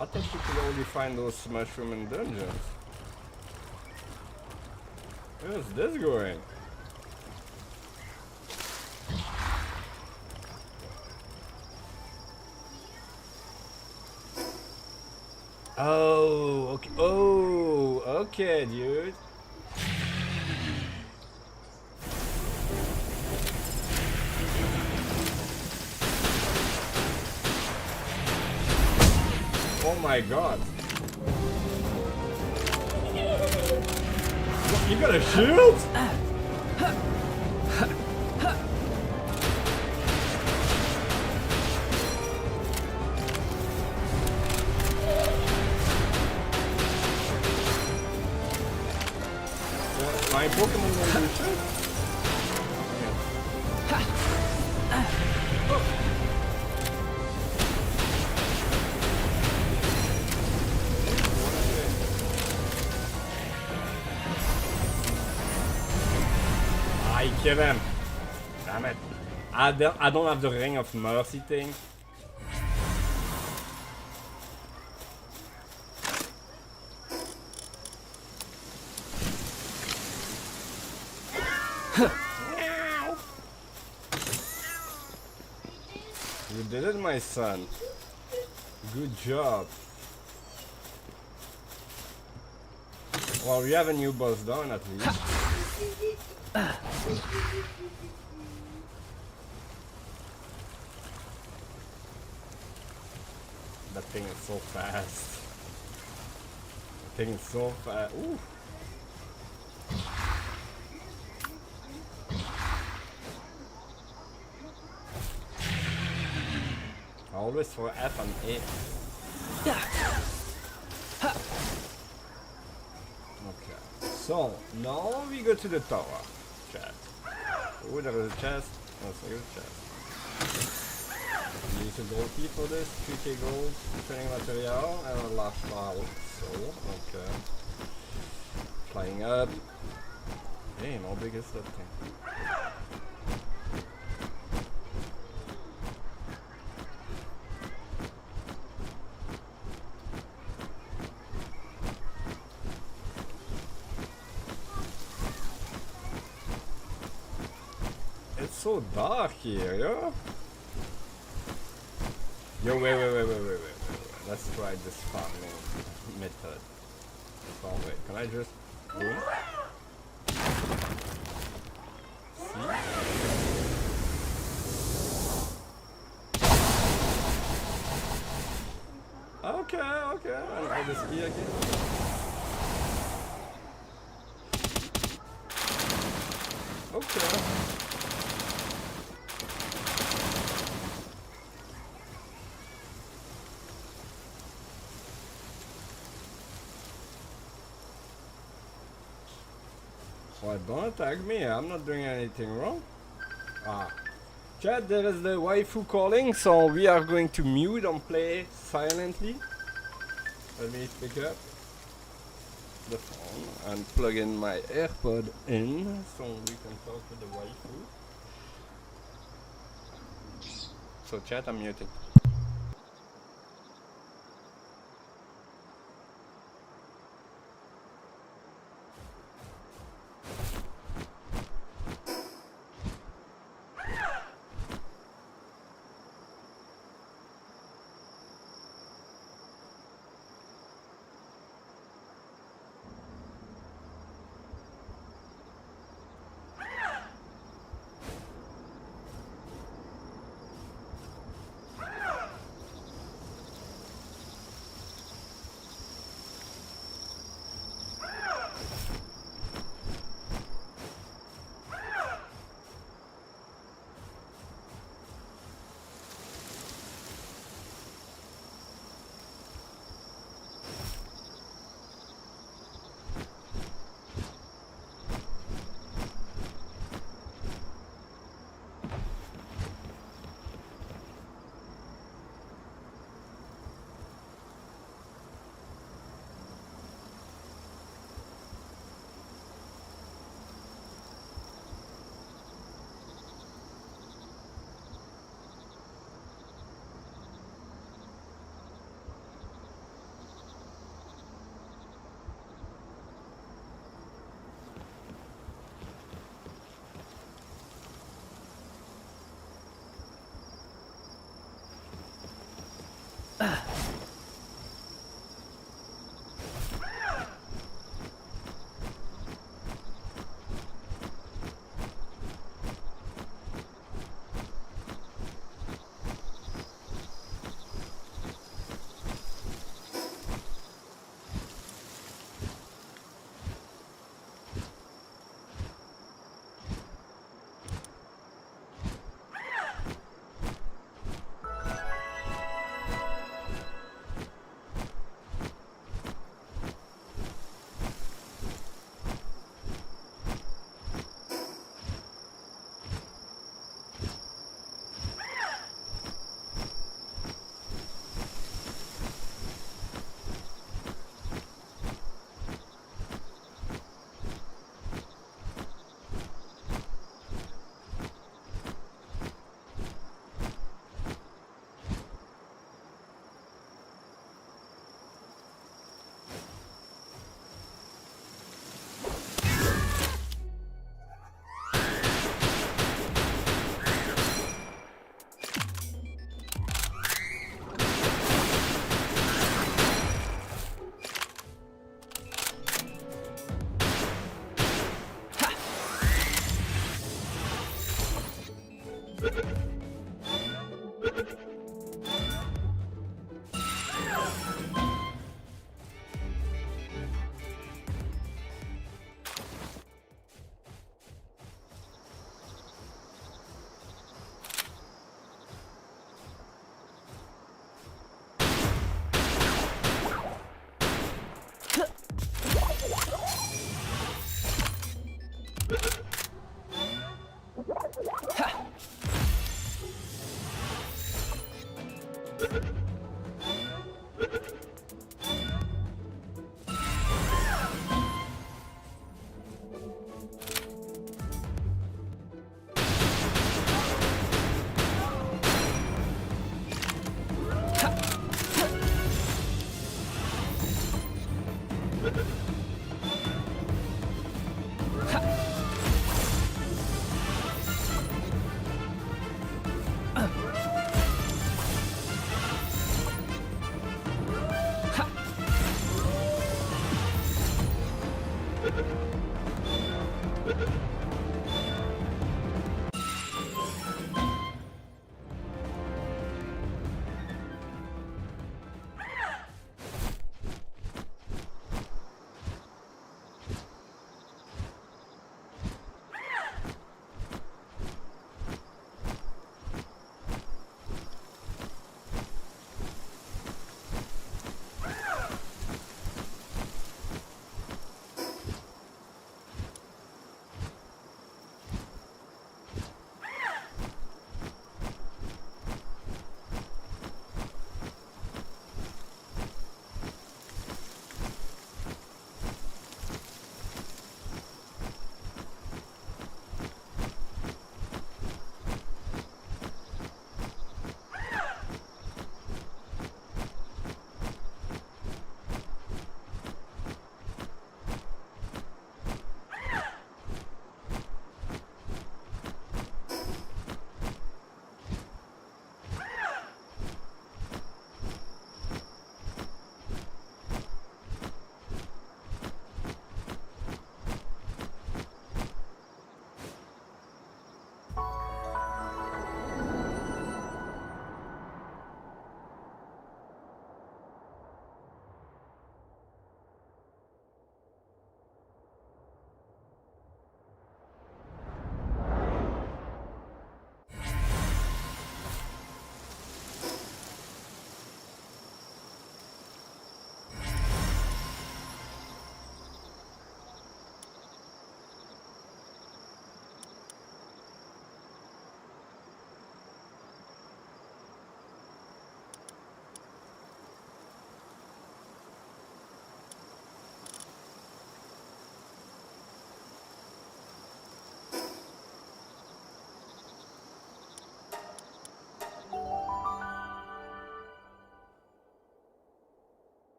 I thought you could only find those mushrooms in dungeons. Where's this going? Oh, okay. Oh, okay, dude. Oh my god. What, you got a shield? My Pokemon don't do shit. I kill him. Damn it. I don't have the Ring of Mercy thing. You did it, my son. Good job. Well, we have a new boss down at least. That thing is so fast. That thing is so fast. Ooh. Always for F and A. Okay. So now we go to the tower. Chat. Oh, there is a chest. That's a good chest. Need a gold key for this. 3k gold, training material, and a large file. So, okay. Flying up. Damn, how big is that thing? It's so dark here, yo. Yo, wait. Let's try this farming method. Oh wait, can I just boom? See? Okay. And all this E again. Okay. Well, don't attack me, I'm not doing anything wrong. Ah. Chat, there is the waifu calling, so we are going to mute and play silently. Let me pick up the phone and plug in my AirPod in, so we can talk to the waifu. So chat, I'm muting.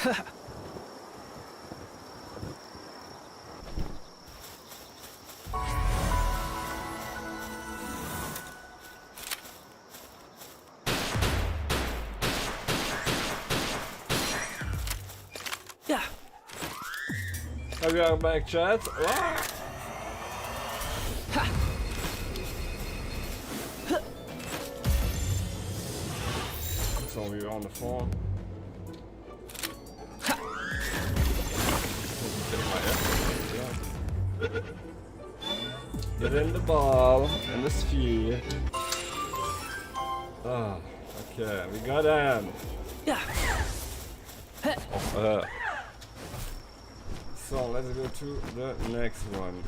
We are back, chat. Wow. So we are on the phone. Get in the ball and the sphere. Ah, okay, we got him. So let's go to the next one.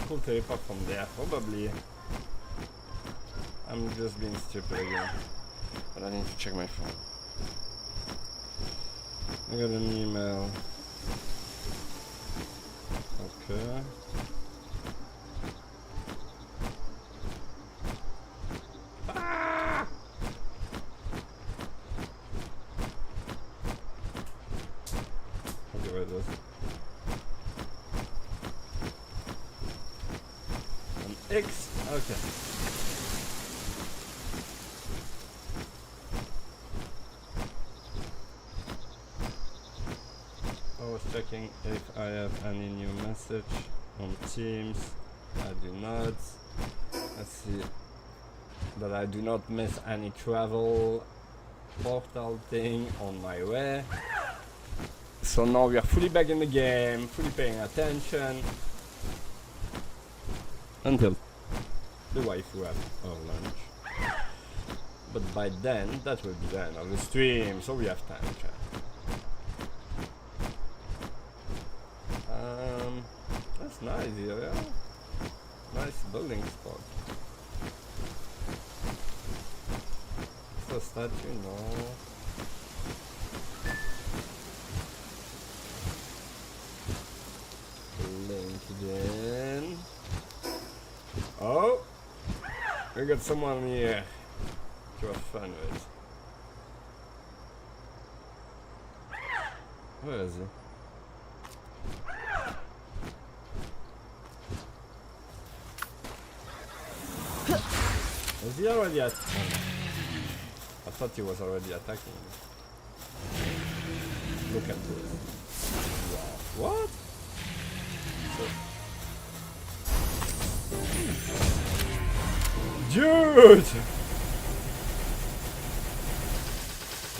Cool teleport from there, probably. I'm just being stupid again. But I need to check my phone. I got an email. Okay. X. Okay. I was checking if I have any new message on Teams. I do not. Let's see that I do not miss any travel portal thing on my way. So now we are fully back in the game, fully paying attention. Until the waifu have our lunch. But by then, that will be the end of the stream, so we have time, chat. That's nice here, yeah? Nice building spot. So statue, no. LinkedIn. Oh! We got someone here to have fun with. Where is he? Is he already at? I thought he was already attacking me. Look at this. Wow. What? Dude!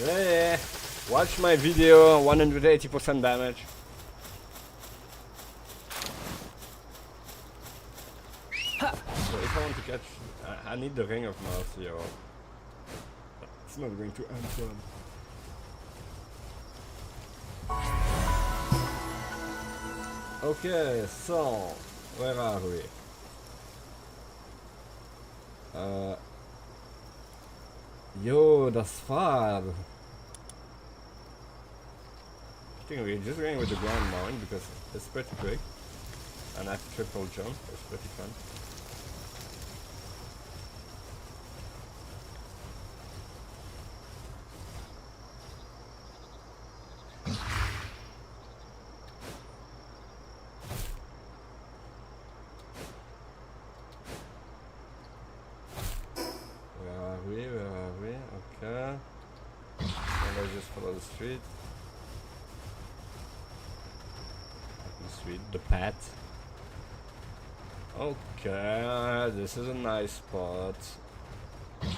Yeah. Watch my video, 180% damage. So if I want to catch, I need the ring of mercy, or it's not going to end soon. Okay, so where are we? Yo, that's far. I think we're just going with the ground mount because it's pretty quick. And I have triple jump, it's pretty fun. Where are we? Okay. And I just follow the street. The path. Okay, this is a nice spot. We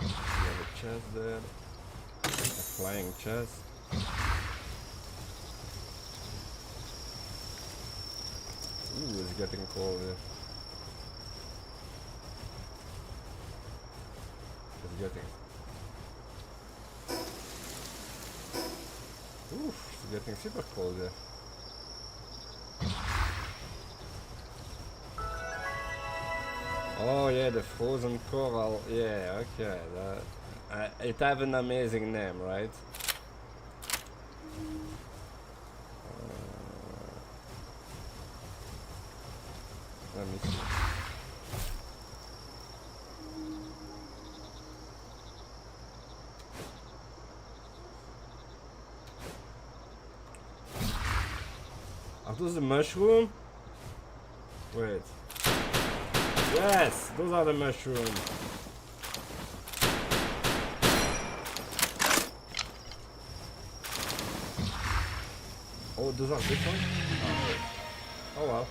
have a chest there. A flying chest. Ooh, it's getting cold here. It's getting... Oof, it's getting super cold here. Oh yeah, the frozen coral. Yeah, okay. It have an amazing name, right? Are those the mushroom? Wait. Yes, those are the mushrooms. Oh, those are different? Oh well.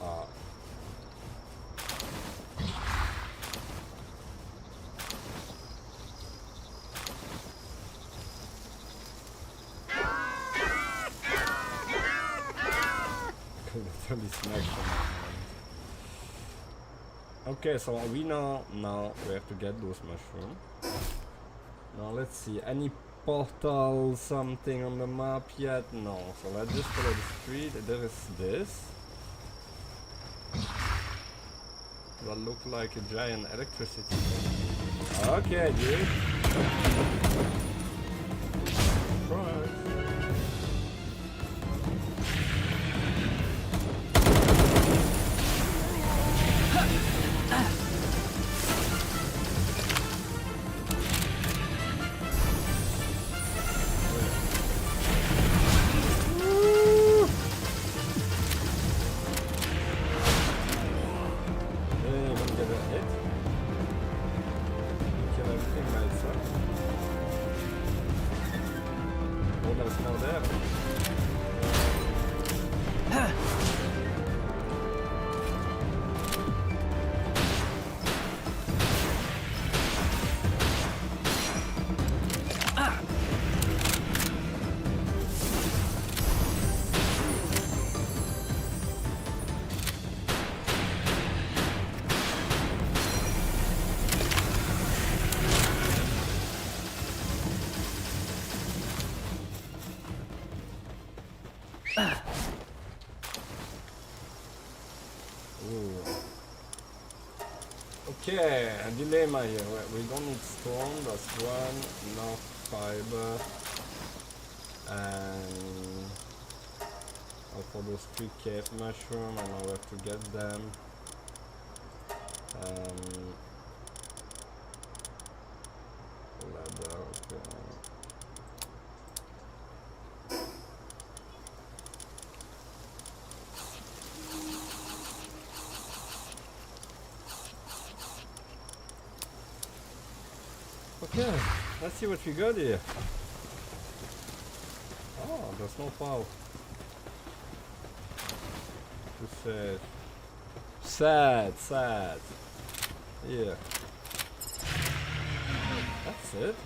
Ah. Literally smacked them. Okay, so we know now we have to get those mushrooms. Now let's see, any portal something on the map yet? No, so let's just follow the street. There is this. That look like a giant electricity. Okay, dude. Right. Okay, a dilemma here. We don't need stone, that's one, enough fiber, and for those 3 cave mushroom, and now we have to get them. Ladder, okay. Okay, let's see what we got here. Oh, there's no power. Too sad. Sad, sad. Yeah. That's it.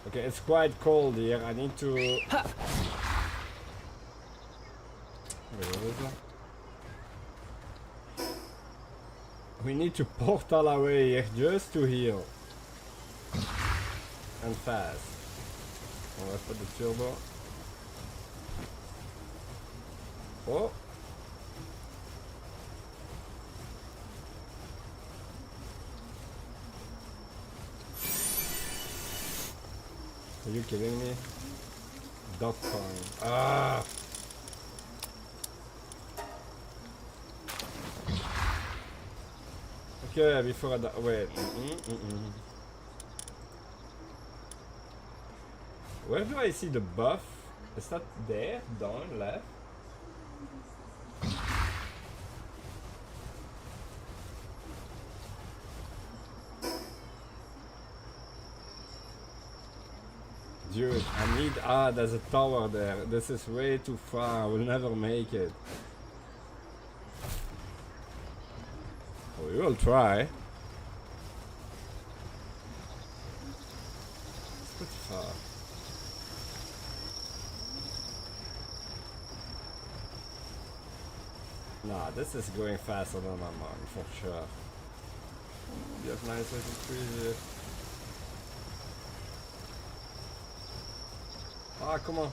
Okay, it's quite cold here. I need to... Wait, what is that? We need to portal our way here just to heal. And fast. Oh, let's put the turbo. Oh! Are you kidding me? Dog coin. Ah! Okay, before I die. Wait. Where do I see the buff? Is that there? Down, left? Dude, I need... Ah, there's a tower there. This is way too far. I will never make it. We will try. It's pretty far. Nah, this is going faster than my mind, for sure. You have nice little trees here. Ah, come on.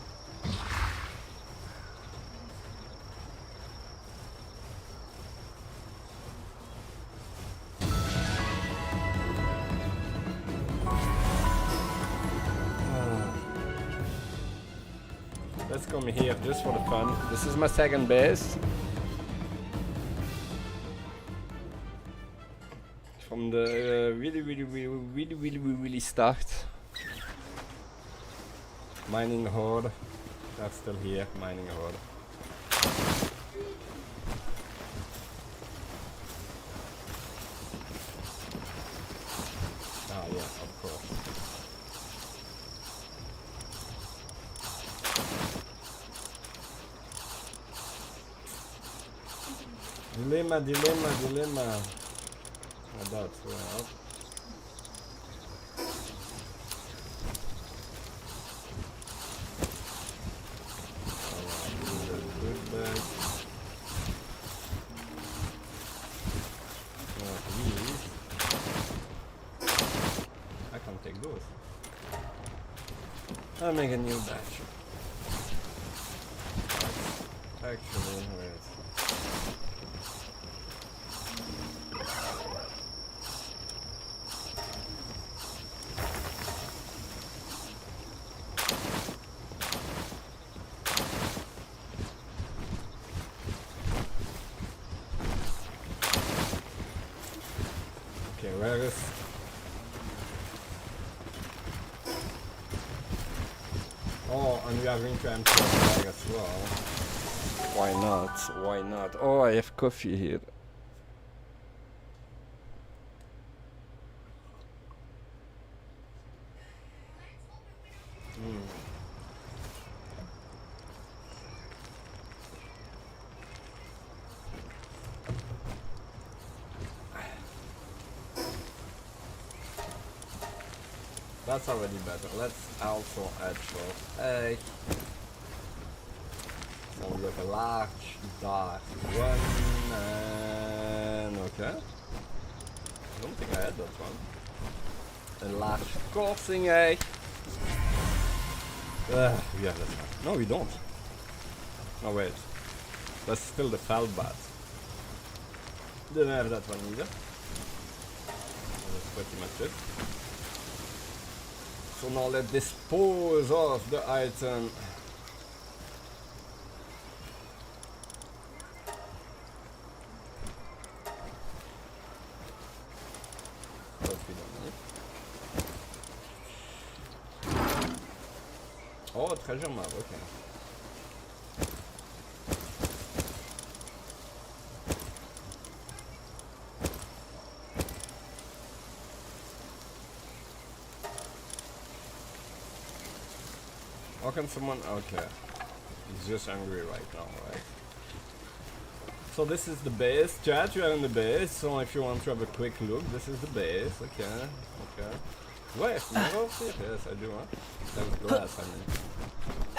Let's come here just for the fun. This is my second base. From the really start. Mining horde. They're still here, mining horde. Ah, yes, of course. Dilemma. That's well. I can take those. I'll make a new batch. Actually, wait. Okay, where is... Oh, and we are going to empty the bag as well. Why not? Why not? Oh, I have coffee here. That's already better. Let's also add short egg. So we have a large dark one and okay. I don't think I had that one. A large coursing egg. We have that one. No, we don't. No, wait. That's still the Feldbat. Didn't have that one either. That's pretty much it. So now let's dispose of the item. That we don't need. Oh, treasure map, okay. How can someone... Okay. He's just angry right now, right? So this is the base. Chat, you are in the base. So if you want to have a quick look, this is the base. Okay. Okay. Do I have minerals here? Yes, I do, huh? There's glass, I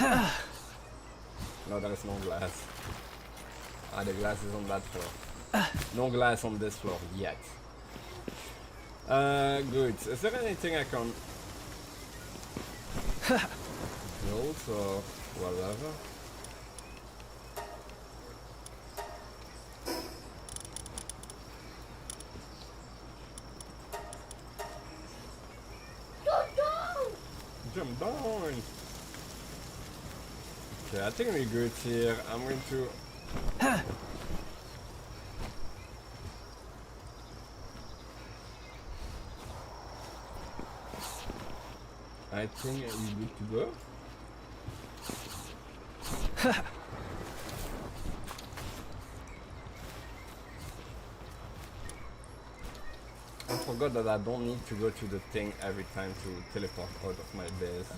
mean. No, there is no glass. Ah, the glass is on that floor. No glass on this floor yet. Good. Is there anything I can... build or whatever? Jump down! Okay, I think we're good here. I'm going to... I think we're good to go. I forgot that I don't need to go to the thing every time to teleport out of my base.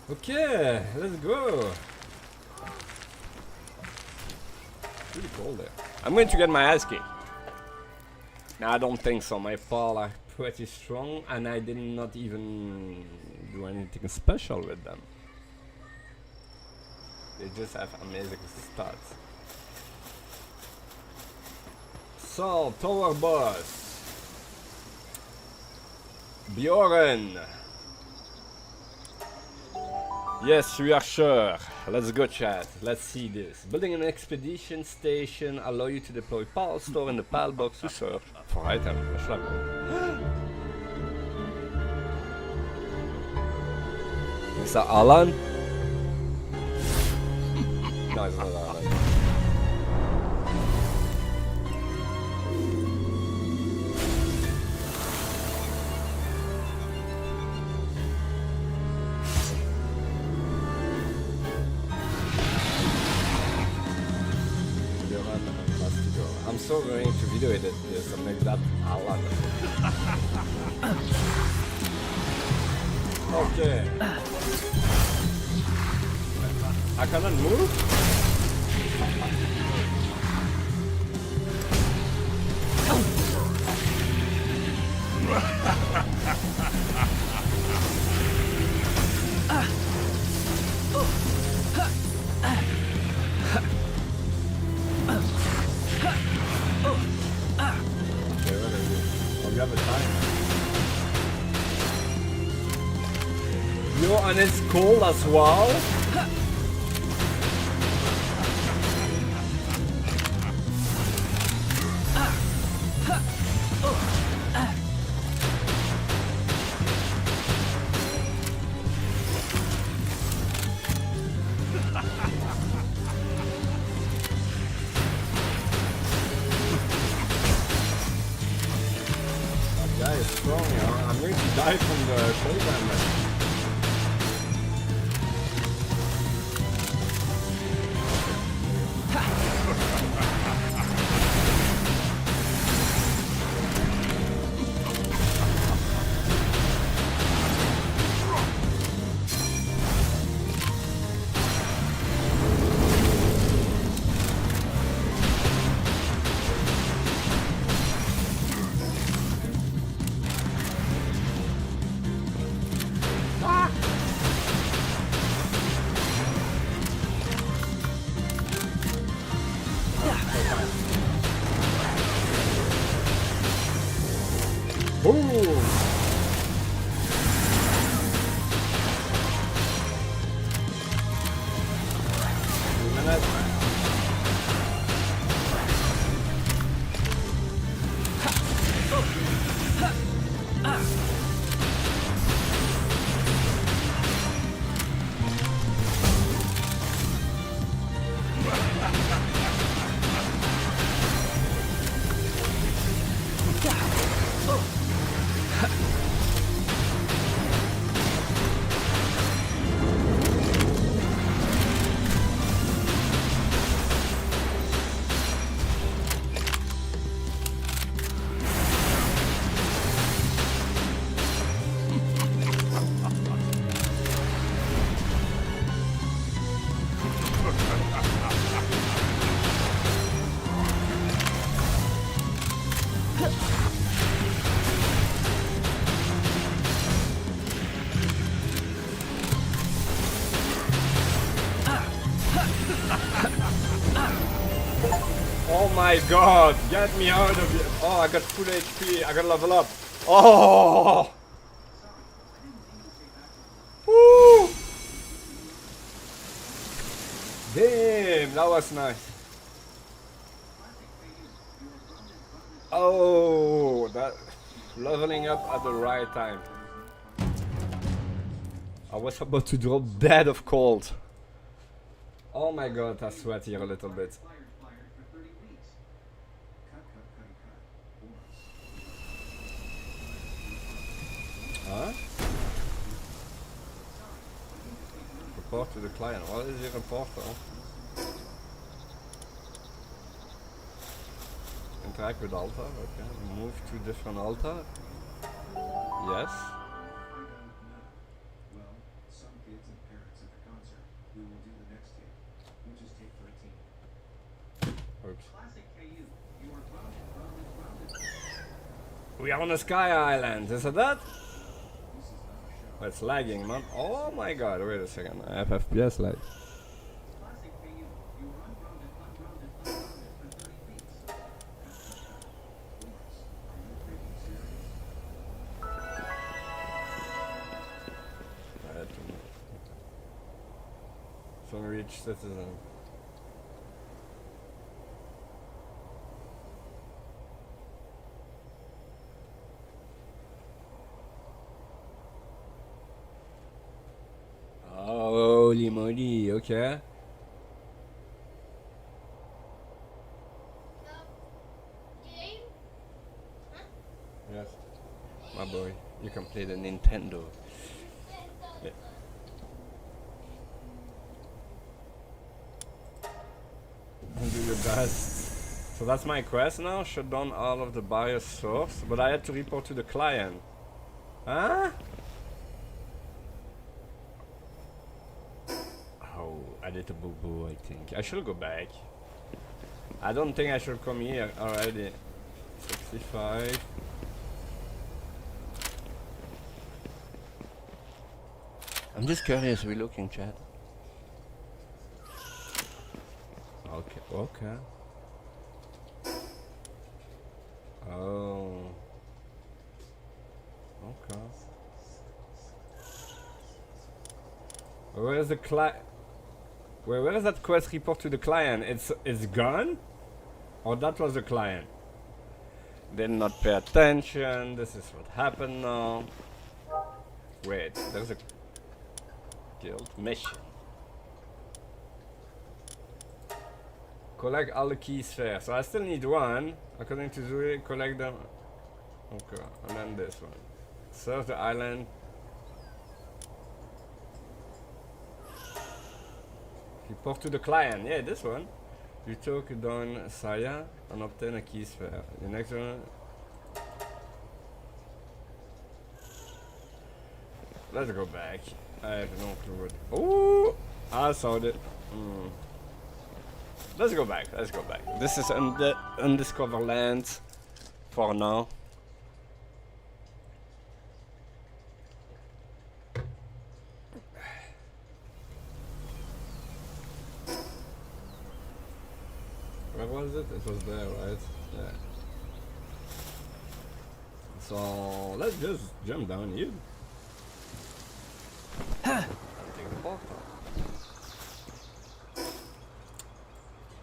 Okay, let's go. Pretty cold there. I'm going to get my ass kicked. No, I don't think so. My paws are pretty strong and I did not even do anything special with them. They just have amazing stats. So, tower boss. Bjorn. Yes, we are sure. Let's go, chat. Let's see this. Building an expedition station allow you to deploy PAL store in the PAL box to search for items. Is that Alan? No, it's not Alan. also going to video edit this and make that a lot. Okay. I cannot move? Yo, and it's cold as well. That guy is strong, yeah. I'm going to die from the cold damage. Oh my god, get me out of here. Oh, I got full HP, I gotta level up. Oh! Woo! Damn, that was nice. Oh, that leveling up at the right time. I was about to drop dead of cold. Oh my god, I sweat here a little bit. Huh? Report to the client. What is your report though? Interact with altar, okay. Move to different altar. Yes. Oops. We are on a sky island, is it that? Oh, it's lagging, man. Oh my god, wait a second. I have FPS lag. So reach citizen. Holy moly, okay. Yes, my boy, you can play the Nintendo. Yeah. Do your best. So that's my quest now. Shut down all of the bias source, but I had to report to the client. Huh? Oh, I did a boo-boo, I think. I should go back. I don't think I should come here already. 65. I'm just curious, we're looking, chat. Okay, okay. Oh. Okay. Where is the client? Where is that quest report to the client? It's gone? Or that was the client? Did not pay attention. This is what happened now. Wait, there's a guild mission. Collect all the keys first. So I still need one. According to Zuri, collect them. Okay, and then this one. Serve the island. Report to the client. Yeah, this one. You took down Saya and obtain a key sphere. The next one. Let's go back. I have no clue what. Oh, I saw it. Let's go back. Let's go back. This is undiscovered lands for now. Where was it? It was there, right? Yeah. So let's just jump down here. Take the portal.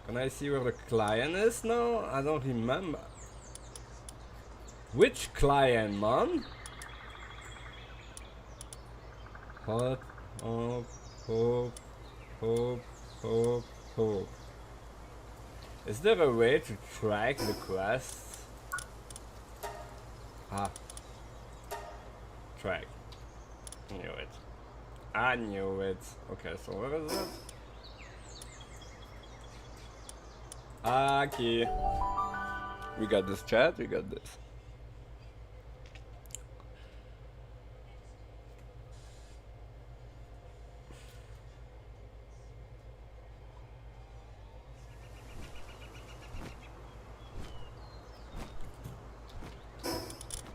Can I see where the client is now? I don't remember. Which client, man? Hop, hop, hop, hop, hop, hop. Is there a way to track the quests? Ah. Track. Knew it. I knew it. Okay, so where is it? Okay. We got this, chat. We got this.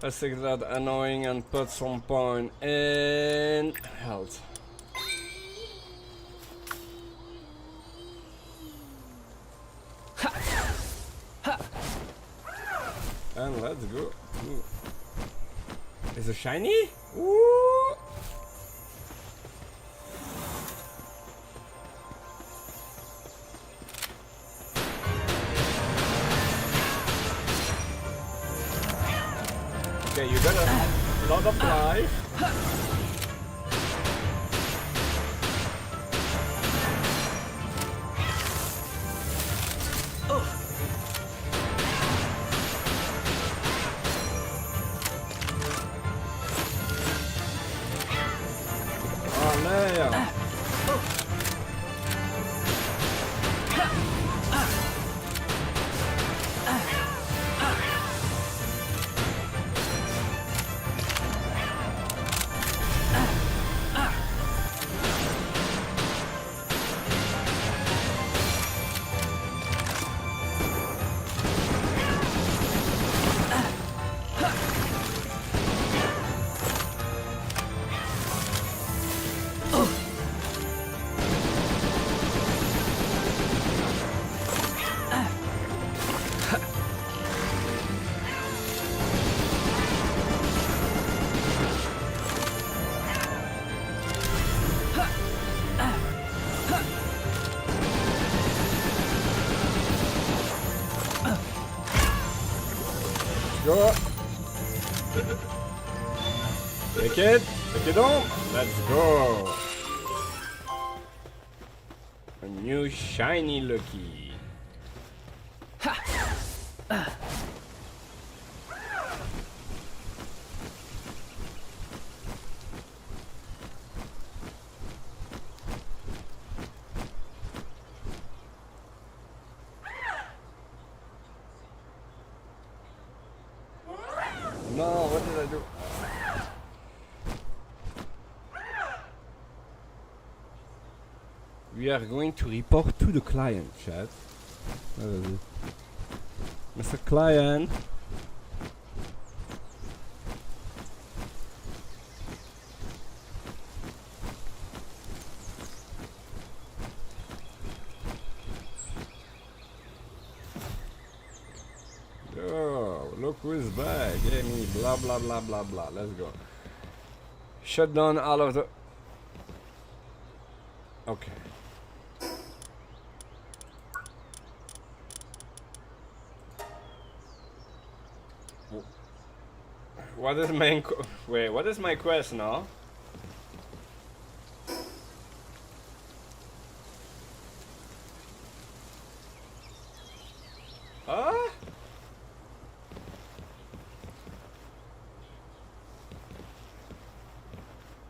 Let's take that annoying and put some point in health. And let's go. Ooh. Is it shiny? Ooh. Okay, you got a lot of life. Go. Take it. Take it on. Let's go. A new shiny Lucky. we are going to report to the client, chat. Where is it? Mr. Client. Yo, look who's back. Hey, me, blah blah blah blah blah. Let's go. Shut down all of the... Okay. What is my wait? What is my quest now? Huh?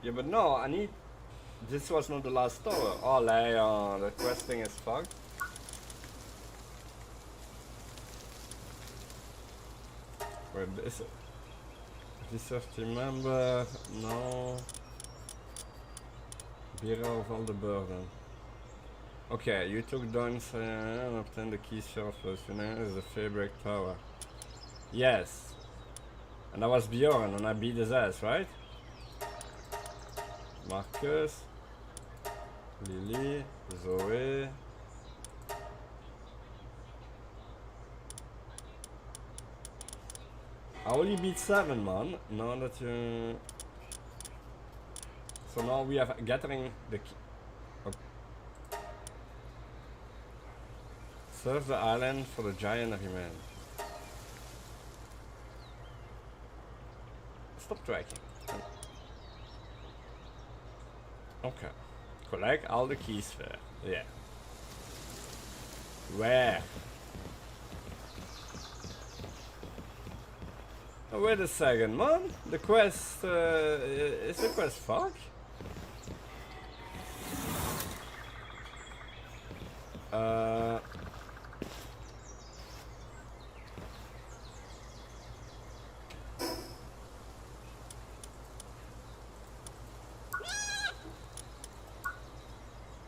Yeah, but no, I need... This was not the last tower. Oh, Leon, the quest thing is fucked. Where is it? Research team member, no. Bearer of all the burden. Okay, you took down and obtained the keys first. Your name is the fabric tower. Yes. And that was Bjorn, and I beat his ass, right? Marcus, Lily, Zoe. I only beat 7, man. Now that you... So now we have gathering the key. Oh. Serve the island for the giant remain. Stop tracking. Okay. Collect all the keys there. Yeah. Where? Oh, wait a second, man. The quest, is the quest fuck?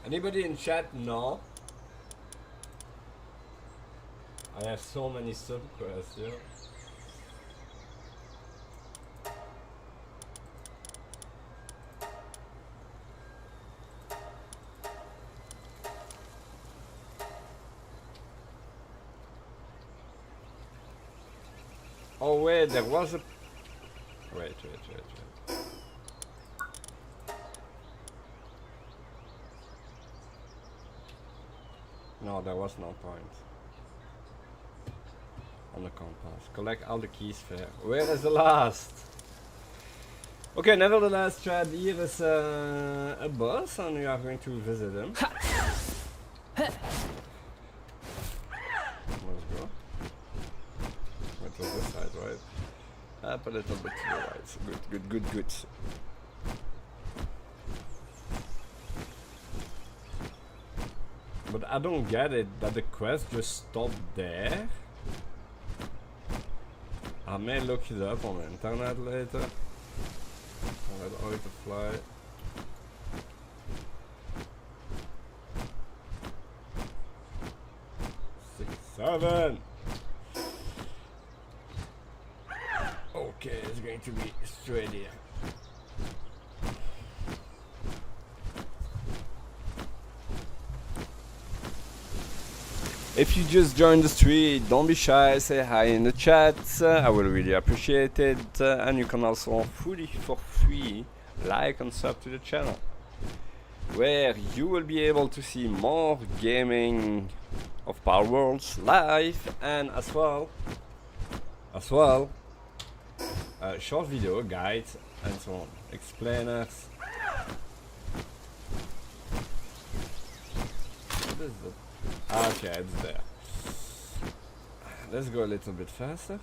Anybody in chat? No. I have so many sub-quests, yeah. Oh wait, there was a... Wait. No, there was no point. On the compass. Collect all the keys fair. Where is the last? Okay, nevertheless, chat, here is a boss and we are going to visit him. Let's go. It was this side, right? Up a little bit to the right. Good. But I don't get it that the quest just stopped there. I may look it up on the internet later. Alright, how to fly. Six, 7. Okay, it's going to be straight here. If you just joined the stream, don't be shy, say hi in the chat, I will really appreciate it, and you can also fully for free like and sub to the channel, where you will be able to see more gaming of Power Worlds live, and as well, short video guides and so on, explainers. What is it? Okay, it's there. Let's go a little bit faster.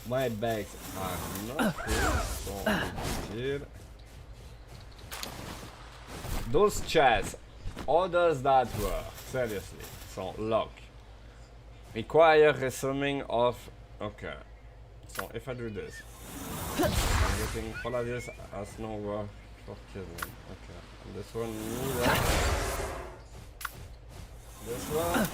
My bags are not full, so here. Those chats, how does that work? Seriously. So, lock. Require resuming of... Okay. So, if I do this... I'm getting Polaris as no work for killing. Okay. And this one neither. This one...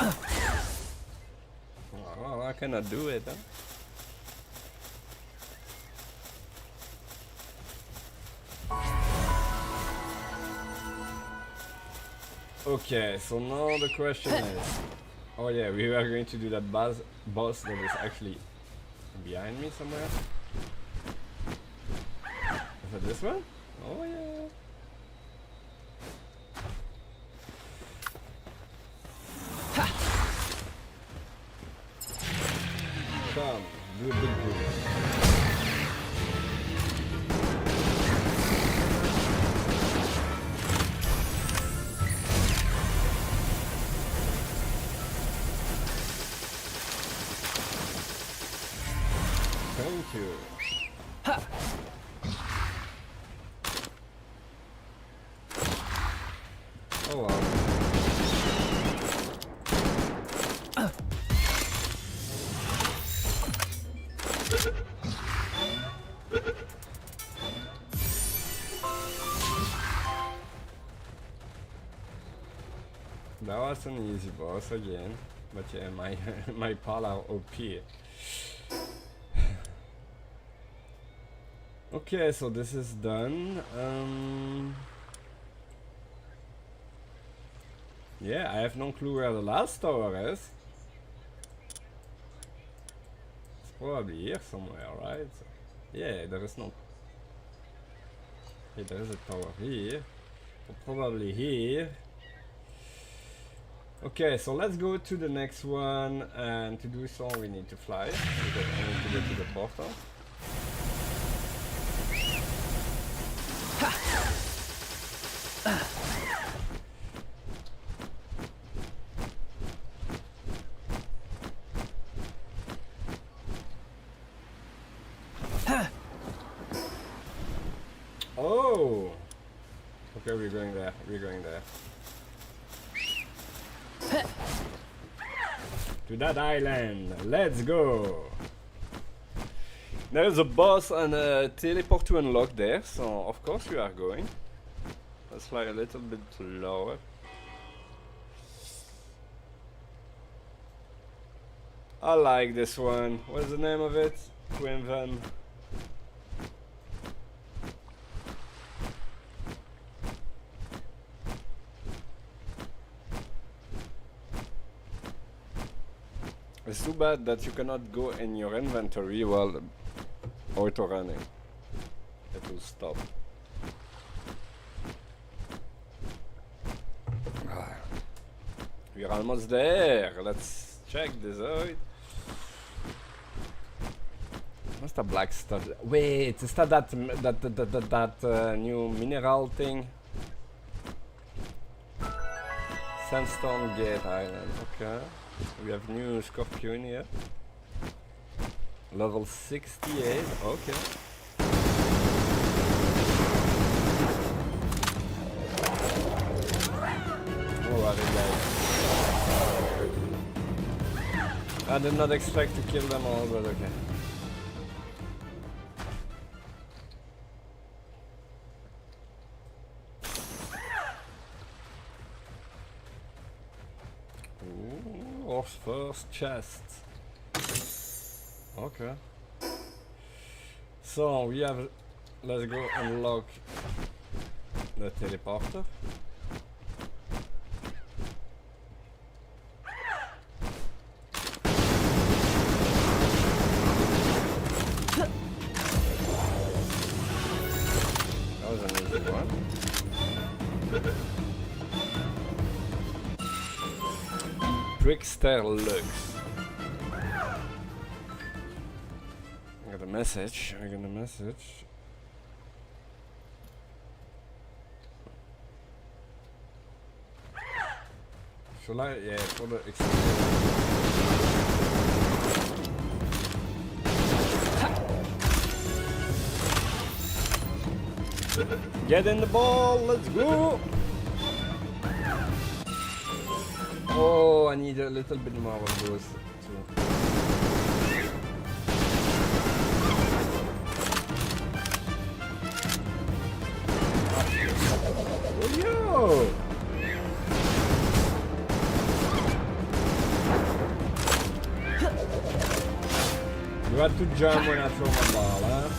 No. Oh, I cannot do it, huh? Okay, so now the question is... Oh yeah, we are going to do that boss that is actually behind me somewhere. Is that this one? Oh yeah. Come, do a big move. Thank you. Oh wow. That was an easy boss again, but yeah, my pal are OP. Okay, so this is done. Yeah, I have no clue where the last tower is. It's probably here somewhere, right? Yeah, there is no... Yeah, there is a tower here. Or probably here. Okay, so let's go to the next one, and to do so we need to fly, because I need to go to the portal. Oh! Okay, we're going there, we're going there. To that island, let's go! There's a boss and a teleport to unlock there, so of course we are going. Let's fly a little bit lower. I like this one. What's the name of it? Quinven. It's too bad that you cannot go in your inventory while auto running. It will stop. We're almost there. Let's check this out. What's the black stuff? Wait, is that new mineral thing? Sandstone Gate Island. Okay. We have new scorpion here. Level 68. Okay. Alright, guys. I did not expect to kill them all, but okay. Ooh, our first chest. Okay. So we have. Let's go unlock the teleporter. That was an easy one. Trickster Lux. I got a message. I got a message. Shall I? Yeah, for the experience. Get in the ball, let's go! Oh, I need a little bit more of those too. Oh, yo! You have to jump when I throw my ball, huh?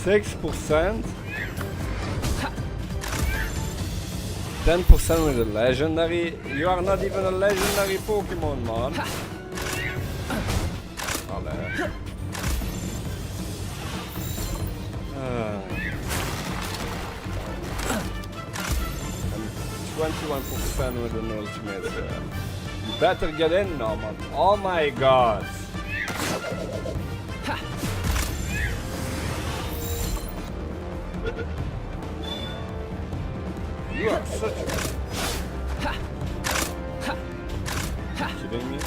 %6, 10% with a legendary. You are not even a legendary Pokemon, man. Allee. 21% with an ultimate. You better get in now, man. Oh my god. You are such a... Kidding me?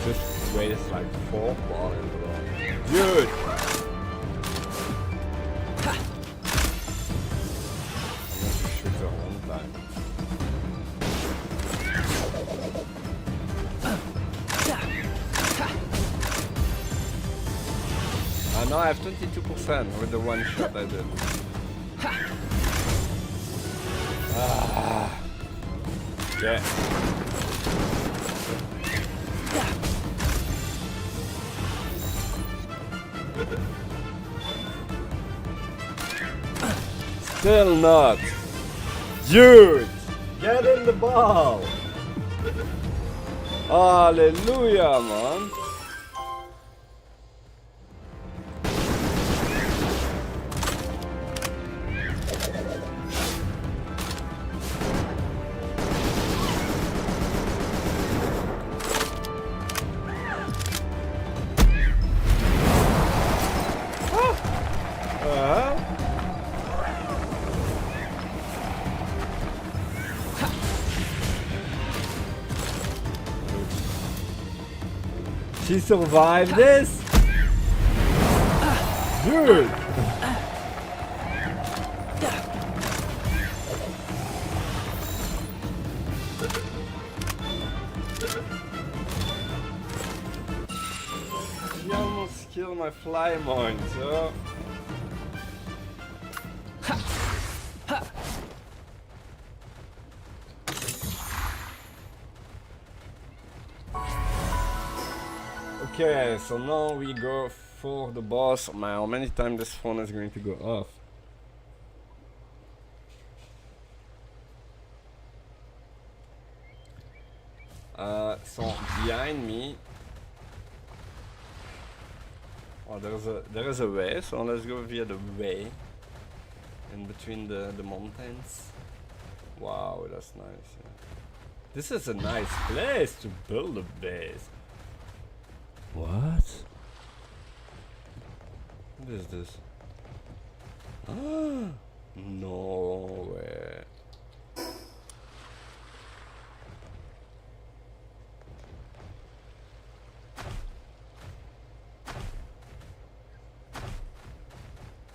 Just waste like 4 balls in the row. Dude! I'm going to shoot her one time. Now I have 22% with the one shot I did. Ah. Yeah. Still not. Dude! Get in the ball! Hallelujah, man! She survived this? Dude! She almost killed my fly mine, so... Okay, so now we go for the boss. Man, how many times this phone is going to go off? So behind me, oh, there is a way. So let's go via the way in between the mountains. Wow, that's nice. Yeah. This is a nice place to build a base. What? What is this? Ah, no way.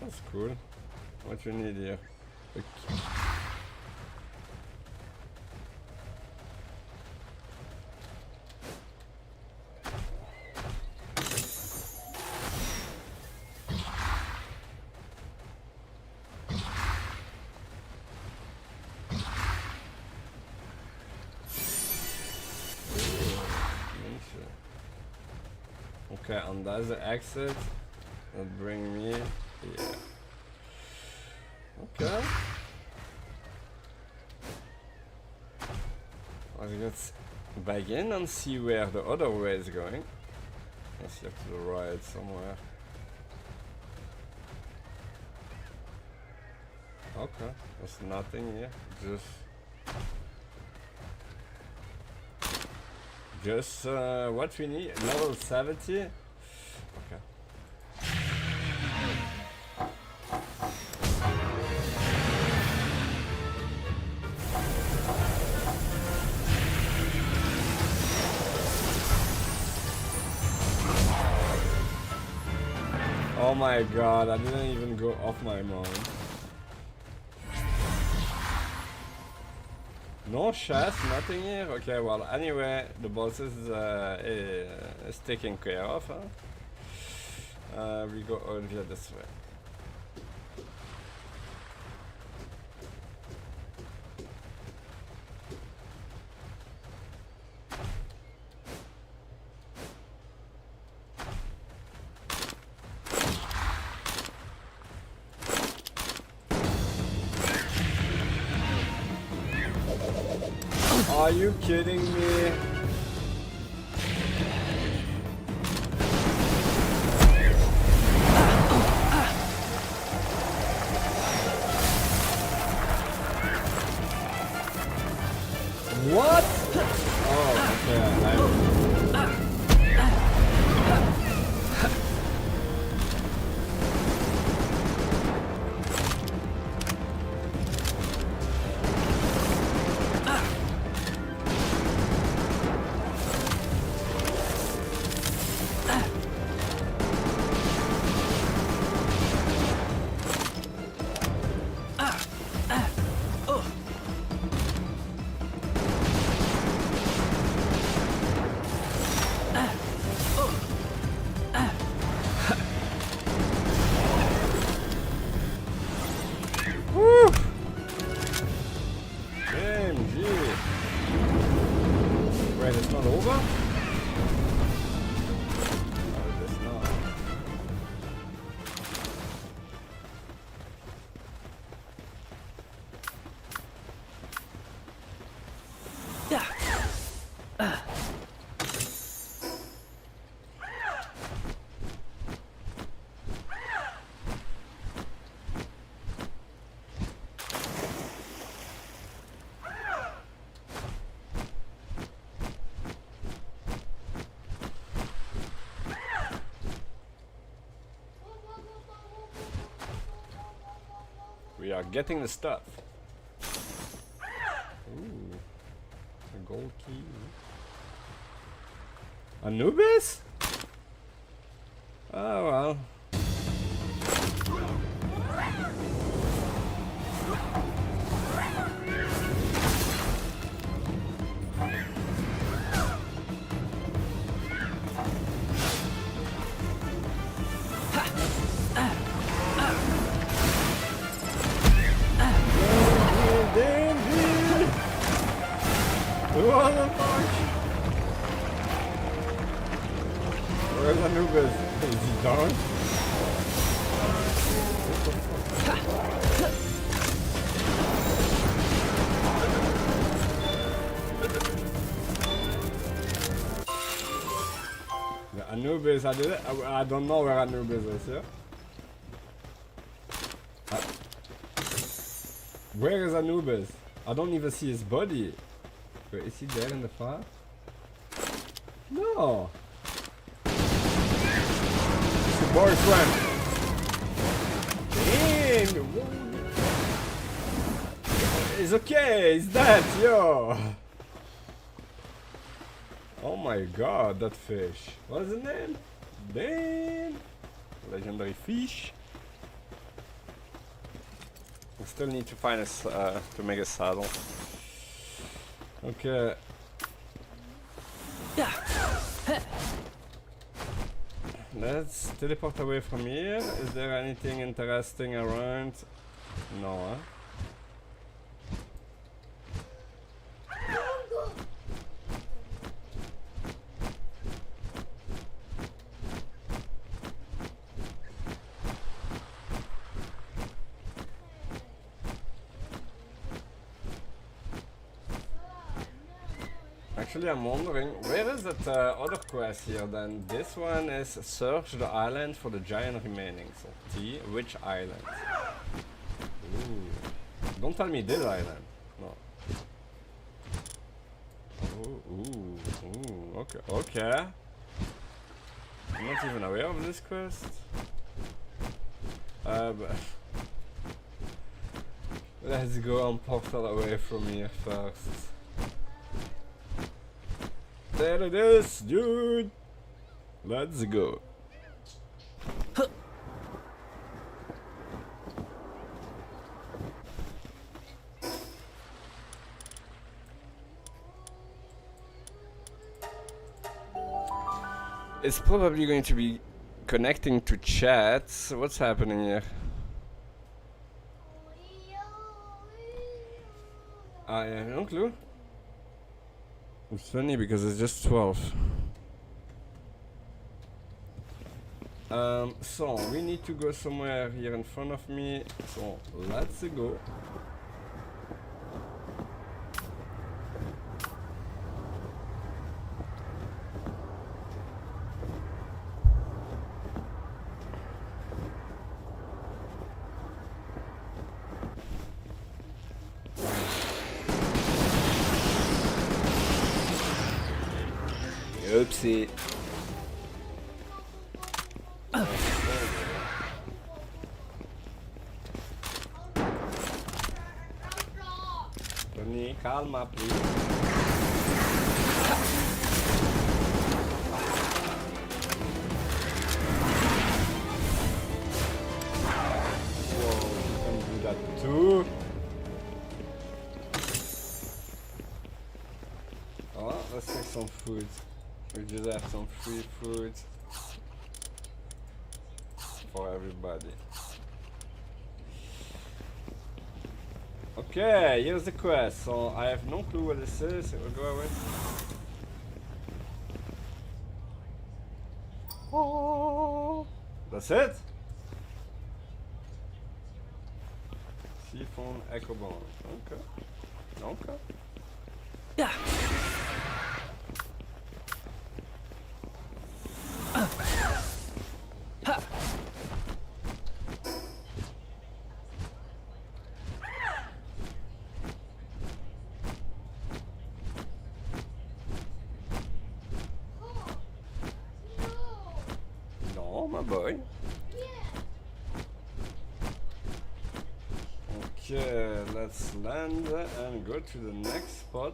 That's cool. What you need here? Okay. Okay, and that's the exit. That'll bring me here. Okay. Let's back in and see where the other way is going. Let's get to the right somewhere. Okay, there's nothing here. Just what we need, level 70. Okay. Oh my god, I didn't even go off my mount. No chest, nothing here? Okay, well, anyway, the boss is taken care of, huh? We go over this way. Are you kidding me? What? Oh, okay. Wait, it's not over? No, it's not. We are getting the stuff. Ooh, a gold key. Anubis? Oh well. What the fuck? Where's Anubis? Is he down? The Anubis, I don't know where Anubis is, yeah? Where is Anubis? I don't even see his body. Wait, is he there in the far? No! It's your boyfriend! Dang! It's okay, he's dead, yo! Oh my god, that fish. What's the name? Dang! Legendary fish. I still need to find a to make a saddle. Okay. Let's teleport away from here. Is there anything interesting around? No, huh? Actually, I'm wondering, where is that other quest here then? This one is search the island for the giant remaining. So T, which island? Ooh. Don't tell me this island. No. Ooh, okay, okay. I'm not even aware of this quest. But let's go and portal away from here first. There it is, dude. Let's go. It's probably going to be connecting to chat. So what's happening here? I have no clue. It's funny because it's just 12. So we need to go somewhere here in front of me. So let's go. Oopsie. Tony, calma, please. Whoa, you can do that too. Oh, let's take some food. We just have some free food for everybody. Okay, here's the quest. So I have no clue what this is. It will go away. Oh, that's it. Seafoam Echo Bone. Okay. Okay. Yeah. No, my boy. Okay, let's land and go to the next spot.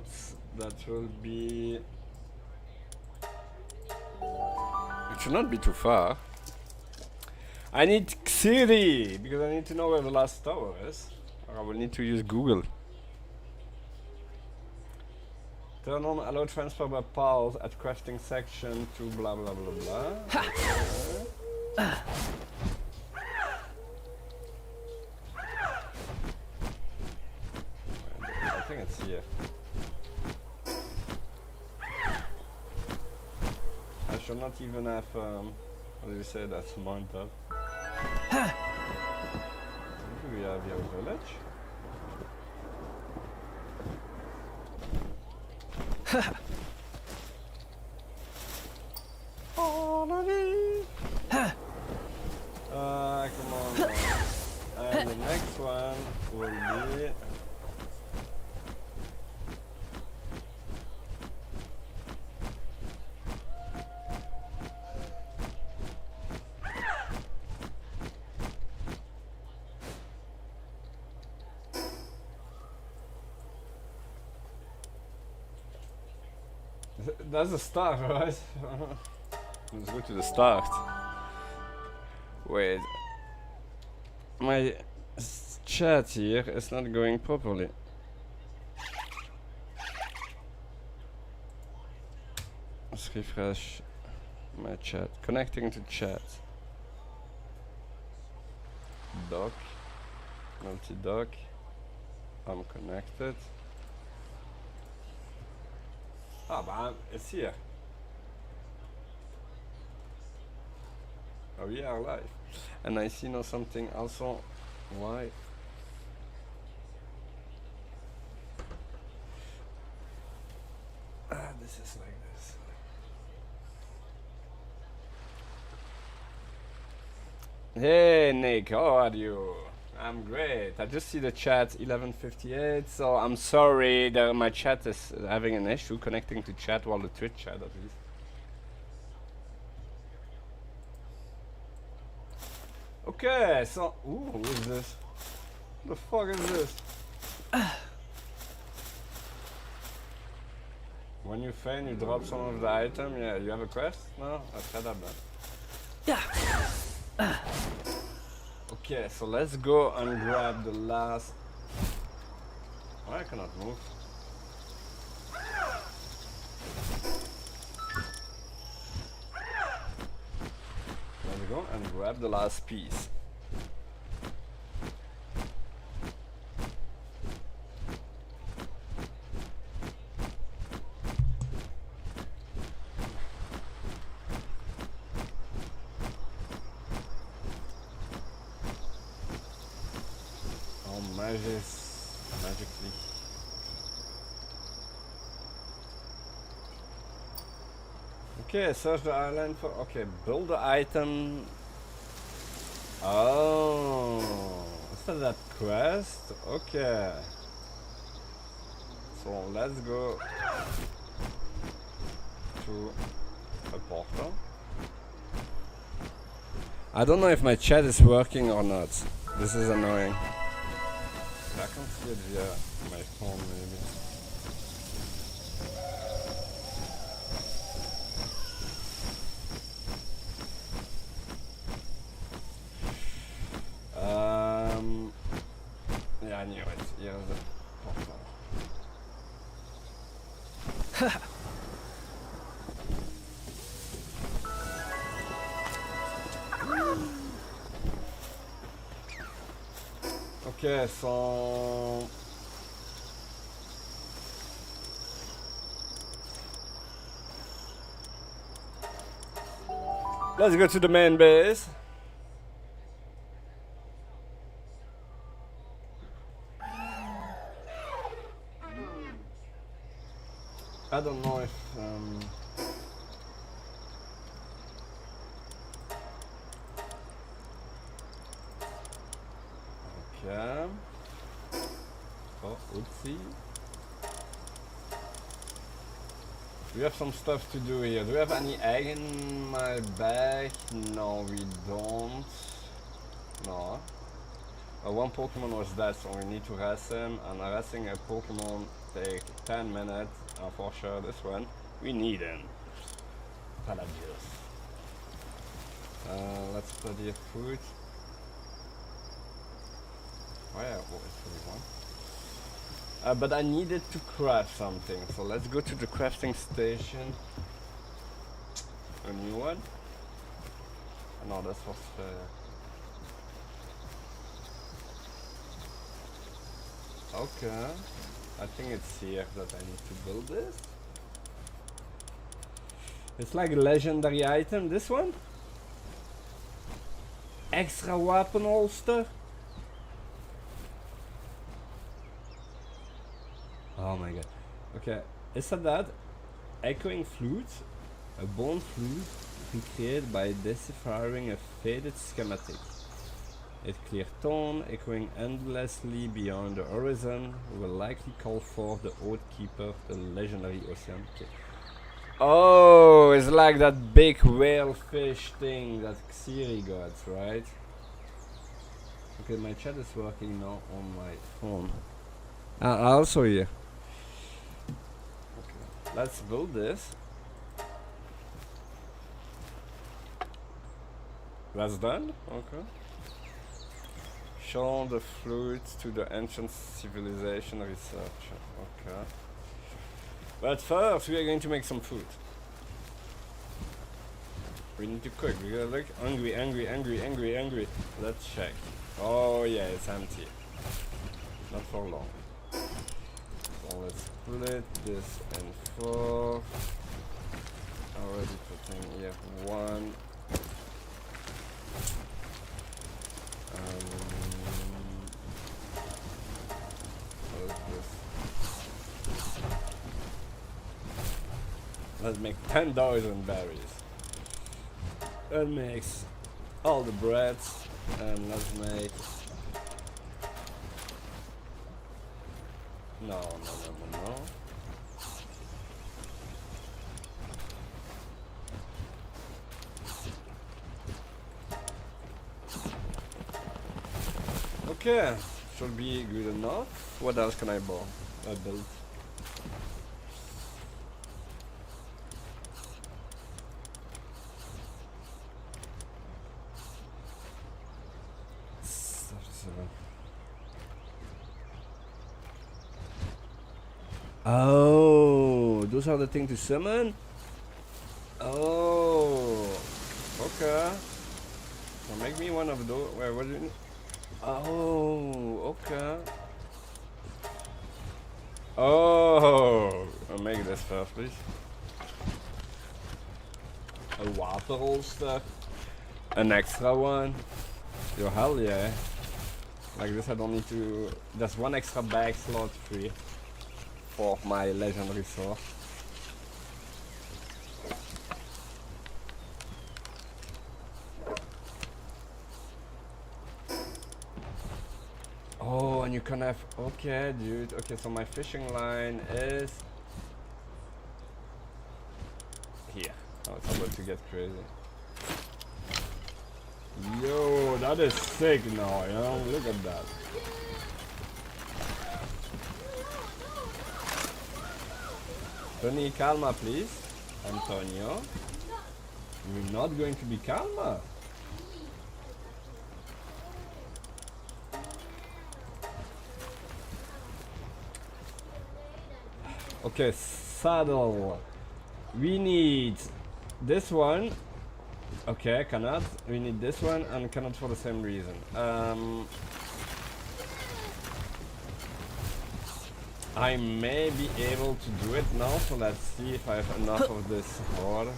That will be... It should not be too far. I need City because I need to know where the last tower is. Or I will need to use Google. Turn on allow transfer by pulse at crafting section to blah blah blah blah. I think it's here. I should not even have what do you say, that's mount up. What do we have here? Village? Come on. And the next one will be... That's the start, right? Let's go to the start. Wait. My chat here is not going properly. Let's refresh my chat. Connecting to chat. Dock. Multi-dock. I'm connected. Ah, but it's here. Oh, we are live. And I see now something also. Why? This is like this. Hey Nick, how are you? I'm great. I just see the chat 11:58, so I'm sorry that my chat is having an issue connecting to chat while the Twitch chat at least. Okay, so ooh, who is this? What the fuck is this? When you fail, you drop some of the item. Yeah, you have a quest? No, I tried that. Yeah. Okay, so let's go and grab the last... Oh, I cannot move. and grab the last piece. Oh, magically. Okay, search the island for. Okay, build the item. Oh, is that quest? Okay. So let's go to a portal. I don't know if my chat is working or not. This is annoying. I can see it via my phone maybe. Yeah, I knew it. Here's the portal. Okay, so let's go to the main base. I don't know if okay. Oh, oopsie. We have some stuff to do here. Do we have any egg in my bag? No, we don't. No. One Pokemon was dead, so we need to rest him. And resting a Pokemon take 10 minutes. For sure, this one we need him. Pelagius. Let's put the food. Oh yeah, oh, it's really one. But I needed to craft something, so let's go to the crafting station. A new one? No, this was okay. I think it's here that I need to build this. It's like a legendary item, this one. Extra weapon holster. Oh my god. Okay, is that echoing flute? A bone flute created by deciphering a faded schematic. Its clear tone, echoing endlessly beyond the horizon, will likely call forth the Oath Keeper, the legendary ocean. Okay. Oh, it's like that big whale fish thing that Xiri got, right? Okay, my chat is working now on my phone. Also here. Okay, let's build this. That's done? Okay. Show the flute to the ancient civilization researcher. Okay. But first, we are going to make some food. We need to cook. We gotta look angry. Let's check. Oh yeah, it's empty. Not for long. So let's split this in 4. Already putting here 1. Let's make 10,000 berries. That makes all the breads, and let's make. No. Okay, should be good enough. What else can I build? Oh, those are the things to summon? Oh, okay. So make me one of those. Where? What do you need? Oh, okay. Oh, I'll make this first, please. A water holster. An extra one. Yo, hell yeah. Like this I don't need to... There's one extra bag slot free for my legendary sword. Oh, and you can have... Okay, dude. Okay, so my fishing line is... here. Oh, it's about to get crazy. Yo, that is sick now, you know? Look at that. Tony, calma, please. Antonio. You're not going to be calma. Okay, saddle. We need this one. Okay, cannot. We need this one and cannot for the same reason. I may be able to do it now, so let's see if I have enough of this ore.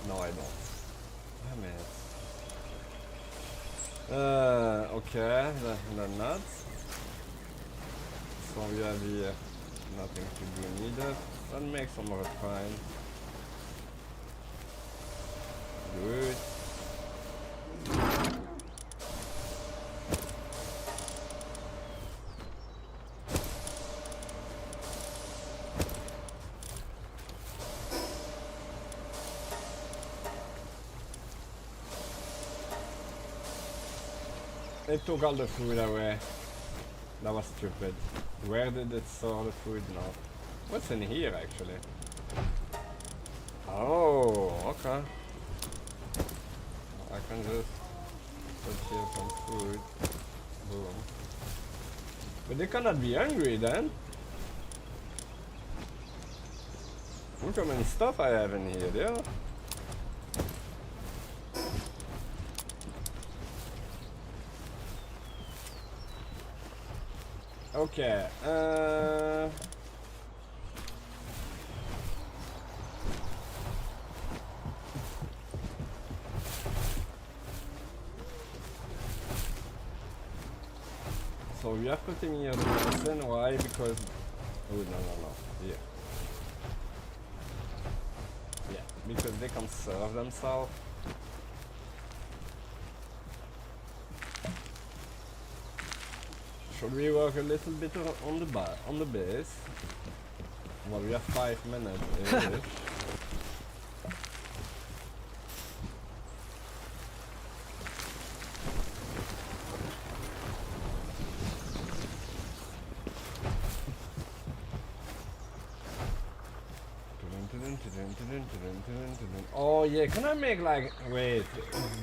No, I don't. Damn it. Okay, they're not. So we have here nothing to do neither. Let's make some more fine. Good. It took all the food away. That was stupid. Where did it store the food now? What's in here actually? Oh, okay. I can just put here some food. Boom. But they cannot be hungry then. Look how many stuff I have in here, yeah? Okay, so we are putting here the medicine. Why? Because... Oh, no. Yeah. Yeah, because they can serve themselves. Should we work a little bit on the base? Well, we have 5 minutes. Oh yeah, can I make like... Wait,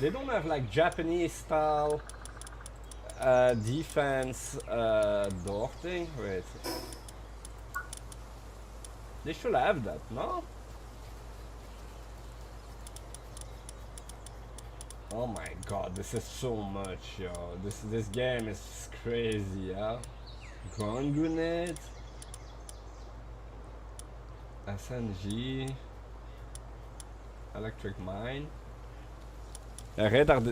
they don't have like Japanese style defense door thing? Wait. They should have that, no? Oh my god, this is so much, yo. This game is crazy, yeah? Ground grenade. SNG. Electric mine. Radar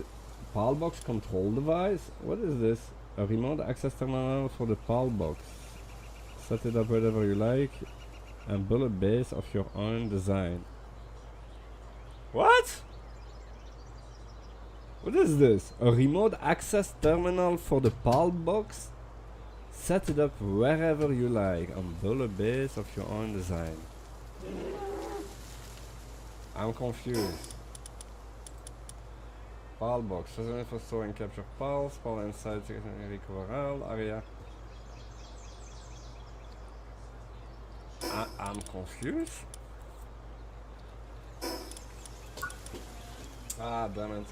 PAL box control device? What is this? A remote access terminal for the PAL box. Set it up wherever you like and build a base of your own design. What? What is this? A remote access terminal for the PAL box? Set it up wherever you like and build a base of your own design. I'm confused. PAL box, facility for storing capture PALs, PAL inside recoverable area. I'm confused. Ah, damn it.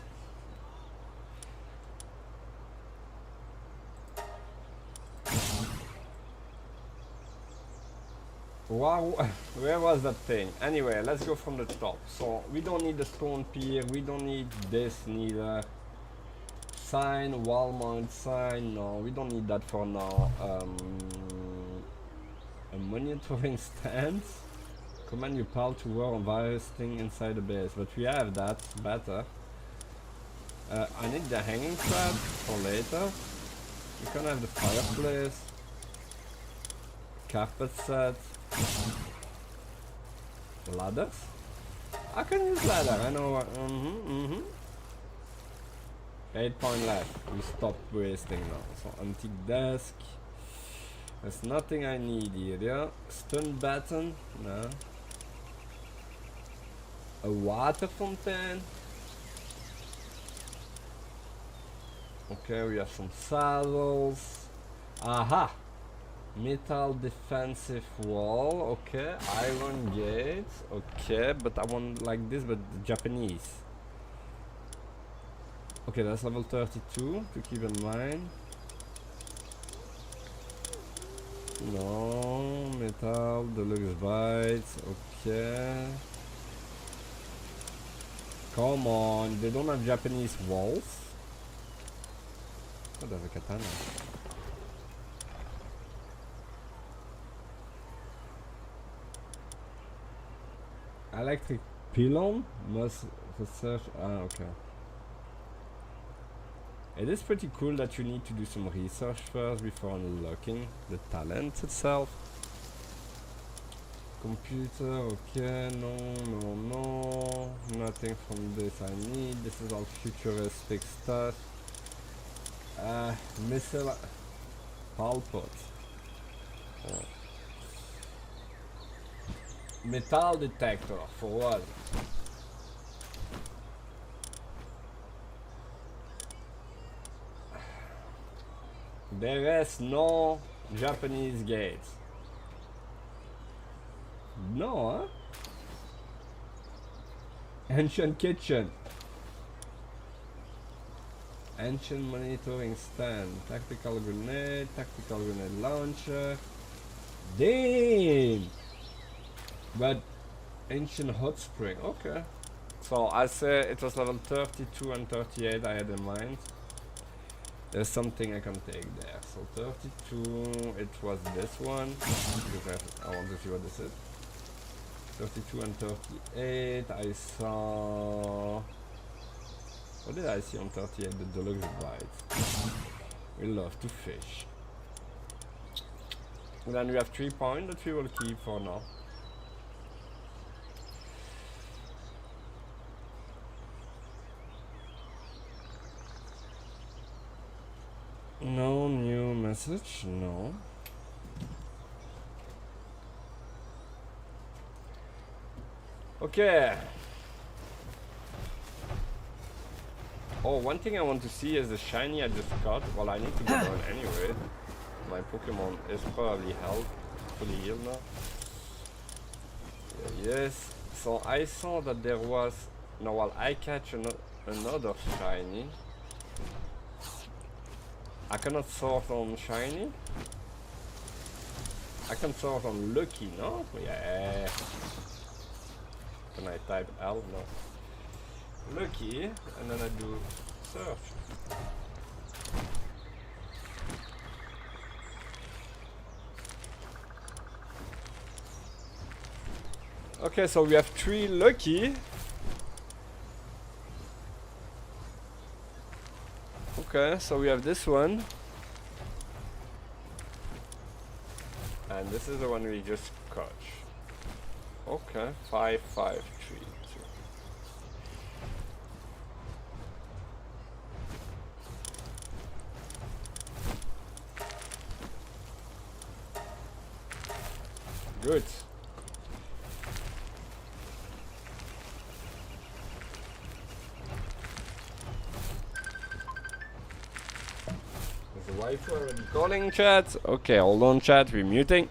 Wow, where was that thing? Anyway, let's go from the top. So we don't need the stone pier, we don't need this neither. Sign, wall mount sign, no, we don't need that for now. A monitoring stand. Command your pal to work on various things inside the base, but we have that, better. I need the hanging trap for later. We can have the fireplace. Carpet set. Ladders? I can use ladder, I know. 8 point left. We stop wasting now. So antique desk. There's nothing I need here, yeah? Stun baton? No. A water fountain. Okay, we have some saddles. Aha! Metal defensive wall. Okay, iron gates. Okay, but I want like this, but Japanese. Okay, that's level 32 to keep in mind. No, metal, deluxe bites. Okay. Come on, they don't have Japanese walls. Oh, there's a katana. Electric pylon must research. Ah, okay. It is pretty cool that you need to do some research first before unlocking the talent itself. Computer, okay, no, nothing from this I need. This is all futuristic stuff. Missile pulpit. Metal detector, for what? There is no Japanese gates. No, huh? Ancient kitchen. Ancient monitoring stand. Tactical grenade launcher. Damn! But ancient hot spring, okay. So I say it was level 32 and 38 I had in mind. There's something I can take there. So 32, it was this one. Because I want to see what this is. 32 and 38, I saw... What did I see on 38? The deluxe bites. We love to fish. And then we have 3 points that we will keep for now. No new message, no. Okay. Oh, one thing I want to see is the shiny I just got. Well, I need to go down anyway. My Pokemon is probably fully healed now. Yeah, yes. So I saw that there was... No, well, I catch another shiny. I cannot sort on shiny. I can sort on lucky, no? Yeah. Can I type L? No. Lucky, and then I do search. Okay, so we have 3 lucky. Okay, so we have this one. And this is the one we just caught. Okay, 5, 5, 3, 2. Good. Is the wife already calling, chat? Okay, hold on, chat, we're muting.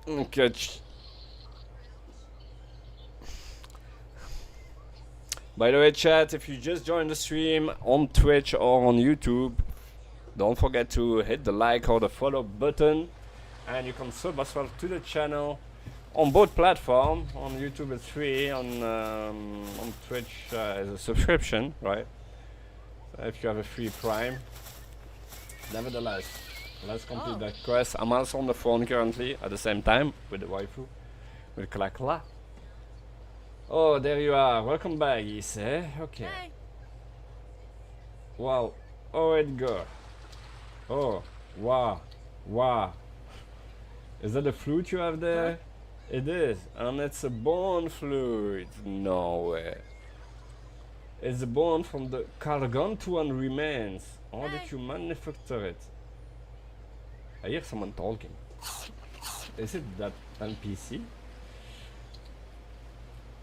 Okay. By the way, chat, if you just joined the stream on Twitch or on YouTube, don't forget to hit the like or the follow button, and you can sub as well to the channel on both platforms. On YouTube it's free, on Twitch is a subscription, right? So if you have a free Prime. Nevertheless, let's complete that quest. I'm also on the phone currently at the same time with the waifu, with Klakla. Oh, there you are. Welcome back, Ise. Okay. Well, oh, it go. Oh, wow, wow. Is that a flute you have there? It is, and it's a bone flute. No way. It's a bone from the Gargantuan remains. How did you manufacture it? I hear someone talking. Is it that NPC?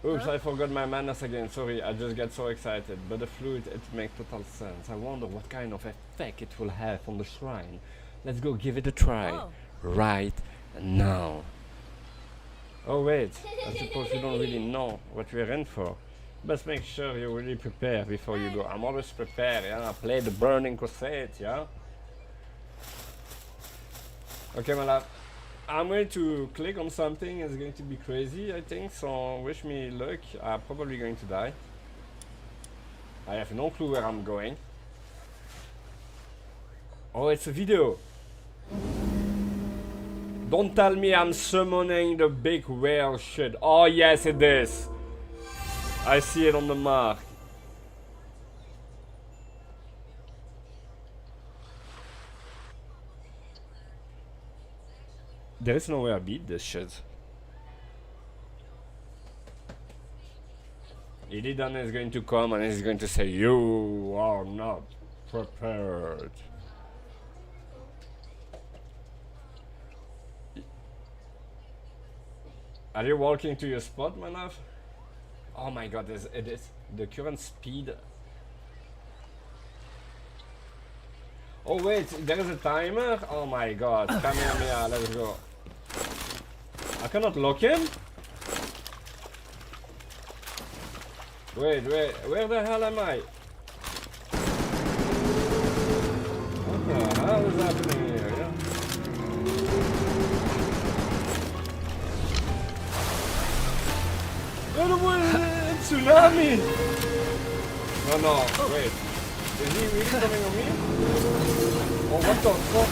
Oops, I forgot my manners again. Sorry, I just get so excited. But the flute, it makes total sense. I wonder what kind of effect it will have on the shrine. Let's go give it a try. Right now. Oh wait, I suppose you don't really know what we're in for. Best make sure you really prepare before you go. I'm always prepared, yeah? Play the burning crusade, yeah? Okay, my love. I'm going to click on something. It's going to be crazy, I think. So wish me luck. I'm probably going to die. I have no clue where I'm going. Oh, it's a video. Don't tell me I'm summoning the big whale shit. Oh yes, it is. I see it on the mark. There is no way I beat this shit. Illidan is going to come and he's going to say, you are not prepared. Are you walking to your spot, my love? Oh my god, it is the current speed. Oh wait, there is a timer? Oh my god, Kamehameha, let's go. I cannot lock him? Wait, where the hell am I? What the hell is happening here, yeah? Tsunami! No, wait. Is he really coming on me? Oh, what the fuck?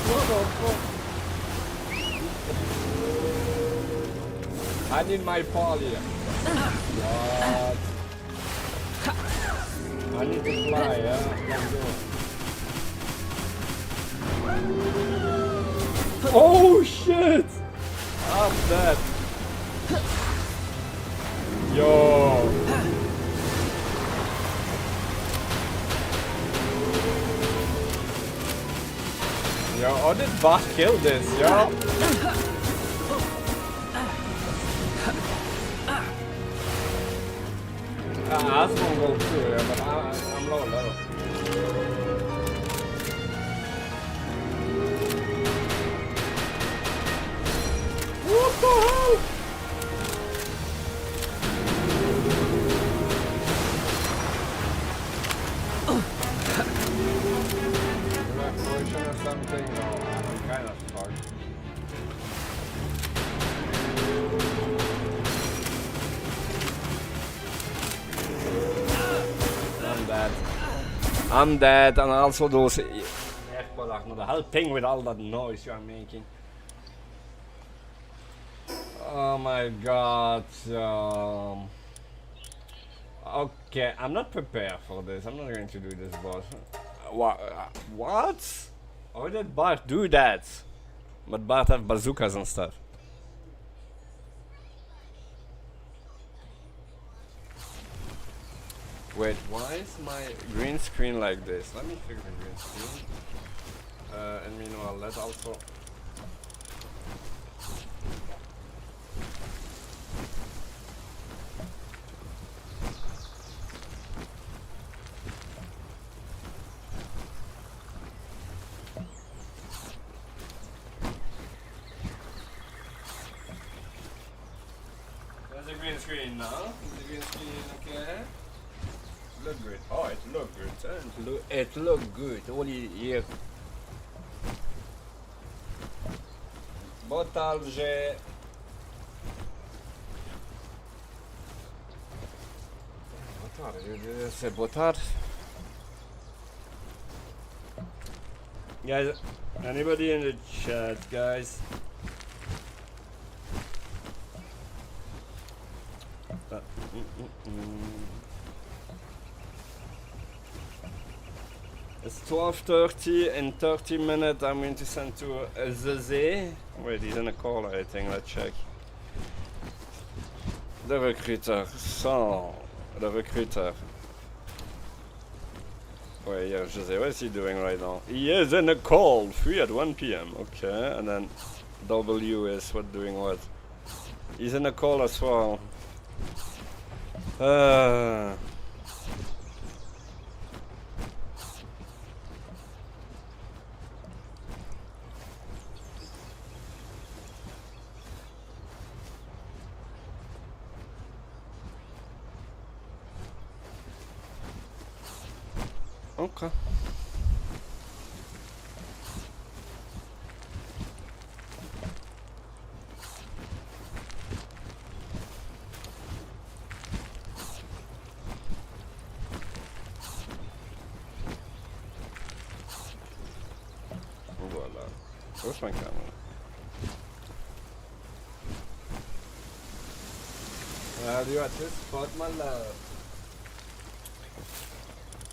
I need my paw here. What? I need to fly, yeah? Let's go. Oh shit! I'm dead. Yo! Yo, how did Bart kill this, yo? That's gonna go too, yeah, but I'm low. What the hell? Something? No, I'm kind of stuck. I'm dead, and also those the whole thing with all that noise you are making. Oh my god. Okay, I'm not prepared for this. I'm not going to do this, boss. What? How did Bart do that? But Bart have bazookas and stuff. Wait, why is my green screen like this? Let me fix the green screen. And meanwhile, let's also... green screen now. Is the green screen okay? Look good. Oh, it look good. It look good. Only here. Bottle j'ai. C'est botard. Guys, anybody in the chat, guys? It's 12:30. In 30 minutes, I'm going to send to Zezé. Wait, he's in a call, I think. Let's check. The recruiter. So, the recruiter. Wait, yeah, Jose, what is he doing right now? He is in a call, free at 1 p.m. Okay, and then W is what doing what? He's in a call as well. Okay. Voilà. Where's my camera? Are you at this spot, my love?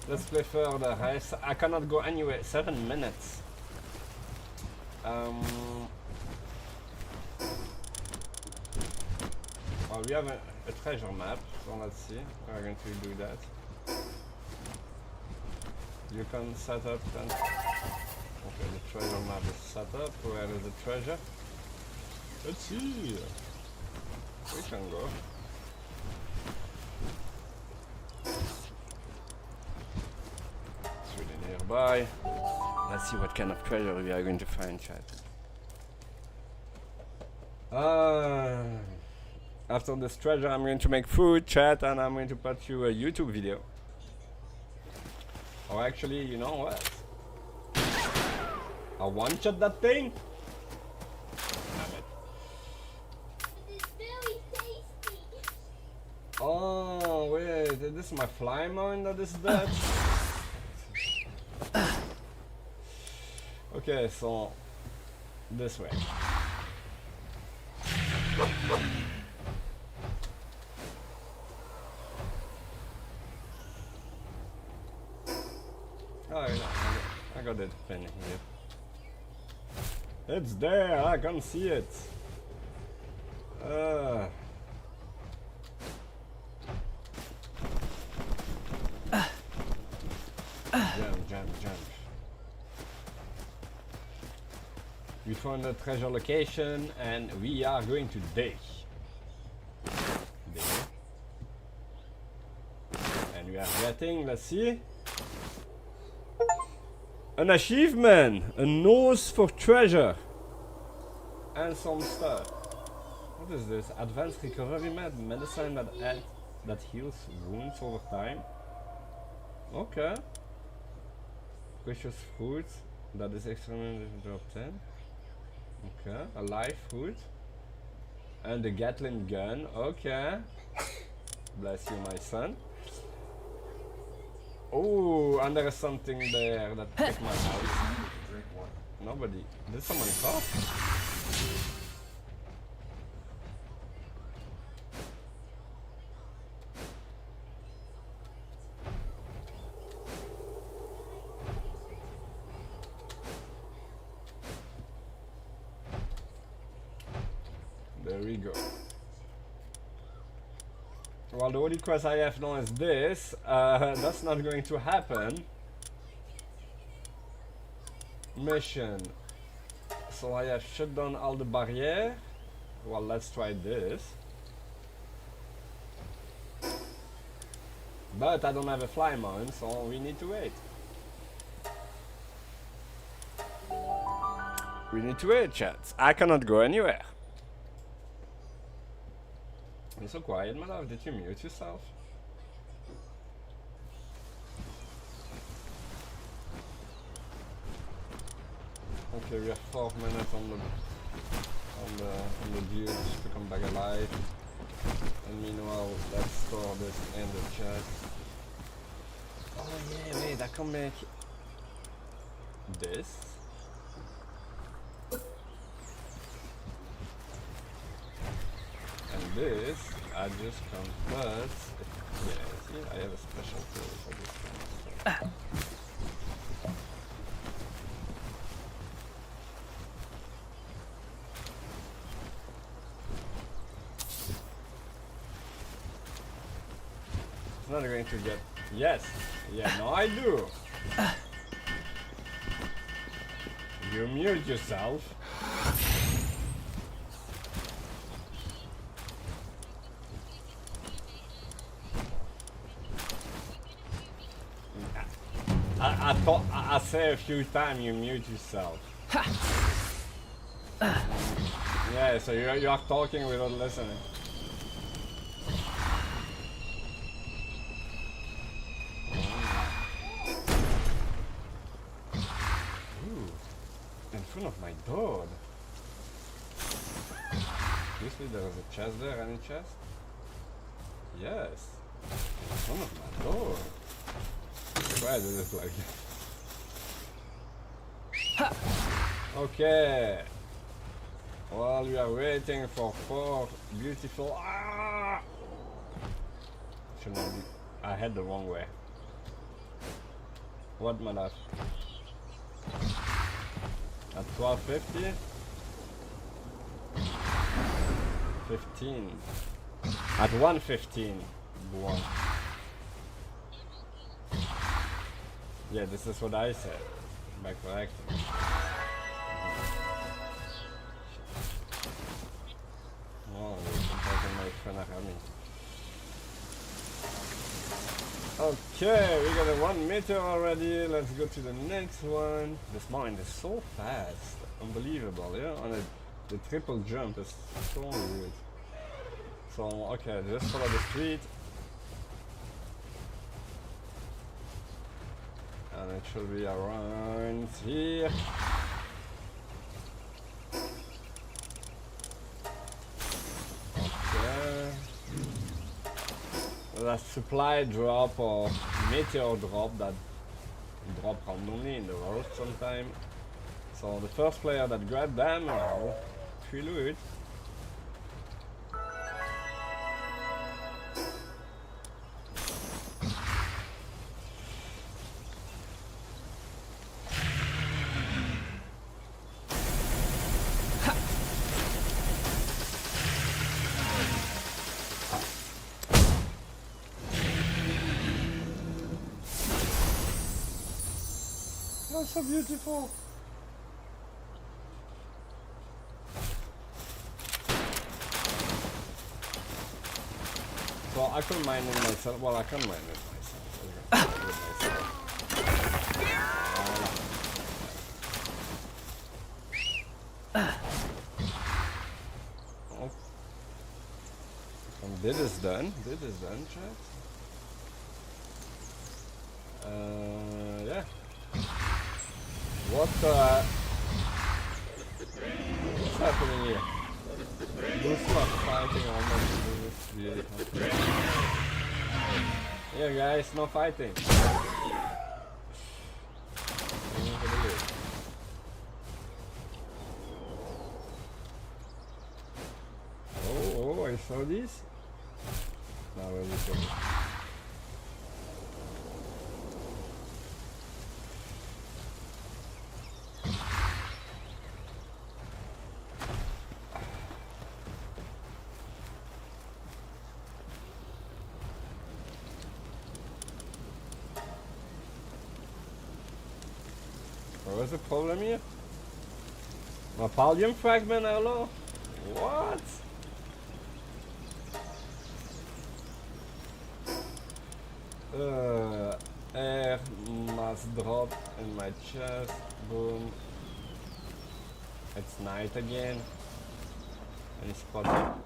Let's play further. I cannot go anywhere. 7 minutes. Well, we have a treasure map, so let's see. We're going to do that. You can set up then. Okay, the treasure map is set up. Where is the treasure? Let's see. We can go. Nearby. Let's see what kind of treasure we are going to find, chat. After this treasure, I'm going to make food, chat, and I'm going to put you a YouTube video. Or actually, you know what? I one-shot that thing. Damn it. It's very tasty. Oh wait, this is my fly mount that is dead. Okay, so this way. Oh, yeah, I got it pin here. It's there, I can see it. Jump. We found the treasure location and we are going to dig. And we are getting, let's see, an achievement, a nose for treasure, and some stuff. What is this? Advanced recovery medicine that heals wounds over time. Okay. Precious fruit that is extremely drop 10. Okay, a live fruit. And the Gatling gun. Okay. Bless you, my son. Oh, and there is something there that took my house. Nobody. Did someone cough? There we go. Well, the only quest I have now is this. That's not going to happen. Mission. So I have shut down all the barriers. Well, let's try this. But I don't have a fly mount, so we need to wait. We need to wait, chat. I cannot go anywhere. You're so quiet, my love. Did you mute yourself? Okay, we have 4 minutes on the dudes to come back alive. And meanwhile, let's store this in the chat. Oh yeah, wait, I can make this. And this, I just convert. Yeah, see, I have a special tool for this kind of stuff. It's not going to get. Yes! Yeah, no, I do! You mute yourself. I thought I say a few times you mute yourself. Yeah, so you are talking without listening. Ooh, in front of my door. Usually there is a chest there, any chest? Yes, in front of my door. Why does it look like that? Okay. While we are waiting for 4 beautiful. Should not be. I had the wrong way. What, my love? At 12:50? 15. At 1:15. 1. Yeah, this is what I said. By correcting. Oh, I'm my friend Amity. Okay, we got a 1 meter already. Let's go to the next one. This mine is so fast. Unbelievable, yeah? On the triple jump is so weird. So, okay, just follow the street. And it should be around here. Okay. The supply drop or meteor drop that drop randomly in the road sometime. So the first player that grabbed them now, loot. That's so beautiful. So I can mine it myself. Well, I can mine it myself. Oh. And this is done. This is done, chat. Yeah. What the? What's happening here? Those are fighting almost really. Yeah, guys, no fighting. Oh, I saw this. Now where is it? What's the problem here? My pallium fragment, hello? What? Air must drop in my chest. Boom. It's night again. Any spotting? No.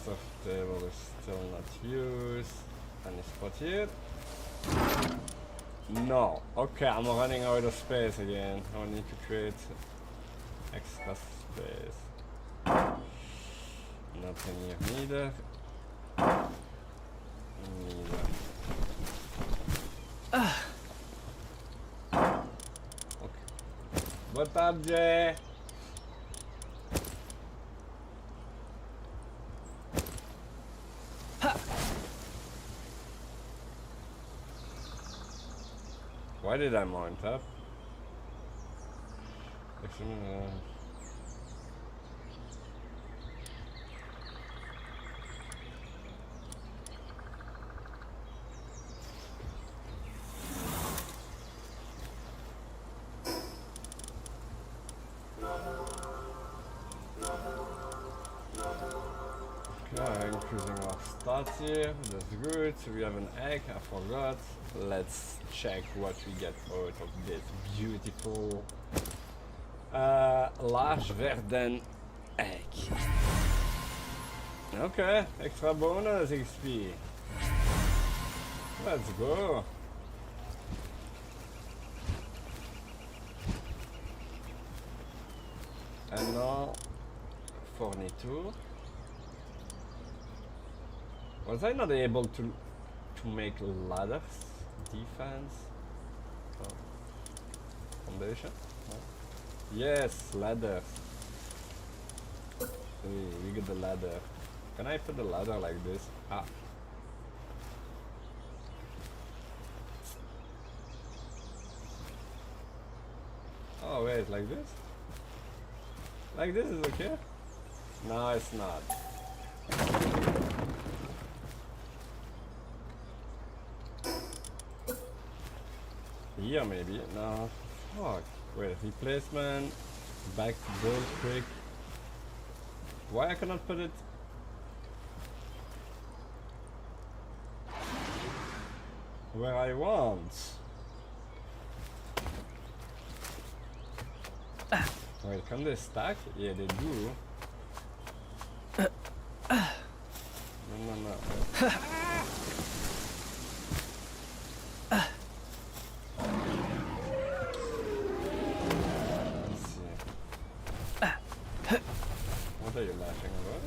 master table is still not used. Any spot here? No. Okay, I'm running out of space again. I need to create extra space. Nothing here neither. Neither. Okay. Boa tarde. Why did I mount up? Okay, increasing our stats here, that's good. So we have an egg, I forgot. Let's check what we get out of this beautiful large verdant egg. Okay, extra bonus XP. Let's go. And now furniture. Was I not able to make ladders? Defense? Oh. Foundation? No. Yes, ladder. Hey, we get the ladder. Can I put the ladder like this? Ah. Oh wait, like this? Like this is okay? No, it's not. Here maybe? No. Fuck. Wait, replacement. Back to build quick. Why I cannot put it? Where I want? Wait, can they stack? Yeah, they do. No. What are you laughing about?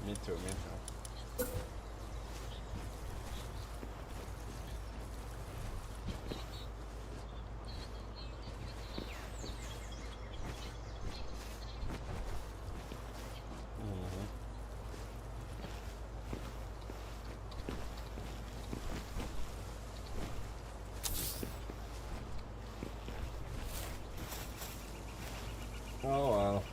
Me too. Oh well.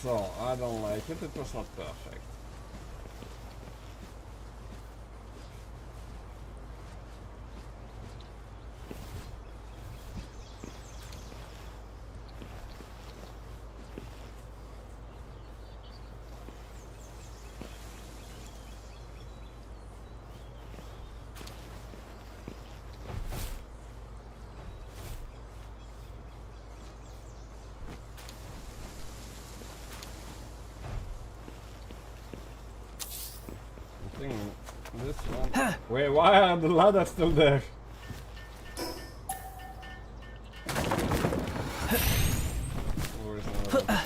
So, I don't like it, it was not perfect. This one. Wait, why are the ladders still there? Where's the ladder?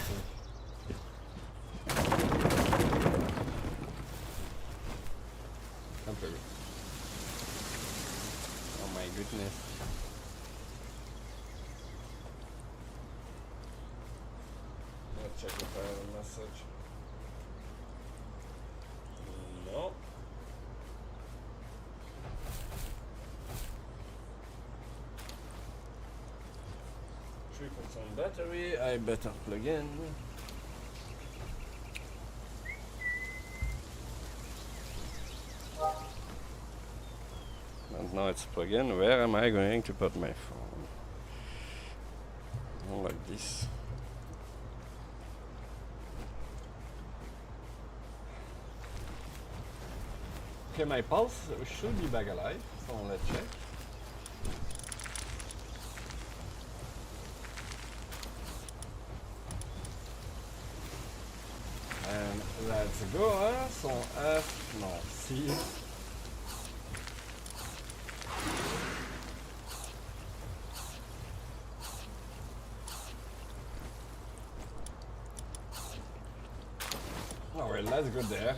Oh my goodness. darkness. Let's check if I have a message. No. 3% battery, I better plug in. And now it's plugged in. Where am I going to put my phone? Oh, like this. Okay, my pulse should be back alive, so let's check. And let's go, hein? Son F, non, 6. Oh well, let's go there.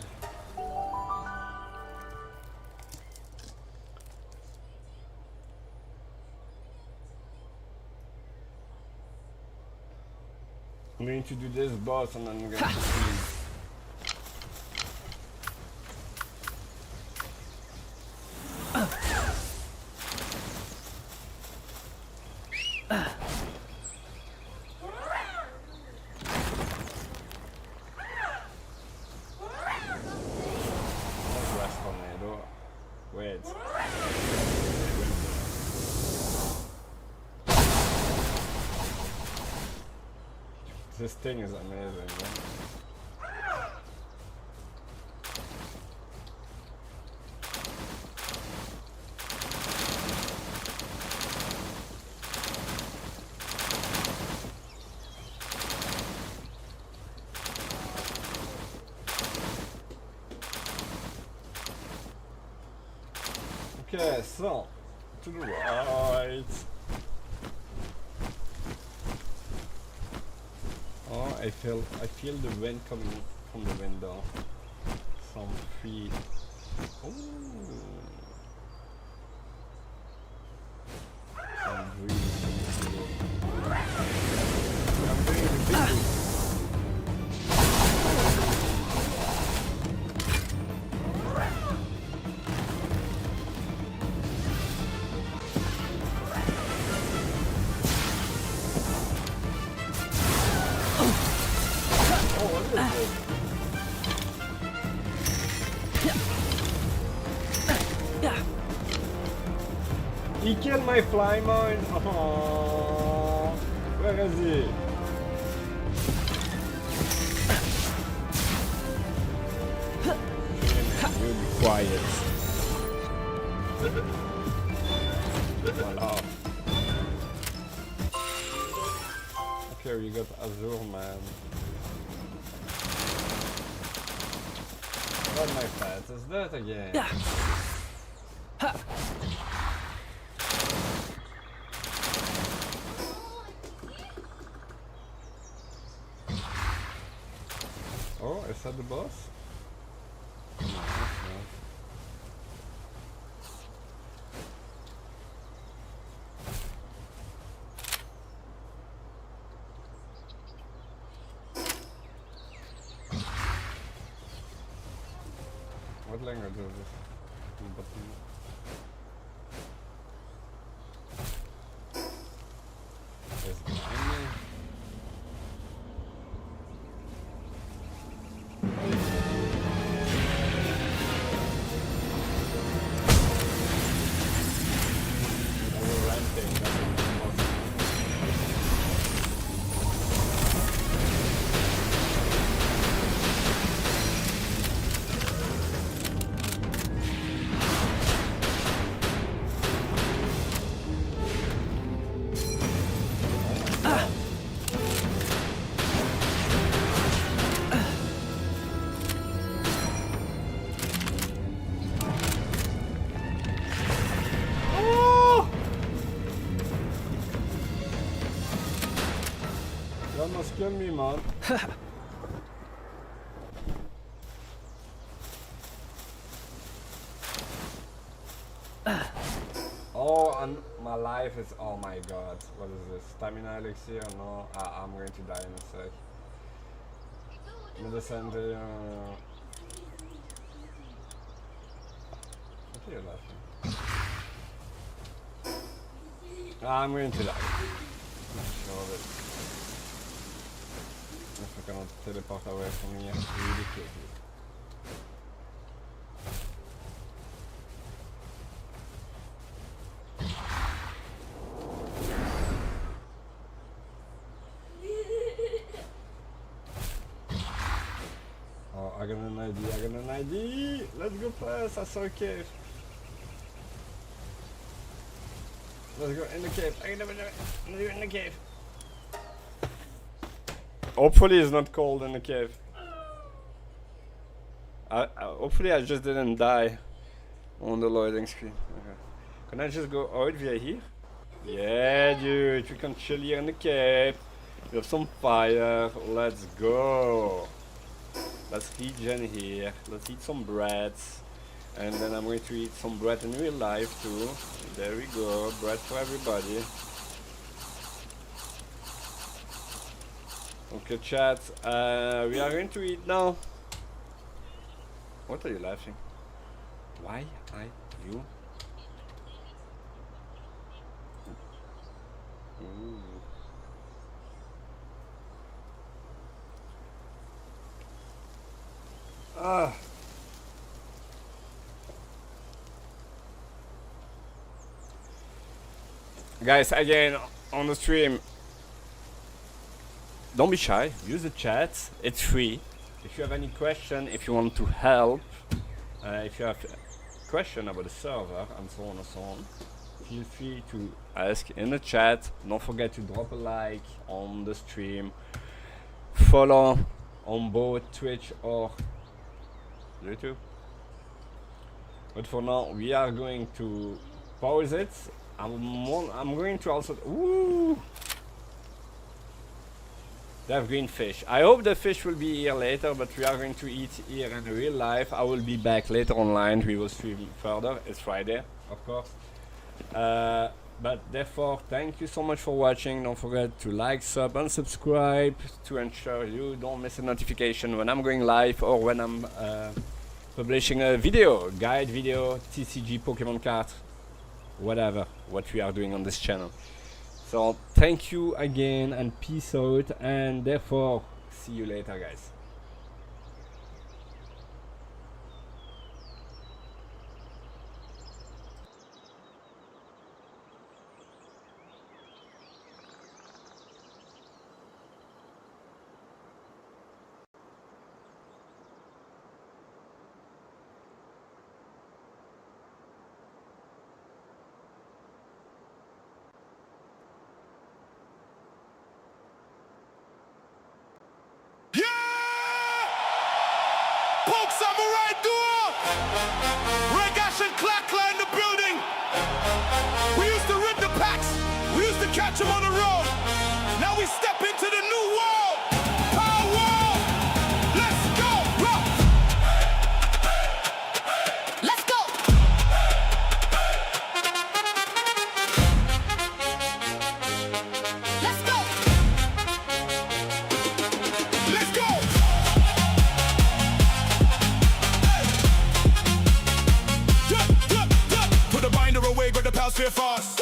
I'm going to do this boss and then I'm going to see. Wait. This thing is amazing, man. Okay, so to the right. Oh, I feel the wind coming from the window. Some feet. Ooh. Some breeze. I'm doing the big He killed my fly mine. Oh, where is he? You be quiet. Voila. Okay, you got Azure Man. What my fat is that again? Oh, is that the boss? No, no. What language is this? Is it behind me? You almost killed me, man. Oh, Oh, and my life is, oh my god, what is this? Stamina elixir? No, I'm going to die in a sec. Medicine, what are you laughing? I'm going to die. I'm sure of it. If I cannot teleport away from here really quickly. Oh, I got an idea, Let's go first, I saw a cave. Let's go in the cave. I never know it. In the cave. Hopefully it's not cold in the cave. Hopefully I just didn't die on the loading screen. Okay. Can I just go out via here? Yeah, dude, we can chill here in the cave. We have some fire. Let's go. Let's regen here. Let's eat some breads. And then I'm going to eat some bread in real life too. There we go, bread for everybody. Okay, chat. We are going to eat now. What are you laughing? Why are you? Ooh. Ah. Guys, again, on the stream, don't be shy, use the chat, it's free. If you have any question, if you want to help, if you have a question about the server and so on and so on, feel free to ask in the chat. Don't forget to drop a like on the stream, follow on both Twitch or YouTube. But for now, we are going to pause it. I'm going to also. Ooh! They have green fish. I hope the fish will be here later, but we are going to eat here in real life. I will be back later online. We will stream further. It's Friday, of course. But therefore, thank you so much for watching. Don't forget to like, sub, and subscribe to ensure you don't miss a notification when I'm going live or when I'm publishing a video, guide video, TCG, Pokemon card, whatever, what we are doing on this channel. So thank you again and peace out, and therefore see you later, guys. Poke Samurai Duo! Regash and Clackler in the building! We used to rip the packs, we used to catch them on the road. Now we step into the new world! Power world! Let's go! Rock! Let's go! Let's go! Let's go! Put the binder away, grab the pals fear fast.